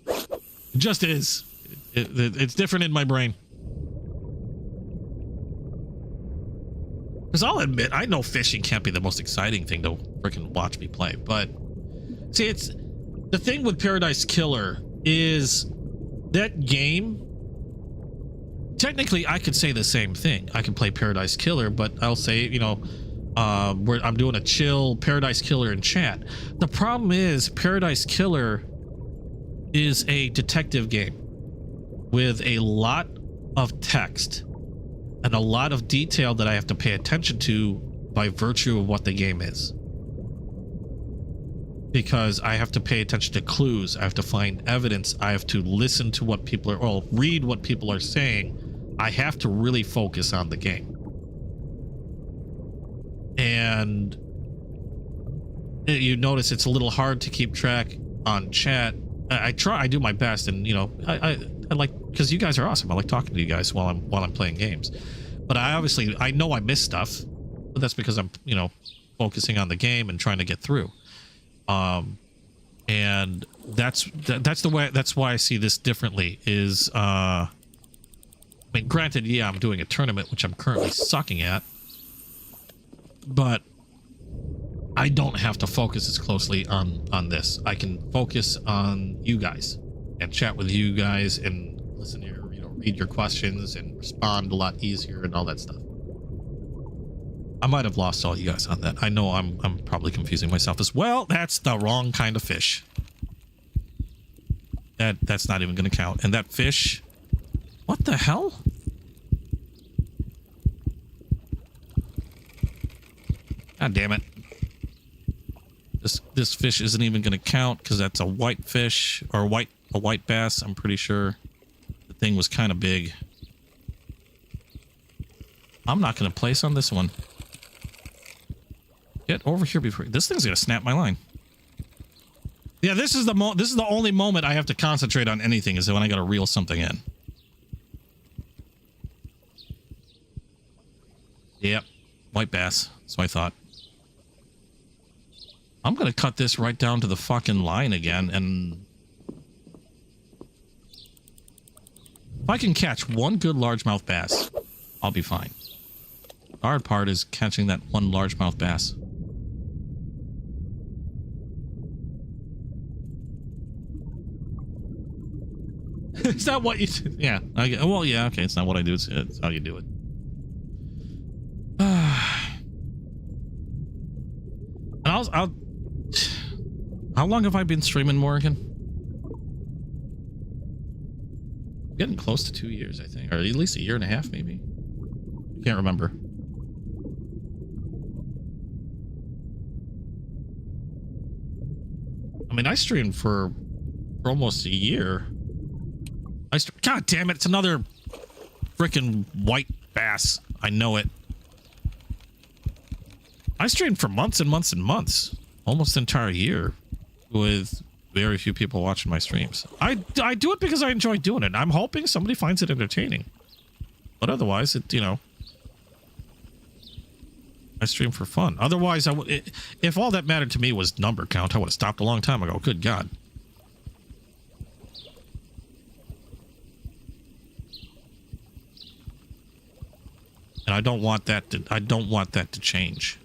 It just is. It's different in my brain. Because I'll admit, I know fishing can't be the most exciting thing to freaking watch me play, but see, it's the thing with Paradise Killer is that game. Technically, I could say the same thing. I can play Paradise Killer, but I'll say, you know, where I'm doing a chill Paradise Killer in chat. The problem is Paradise Killer is a detective game with a lot of text and a lot of detail that I have to pay attention to by virtue of what the game is. Because I have to pay attention to clues, I have to find evidence, I have to listen to what people are, or read what people are saying. I have to really focus on the game. And you notice it's a little hard to keep track on chat. I try, I do my best, and you know, I like, because you guys are awesome. I like talking to you guys while I'm playing games. But I know I miss stuff, but that's because I'm, you know, focusing on the game and trying to get through. And that's why I see this differently. Is I mean, granted, yeah, I'm doing a tournament, which I'm currently sucking at, but I don't have to focus as closely on this. I can focus on you guys and chat with you guys and listen to your, you know, read your questions and respond a lot easier and all that stuff. I might have lost all you guys on that. I know I'm probably confusing myself as well. That's the wrong kind of fish. That's not even going to count. And that fish, what the hell? God damn it. This fish isn't even going to count because that's a white fish, or a white bass. I'm pretty sure the thing was kind of big. I'm not going to place on this one. Get over here before this thing's going to snap my line. Yeah, this is the only moment I have to concentrate on anything, is when I got to reel something in. Yep, white bass. That's what I thought. I'm going to cut this right down to the fucking line again, and if I can catch one good largemouth bass, I'll be fine. The hard part is catching that one largemouth bass. Is that what you do? Yeah. Well, yeah, okay. It's not what I do. It's how you do it. And how long have I been streaming, Morgan? I'm getting close to 2 years, I think. Or at least a year and a half, maybe. Can't remember. I mean, I streamed for almost a year. God damn it, it's another freaking white bass. I know it. I streamed for months and months and months. Almost an entire year with very few people watching my streams. I do it because I enjoy doing it. I'm hoping somebody finds it entertaining. But otherwise, it, you know, I stream for fun. Otherwise, if all that mattered to me was number count, I would have stopped a long time ago. Good God. And I don't want that to change.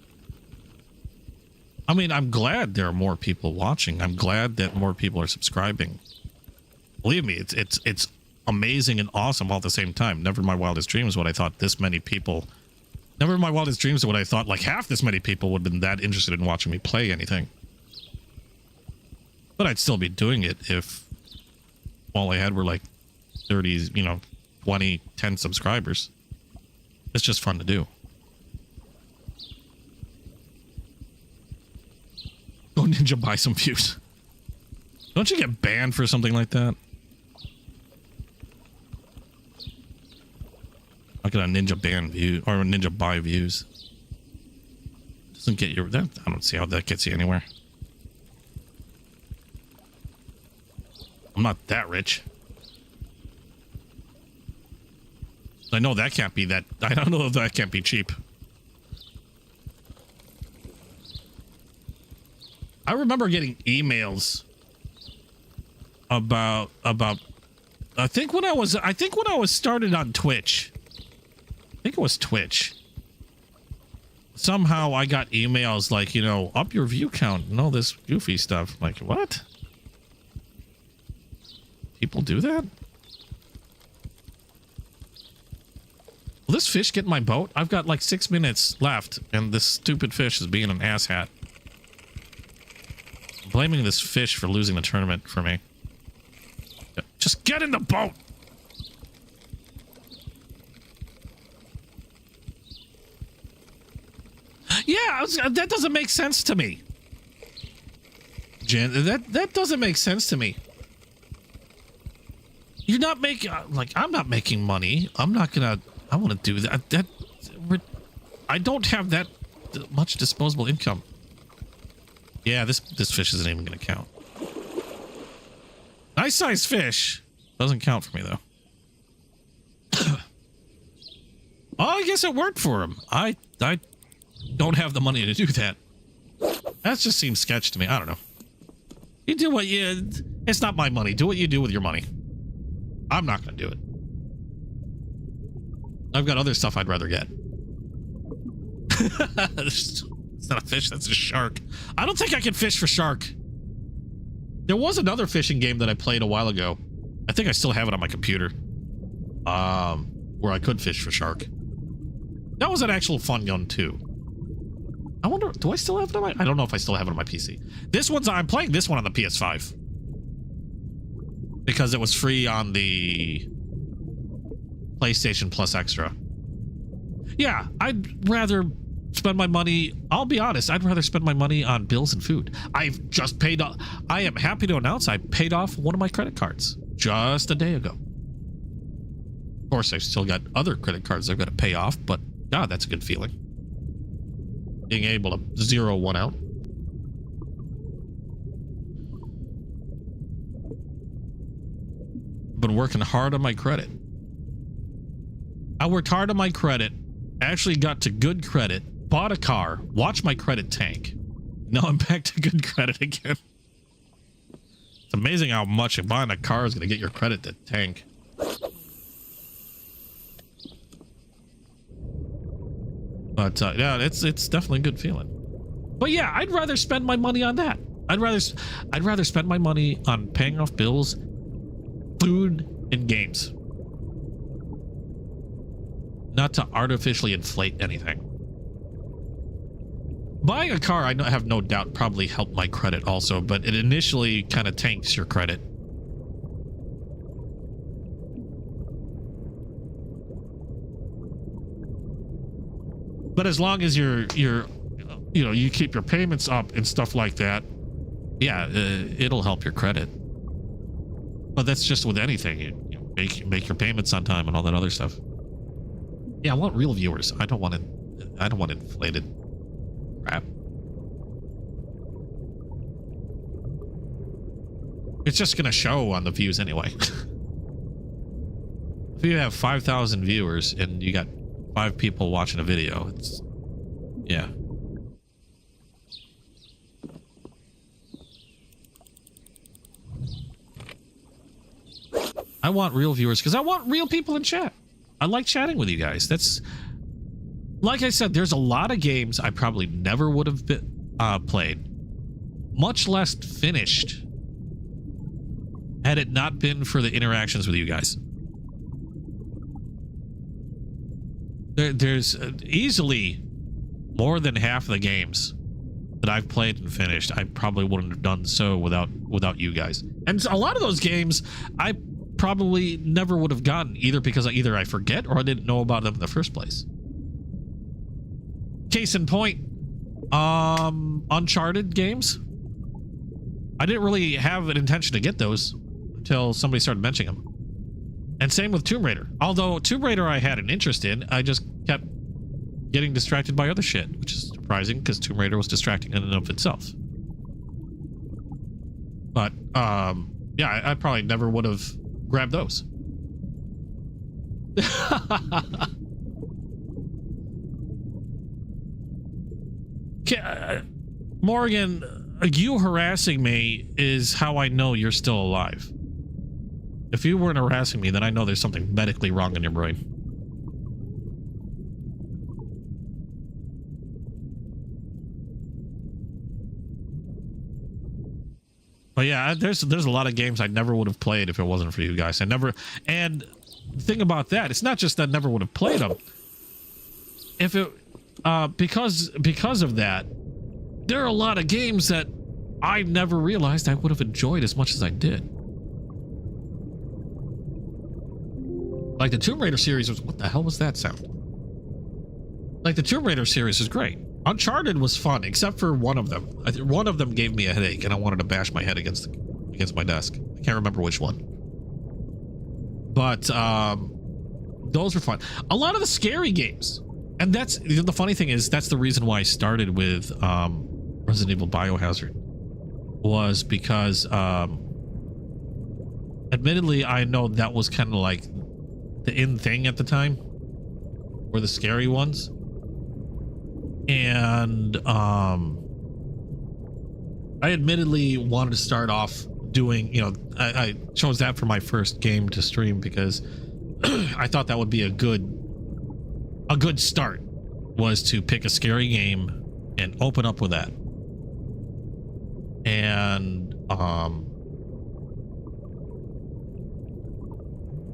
I mean, I'm glad there are more people watching. I'm glad that more people are subscribing. Believe me, it's amazing and awesome all at the same time. Never in my wildest dreams would I thought this many people. Never in my wildest dreams would I thought like half this many people would have been that interested in watching me play anything. But I'd still be doing it if all I had were like 30, 20, 10 subscribers. It's just fun to do. Go Ninja buy some views. Don't you get banned for something like that? I get a Ninja ban view or a Ninja buy views. Doesn't get your that. I don't see how that gets you anywhere. I'm not that rich. I know that can't be that. I don't know if that can't be cheap. I remember getting emails about I think when I was started on Twitch. I think it was Twitch. Somehow I got emails like, up your view count and all this goofy stuff. Like, what? People do that? Will this fish get in my boat? I've got like 6 minutes left, and this stupid fish is being an asshat. I'm blaming this fish for losing the tournament for me. Just get in the boat! Yeah, that doesn't make sense to me. Jen, that doesn't make sense to me. You're not making, I'm not making money. I want to do that. I don't have that much disposable income. Yeah, this fish isn't even going to count. Nice size fish. Doesn't count for me, though. Oh, I guess it worked for him. I don't have the money to do that. That just seems sketch to me. I don't know. You do what you... It's not my money. Do what you do with your money. I'm not going to do it. I've got other stuff I'd rather get. It's not a fish, that's a shark. I don't think I can fish for shark. There was another fishing game that I played a while ago. I think I still have it on my computer. Where I could fish for shark. That was an actual fun gun too. I wonder, do I still have it on my... I don't know if I still have it on my PC. I'm playing this one on the PS5. Because it was free on the PlayStation Plus Extra. Yeah, I'd rather spend my money... I'll be honest, I'd rather spend my money on bills and food. I've just paid... I am happy to announce I paid off one of my credit cards just a day ago. Of course, I've still got other credit cards I've got to pay off, but God, that's a good feeling. Being able to zero one out. Been working hard on my credit. I worked hard on my credit, actually got to good credit, bought a car, watched my credit tank. Now I'm back to good credit again. It's amazing how much buying a car is going to get your credit to tank. But yeah, it's definitely a good feeling. But yeah, I'd rather spend my money on that. I'd rather spend my money on paying off bills, food, and games. Not to artificially inflate anything. Buying a car, I have no doubt, probably helped my credit also, but it initially kind of tanks your credit. But as long as you keep your payments up and stuff like that, yeah, it'll help your credit. But that's just with anything. You make your payments on time and all that other stuff. Yeah, I want real viewers. I don't want inflated crap. It's just going to show on the views anyway. If you have 5,000 viewers and you got 5 people watching a video, it's, yeah. I want real viewers because I want real people in chat. I like chatting with you guys. That's, like I said, there's a lot of games I probably never would have played, much less finished, had it not been for the interactions with you guys. There's easily more than half of the games that I've played and finished. I probably wouldn't have done so without you guys. And a lot of those games I probably never would have gotten, either because either I forget or I didn't know about them in the first place. Case in point, Uncharted games. I didn't really have an intention to get those until somebody started mentioning them. And same with Tomb Raider. Although Tomb Raider I had an interest in, I just kept getting distracted by other shit, which is surprising because Tomb Raider was distracting in and of itself. But, yeah, I probably never would have grabbed those. Morgan, you harassing me is how I know you're still alive. If you weren't harassing me, then I know there's something medically wrong in your brain. But yeah, there's a lot of games I never would have played if it wasn't for you guys. And the thing about that, it's not just that I never would have played them. If it because of that, there are a lot of games that I never realized I would have enjoyed as much as I did. Like the Tomb Raider series was, what the hell was that sound? Like the Tomb Raider series is great. Uncharted was fun, except for one of them. One of them gave me a headache, and I wanted to bash my head against my desk. I can't remember which one. But those were fun. A lot of the scary games, and that's the funny thing is that's the reason why I started with Resident Evil Biohazard, was because admittedly I know that was kind of like the in thing at the time, were the scary ones. And I admittedly wanted to start off doing, you know, I chose that for my first game to stream because I thought that would be a good start, was to pick a scary game and open up with that. And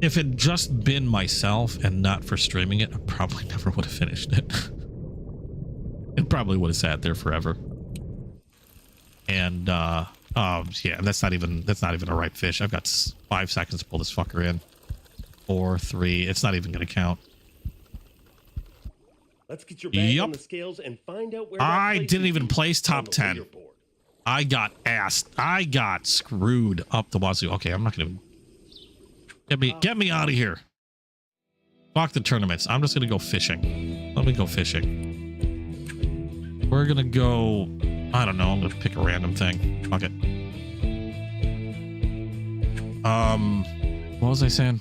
if it just been myself and not for streaming it, I probably never would have finished it. It probably would have sat there forever. And yeah, that's not even a right fish. I've got 5 seconds to pull this fucker in. 4, 3. It's not even going to count. Let's get your bag on the scales and find out where I didn't even place top 10. I got assed. I got screwed up the wazoo. Okay, I'm not going to get me out of here. Fuck the tournaments. I'm just going to go fishing. Let me go fishing. We're going to go, I don't know, I'm going to pick a random thing. Fuck it. What was I saying?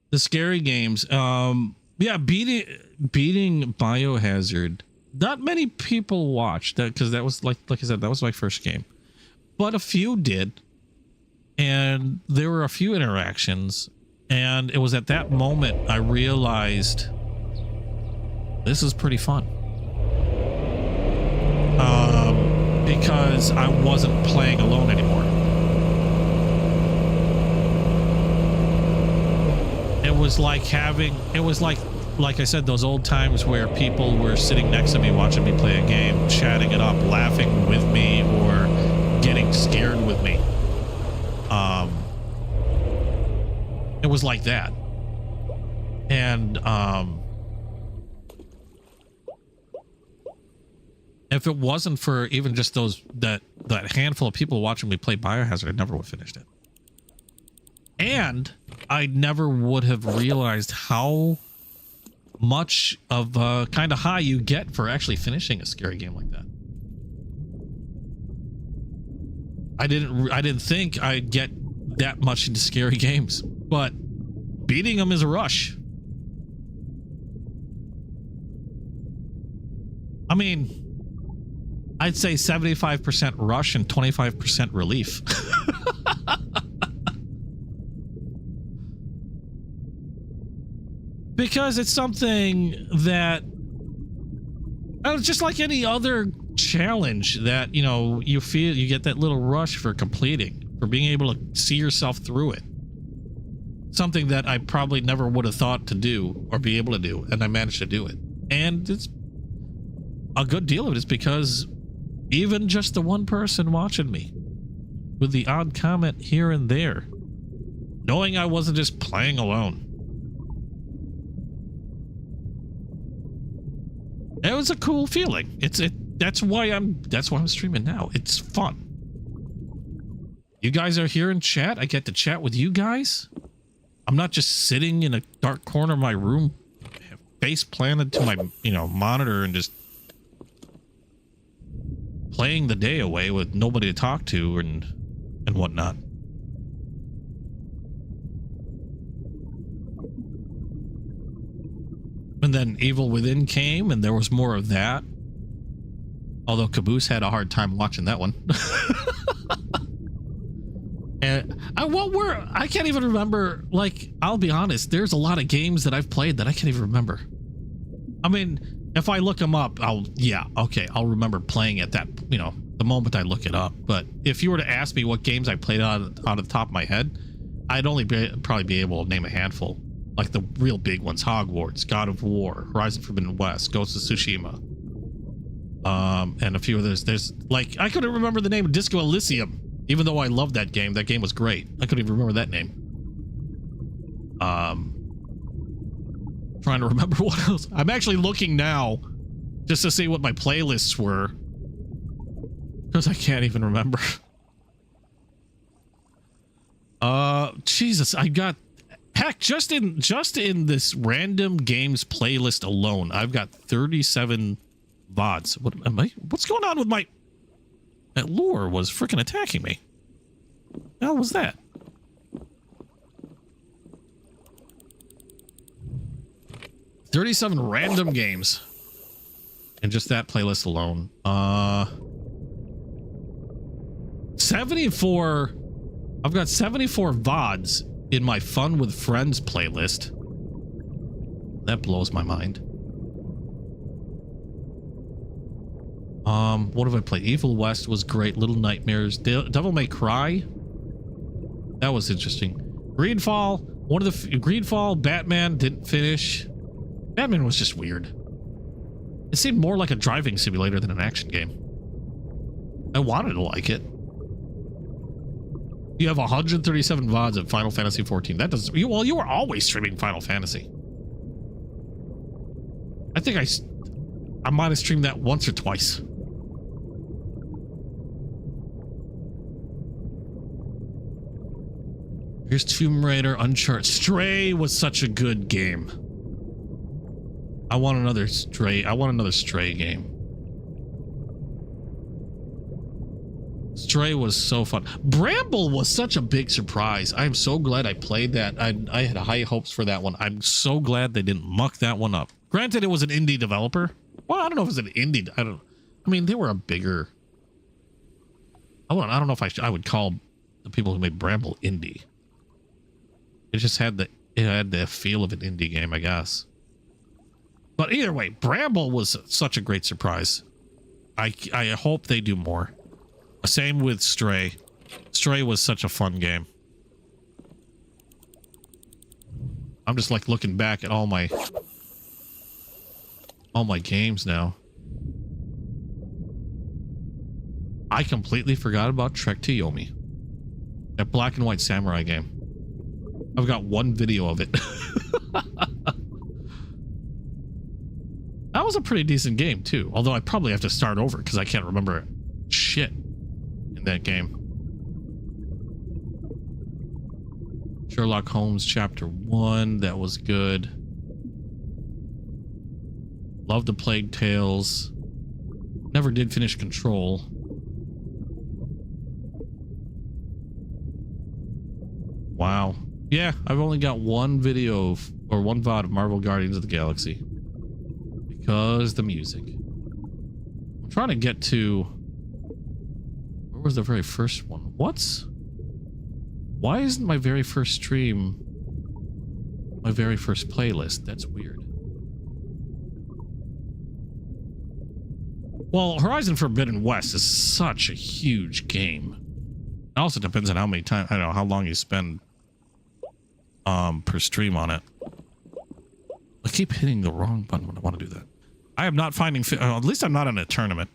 The scary games. Yeah, beating Biohazard. Not many people watched that because that was like I said, that was my first game. But a few did. And there were a few interactions. And it was at that moment I realized this is pretty fun. Because I wasn't playing alone anymore. It was like like I said, those old times where people were sitting next to me watching me play a game, chatting it up, laughing with me, or getting scared with me. It was like that. And if it wasn't for even just that handful of people watching me play Biohazard, I never would have finished it. And I never would have realized how much of a kind of high you get for actually finishing a scary game like that. I didn't think I'd get that much into scary games, but beating them is a rush. I mean, I'd say 75% rush and 25% relief. Because it's something that, just like any other challenge that, you know, you feel you get that little rush for completing, for being able to see yourself through it. Something that I probably never would have thought to do or be able to do, and I managed to do it. And it's a good deal of it is because even just the one person watching me with the odd comment here and there, knowing I wasn't just playing alone, it was a cool feeling. That's why I'm streaming now. It's fun. You guys are here in chat. I get to chat with you guys. I'm not just sitting in a dark corner of my room, face planted to my, you know, monitor and just playing the day away with nobody to talk to and whatnot. And then Evil Within came, and there was more of that. Although Caboose had a hard time watching that one. And I can't even remember. Like, I'll be honest, there's a lot of games that I've played that I can't even remember. I mean, if I look them up, I'll remember playing at that, you know, the moment I look it up. But if you were to ask me what games I played out of the top of my head, I'd only probably be able to name a handful. Like the real big ones: Hogwarts, God of War, Horizon Forbidden West, Ghost of Tsushima, and a few others. There's like, I couldn't remember the name of Disco Elysium, even though I loved that game. That game was great. I couldn't even remember that name. Trying to remember what else. I'm actually looking now just to see what my playlists were, because I can't even remember. Jesus, I got. Heck, just in this random games playlist alone, I've got 37 VODs. What's going on with my... That lure was freaking attacking me. The hell was that? $37 random games. And just that playlist alone. 74... I've got 74 VODs in my Fun with Friends playlist. That blows my mind. What have I played? Evil West was great. Little Nightmares. Devil May Cry. That was interesting. Greedfall. Greedfall. Batman didn't finish. Batman was just weird. It seemed more like a driving simulator than an action game. I wanted to like it. You have 137 VODs of Final Fantasy 14. That does well. You were always streaming Final Fantasy. I think I might have streamed that once or twice. Here's Tomb Raider, Uncharted. Stray was such a good game. I want another Stray. I want another Stray game. Stray was so fun. Bramble was such a big surprise. I'm so glad I played that. I had high hopes for that one. I'm so glad they didn't muck that one up. Granted, it was an indie developer. Well, I don't know if it was an indie. I mean, they were a bigger... I don't know if I would call the people who made Bramble indie. It just had the feel of an indie game, I guess. But either way, Bramble was such a great surprise. I hope they do more. Same with Stray. Stray was such a fun game. I'm just like looking back at all my games now. I completely forgot about Trek to Yomi. That black and white samurai game. I've got one video of it. That was a pretty decent game too. Although I probably have to start over because I can't remember shit in that game. Sherlock Holmes Chapter 1, that was good. Love the Plague Tales. Never did finish Control. Wow. Yeah, I've only got one video or one VOD of Marvel Guardians of the Galaxy. Because the music. I'm trying to get to... Where was the very first one? Why isn't my very first stream my very first playlist? That's weird. Well, Horizon Forbidden West is such a huge game. It also depends on how many times, I don't know, how long you spend per stream on it. I keep hitting the wrong button when I want to do that. I am not finding, at least I'm not in a tournament.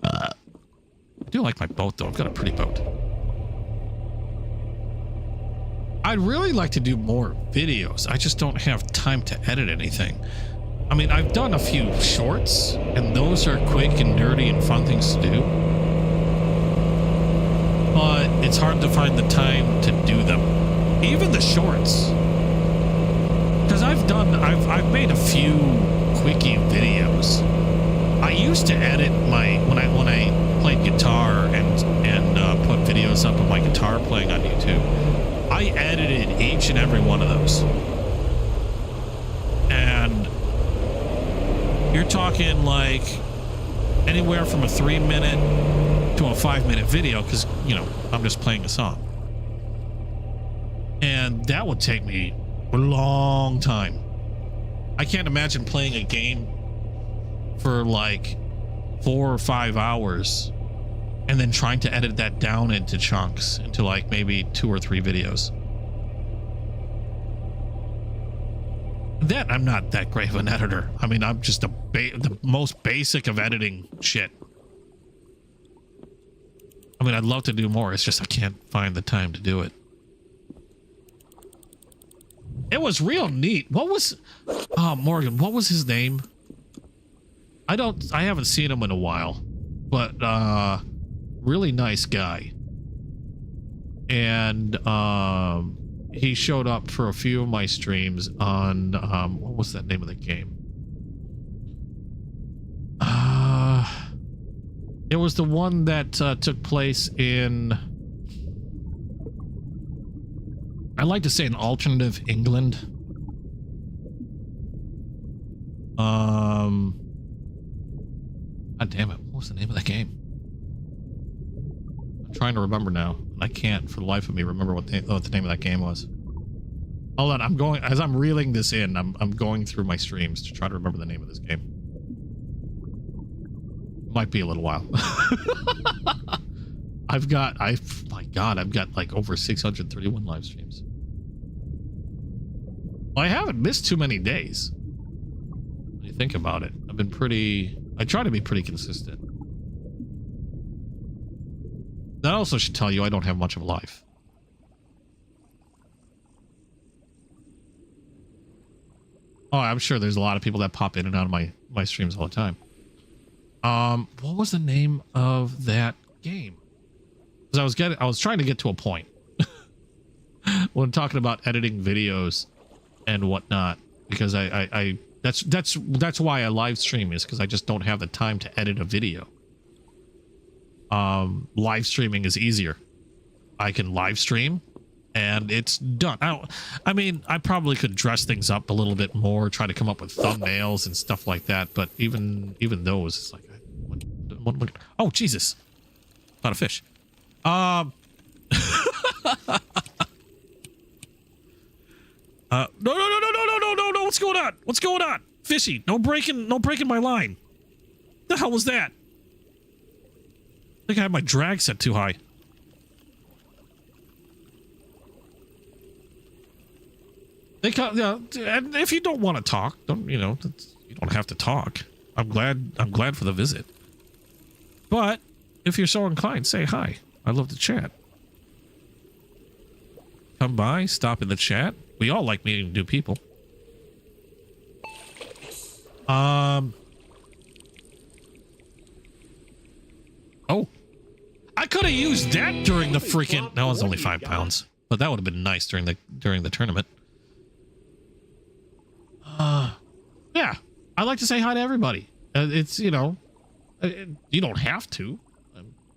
I do like my boat though. I've got a pretty boat. I'd really like to do more videos. I just don't have time to edit anything. I mean, I've done a few shorts, and those are quick and nerdy and fun things to do. But it's hard to find the time to do them. Even the shorts. Because I've made a few quickie videos. I used to edit when I played guitar and put videos up of my guitar playing on YouTube. I edited each and every one of those. And you're talking like anywhere from a 3-minute to a 5-minute video because, you know, I'm just playing a song. And that would take me a long time. I can't imagine playing a game for like 4 or 5 hours and then trying to edit that down into chunks, into like maybe 2 or 3 videos. That I'm not that great of an editor. I mean, I'm just the most basic of editing shit. I mean, I'd love to do more. It's just I can't find the time to do it. It was real neat. What was... Oh, Morgan, what was his name? I haven't seen him in a while. But, really nice guy. And, he showed up for a few of my streams on, what was that name of the game? It was the one that took place in, I like to say, an alternative England. God damn it, what was the name of that game? I'm trying to remember now. I can't for the life of me remember what the name of that game was. Hold on, I'm going, as I'm reeling this in, I'm going through my streams to try to remember the name of this game. Might be a little while. I've got like over 631 live streams. Well, I haven't missed too many days. When you think about it, I try to be pretty consistent. That also should tell you I don't have much of a life. Oh, I'm sure there's a lot of people that pop in and out of my streams all the time. What was the name of that game? Because I was trying to get to a point when talking about editing videos and whatnot. Because that's why I live stream, is because I just don't have the time to edit a video. Live streaming is easier. I can live stream and it's done. I mean, I probably could dress things up a little bit more, try to come up with thumbnails and stuff like that. But even those, it's like, oh Jesus, not a fish. No, what's going on? What's going on? Fishy, no breaking my line. The hell was that? I think I had my drag set too high. And if you don't want to talk, you don't have to talk. I'm glad for the visit. But if you're so inclined, say hi. I'd love to chat. Come by, stop in the chat. We all like meeting new people. Oh, I could have used that during the freaking. That was only 5 pounds, but that would have been nice during the tournament. Yeah, I like to say hi to everybody. It's, you don't have to.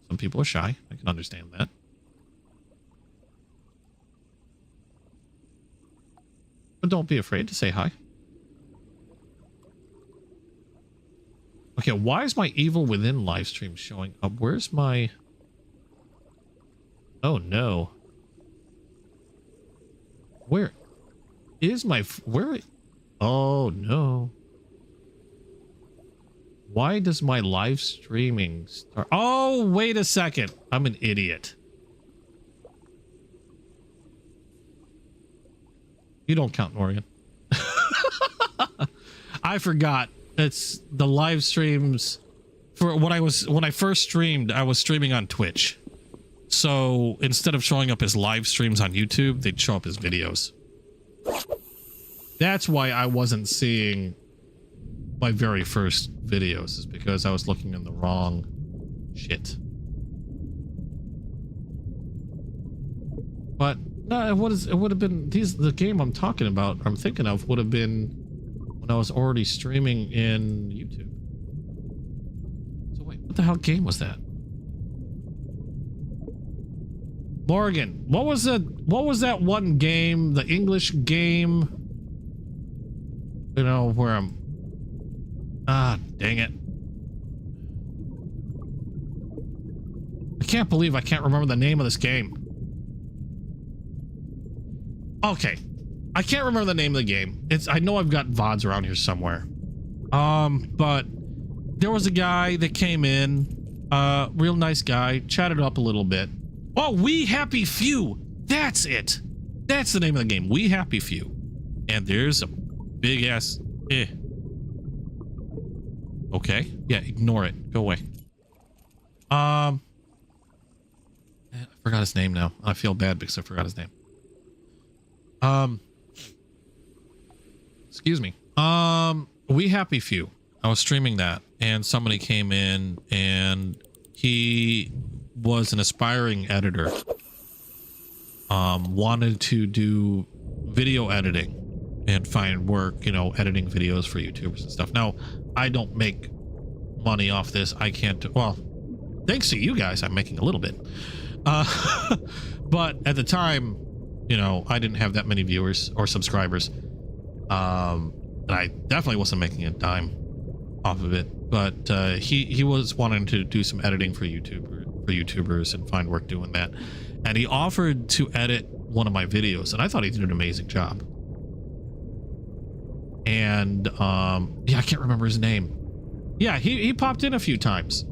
Some people are shy. I can understand that. but don't be afraid to say hi. Okay, why is my Evil Within live stream showing up? Where's my... Oh, no. Where is my... Where... Oh, no. Why does my live streaming start? Oh, wait a second. I'm an idiot. You don't count, Morgan. I forgot. It's the live streams for when I first streamed, I was streaming on Twitch. So instead of showing up as live streams on YouTube, they'd show up as videos. That's why I wasn't seeing my very first videos, is because I was looking in the wrong shit. But no, it would have been the game I'm talking about, I'm thinking of, would have been when I was already streaming in YouTube. So wait, what the hell game was that? Morgan, what was that one game, the English game? You know, where I'm... Ah, dang it. I can't believe I can't remember the name of this game. Okay. I can't remember the name of the game. I know I've got VODs around here somewhere. But there was a guy that came in, real nice guy, chatted up a little bit. Oh, We Happy Few. That's it. That's the name of the game. We Happy Few. And there's a big ass Okay. Yeah, ignore it. Go away. I forgot his name now. I feel bad because I forgot his name. Excuse me. We Happy Few. I was streaming that and somebody came in and he was an aspiring editor. Wanted to do video editing and find work, you know, editing videos for YouTubers and stuff. Now, I don't make money off this. I can't, well, thanks to you guys, I'm making a little bit. But at the time, you know, I didn't have that many viewers or subscribers. And I definitely wasn't making a dime off of it. But he was wanting to do some editing for YouTubers and find work doing that. And he offered to edit one of my videos, and I thought he did an amazing job. And yeah, I can't remember his name. Yeah, he popped in a few times,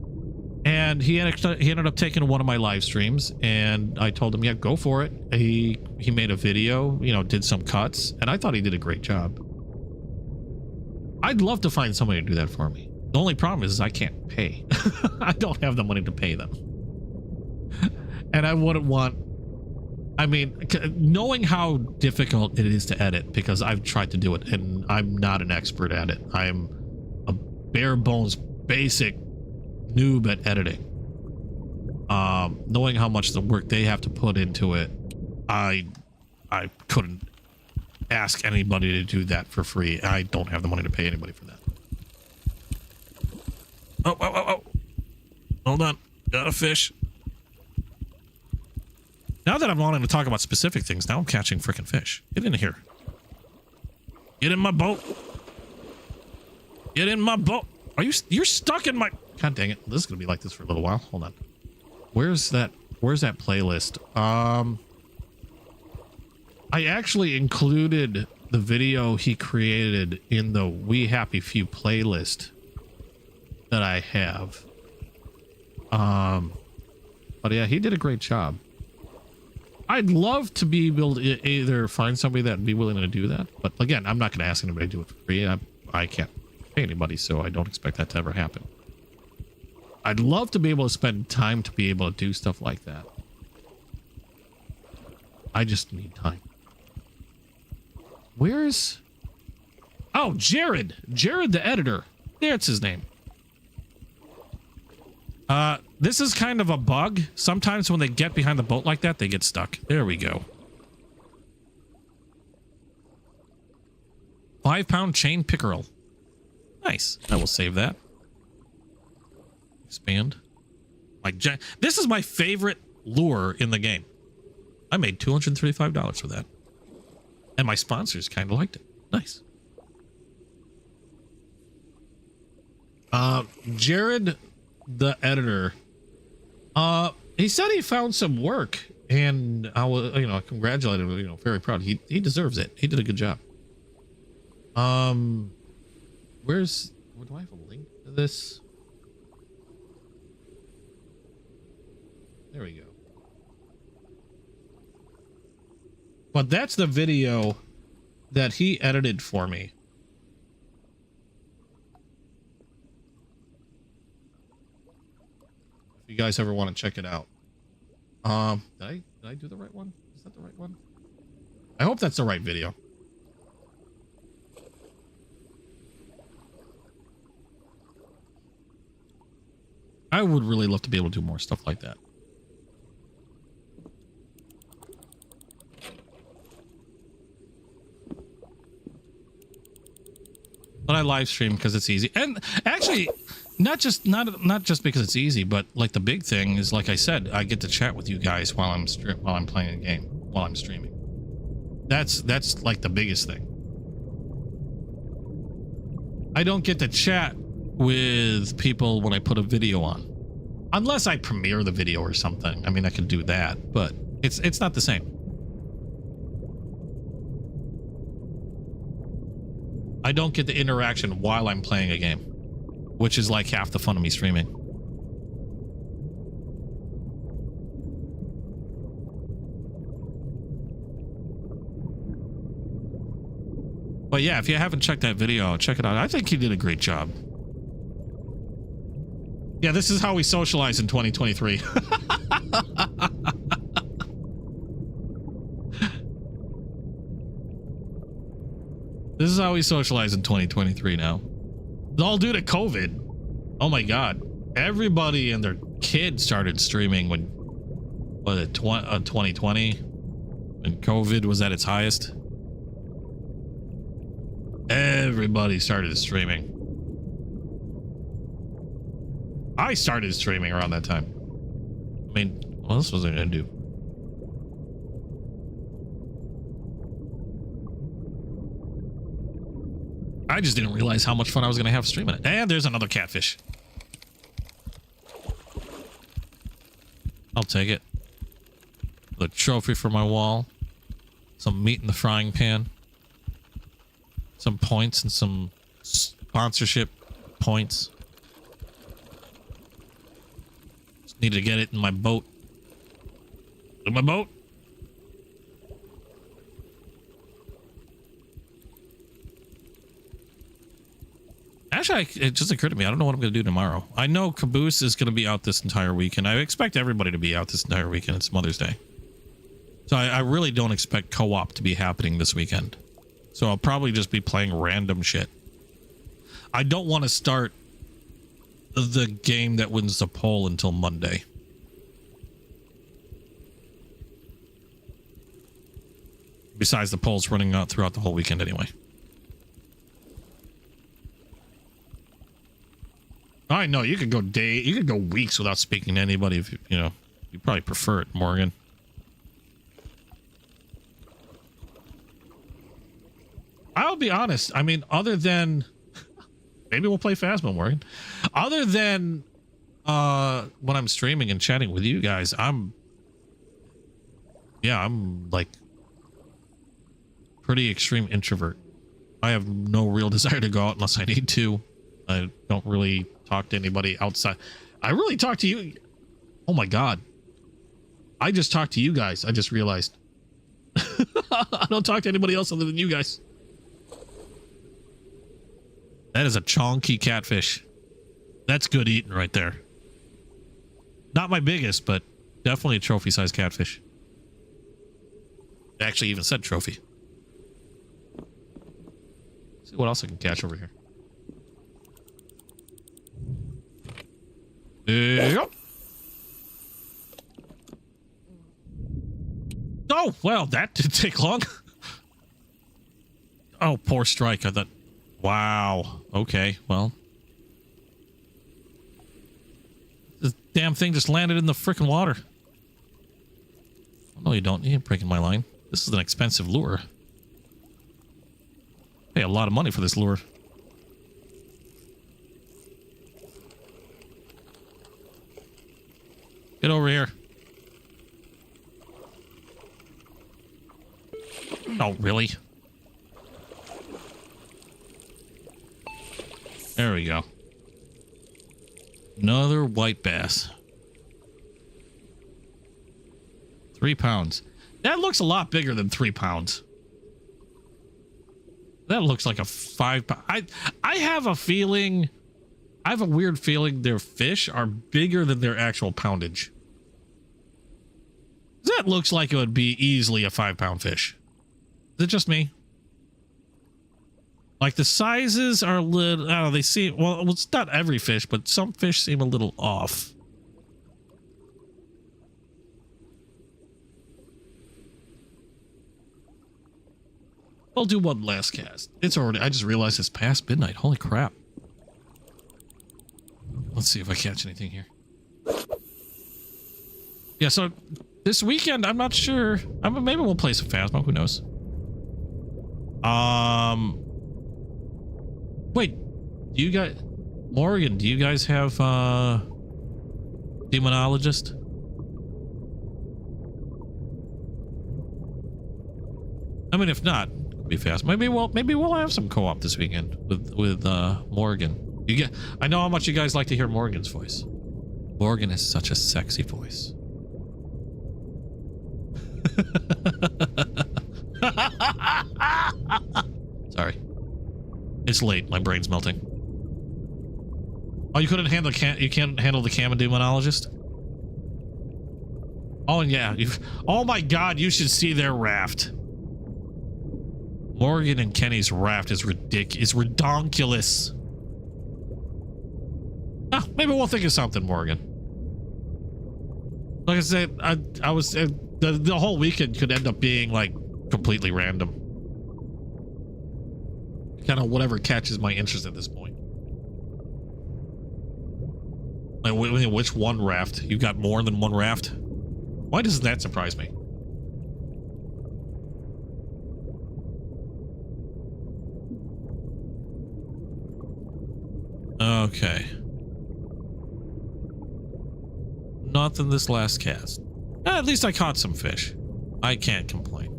and he ended up taking one of my live streams, and I told him, yeah, go for it. He made a video, you know, did some cuts, and I thought he did a great job. I'd love to find somebody to do that for me. The only problem is I can't pay. I don't have the money to pay them. And I wouldn't want, I mean, knowing how difficult it is to edit, because I've tried to do it and I'm not an expert at it. I'm a bare bones basic noob at editing. Knowing how much the work they have to put into it, I couldn't ask anybody to do that for free. I don't have the money to pay anybody for that. Oh. Hold on. Got a fish. Now that I'm wanting to talk about specific things, now I'm catching freaking fish. Get in here. Get in my boat. Get in my boat. You're stuck in my... God dang it. This is going to be like this for a little while. Hold on. Where's that playlist? I actually included the video he created in the We Happy Few playlist that I have. But yeah, he did a great job. I'd love to be able to either find somebody that'd be willing to do that. But again, I'm not going to ask anybody to do it for free. I can't pay anybody, so I don't expect that to ever happen. I'd love to be able to spend time to be able to do stuff like that. I just need time. Where's... Oh, Jared. Jared the editor. That's his name. This is kind of a bug. Sometimes when they get behind the boat like that, they get stuck. There we go. 5-pound chain pickerel. Nice. I will save that. Expand. This is my favorite lure in the game. I made $235 for that. And my sponsors kind of liked it. Nice. Jared, the editor, he said he found some work, and I was, I congratulated him, very proud. He deserves it. He did a good job. Where do I have a link to this? There we go. But that's the video that he edited for me. If you guys ever want to check it out. Did I do the right one? Is that the right one? I hope that's the right video. I would really love to be able to do more stuff like that. But I live stream because it's easy. And actually, not just because it's easy, but like the big thing is, like I said, I get to chat with you guys while I'm playing a game, while I'm streaming. That's like the biggest thing. I don't get to chat with people when I put a video on. Unless I premiere the video or something. I mean, I can do that, but it's not the same. I don't get the interaction while I'm playing a game, which is like half the fun of me streaming. But yeah, if you haven't checked that video, check it out. I think he did a great job. Yeah, this is how we socialize in 2023. This is how we socialize in 2023 now. It's all due to COVID. Oh my God. Everybody and their kid started streaming when, was it 2020? When COVID was at its highest. Everybody started streaming. I started streaming around that time. I mean, what else was I gonna do? I just didn't realize how much fun I was gonna have streaming it. And there's another catfish. I'll take it. The trophy for my wall. Some meat in the frying pan. Some points and some sponsorship points. Just need to get it in my boat. In my boat. Actually, it just occurred to me. I don't know what I'm going to do tomorrow. I know Caboose is going to be out this entire weekend. I expect everybody to be out this entire weekend. It's Mother's Day. So I really don't expect co-op to be happening this weekend. So I'll probably just be playing random shit. I don't want to start the game that wins the poll until Monday. Besides, the poll's running out throughout the whole weekend anyway. I know you could go weeks without speaking to anybody if you probably prefer it, Morgan. I'll be honest. I mean, other than maybe we'll play Phasma, Morgan. Other than when I'm streaming and chatting with you guys, I'm like pretty extreme introvert. I have no real desire to go out unless I need to. I don't really talk to anybody outside. I really talk to you. Oh my God. I just talked to you guys. I just realized. I don't talk to anybody else other than you guys. That is a chonky catfish. That's good eating right there. Not my biggest, but definitely a trophy-sized catfish. It actually even said trophy. Let's see what else I can catch over here. There you go. Oh, well, that didn't take long. Oh, poor strike. I thought, wow. Okay, well. This damn thing just landed in the freaking water. Oh, no, you don't. You ain't breaking my line. This is an expensive lure. a lot of money for this lure. Get over here. Oh, really? There we go. Another white bass. 3 pounds. That looks a lot bigger than 3 pounds. That looks like a 5 pound. I have a feeling, I have a weird feeling their fish are bigger than their actual poundage. That looks like it would be easily a 5 pound fish. Is it just me? Like the sizes are a little, I don't know, they seem, well, it's not every fish, but some fish seem a little off. I'll do one last cast. It's already, I just realized it's past midnight. Holy crap. Let's see if I catch anything here. Yeah, so this weekend, I'm not sure. Maybe we'll play some Phasmo, who knows? Wait, do you guys, Morgan, do you guys have, Demonologist? I mean, if not, it'll be fast. Maybe we'll have some co-op this weekend with Morgan. I know how much you guys like to hear Morgan's voice. Morgan is such a sexy voice. Sorry. It's late. My brain's melting. Oh, you couldn't handle you can't handle the Cam and Demonologist? Oh, and yeah. Oh my god, you should see their raft. Morgan and Kenny's raft is ridiculous. It's redonkulous. Ah, maybe we'll think of something, Morgan. Like I said, I was the whole weekend could end up being like completely random. Kind of whatever catches my interest at this point. Like, which one raft? You got more than one raft? Why doesn't that surprise me? Okay. Nothing this last cast. At least I caught some fish. I can't complain.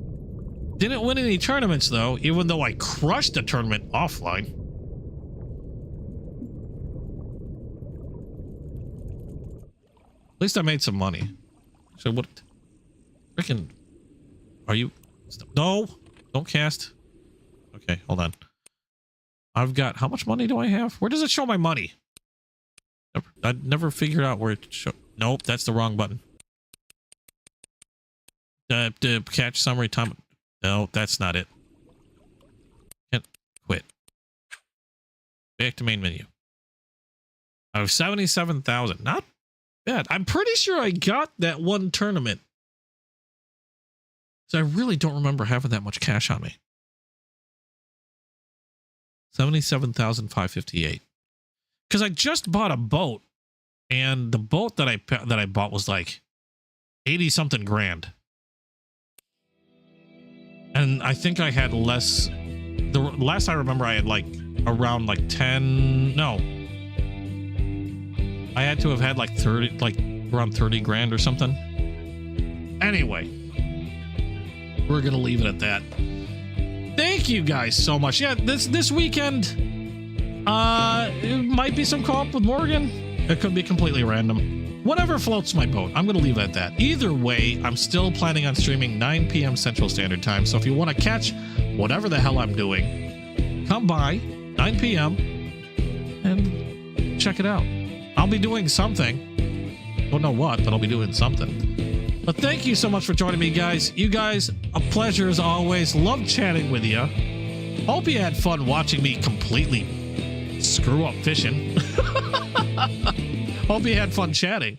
Didn't win any tournaments though, even though I crushed a tournament offline. At least I made some money. So what? Frickin'. Are you? No! Don't cast. Okay, hold on. I've got, how much money do I have? Where does it show my money? I never figured out where it show. Nope, that's the wrong button. Catch summary time. No, that's not it. Can't quit. Back to main menu. I have 77,000. Not bad. I'm pretty sure I got that one tournament. So I really don't remember having that much cash on me. 77,558. Because I just bought a boat, and the boat that I bought was like 80 something grand. And I think I had less. The last I remember, I had like around like 10. No, I had to have had like 30, like around 30 grand or something. Anyway, we're gonna leave it at that. Thank you guys so much. Yeah, this weekend, it might be some co-op with Morgan. It could be completely random. Whatever floats my boat. I'm gonna leave it at that. Either way, I'm still planning on streaming 9 p.m. Central Standard Time. So if you want to catch whatever the hell I'm doing, come by 9 p.m. and check it out. I'll be doing something. Don't know what, but I'll be doing something. But thank you so much for joining me, guys. You guys, a pleasure as always. Love chatting with you. Hope you had fun watching me completely screw up fishing. Hope you had fun chatting.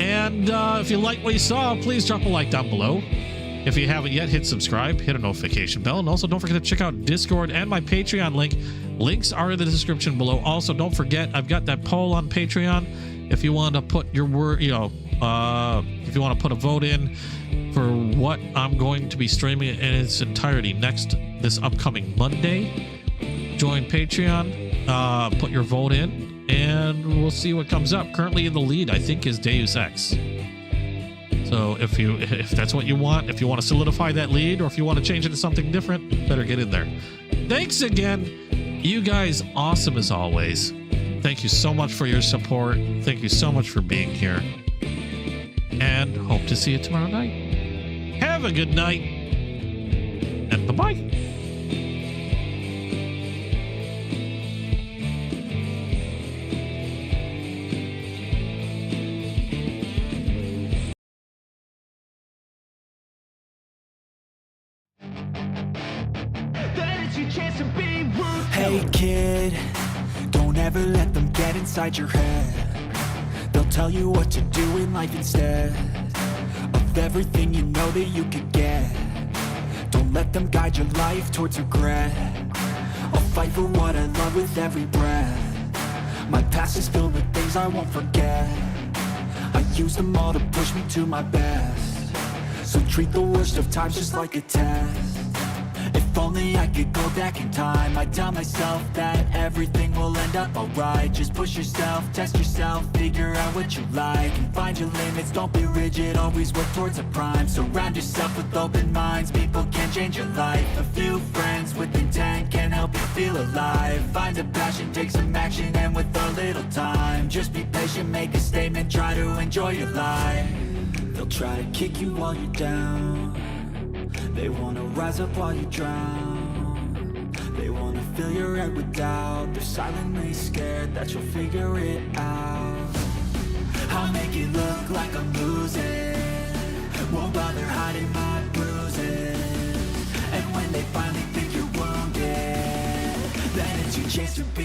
And if you like what you saw, please drop a like down below. If you haven't yet, hit subscribe, hit a notification bell, and also don't forget to check out Discord and my Patreon link. Links are in the description below. Also, don't forget, I've got that poll on Patreon. If you want to put your word, if you want to put a vote in for what I'm going to be streaming in its entirety this upcoming Monday, join Patreon, put your vote in, and we'll see what comes up. Currently in the lead, I think, is Deus Ex. So if that's what you want, if you want to solidify that lead, or if you want to change it to something different, better get in there. Thanks again. You guys, awesome as always. Thank you so much for your support. Thank you so much for being here. And hope to see you tomorrow night. Have a good night. And bye-bye. Hey kid, don't ever let them get inside your head. They'll tell you what to do in life instead of everything you know that you could get. Don't let them guide your life towards regret. I'll fight for what I love with every breath. My past is filled with things I won't forget. I use them all to push me to my best. So treat the worst of times just like a test. If only I could go back in time, I'd tell myself that everything will end up alright. Just push yourself, test yourself, figure out what you like, and find your limits, don't be rigid, always work towards a prime. Surround yourself with open minds, people can change your life. A few friends with intent can help you feel alive. Find a passion, take some action, and with a little time, just be patient, make a statement, try to enjoy your life. They'll try to kick you while you're down. They wanna rise up while you drown. They wanna fill your head with doubt. They're silently scared that you'll figure it out. I'll make it look like I'm losing, won't bother hiding my bruises. And when they finally think you're wounded, then it's your chance to be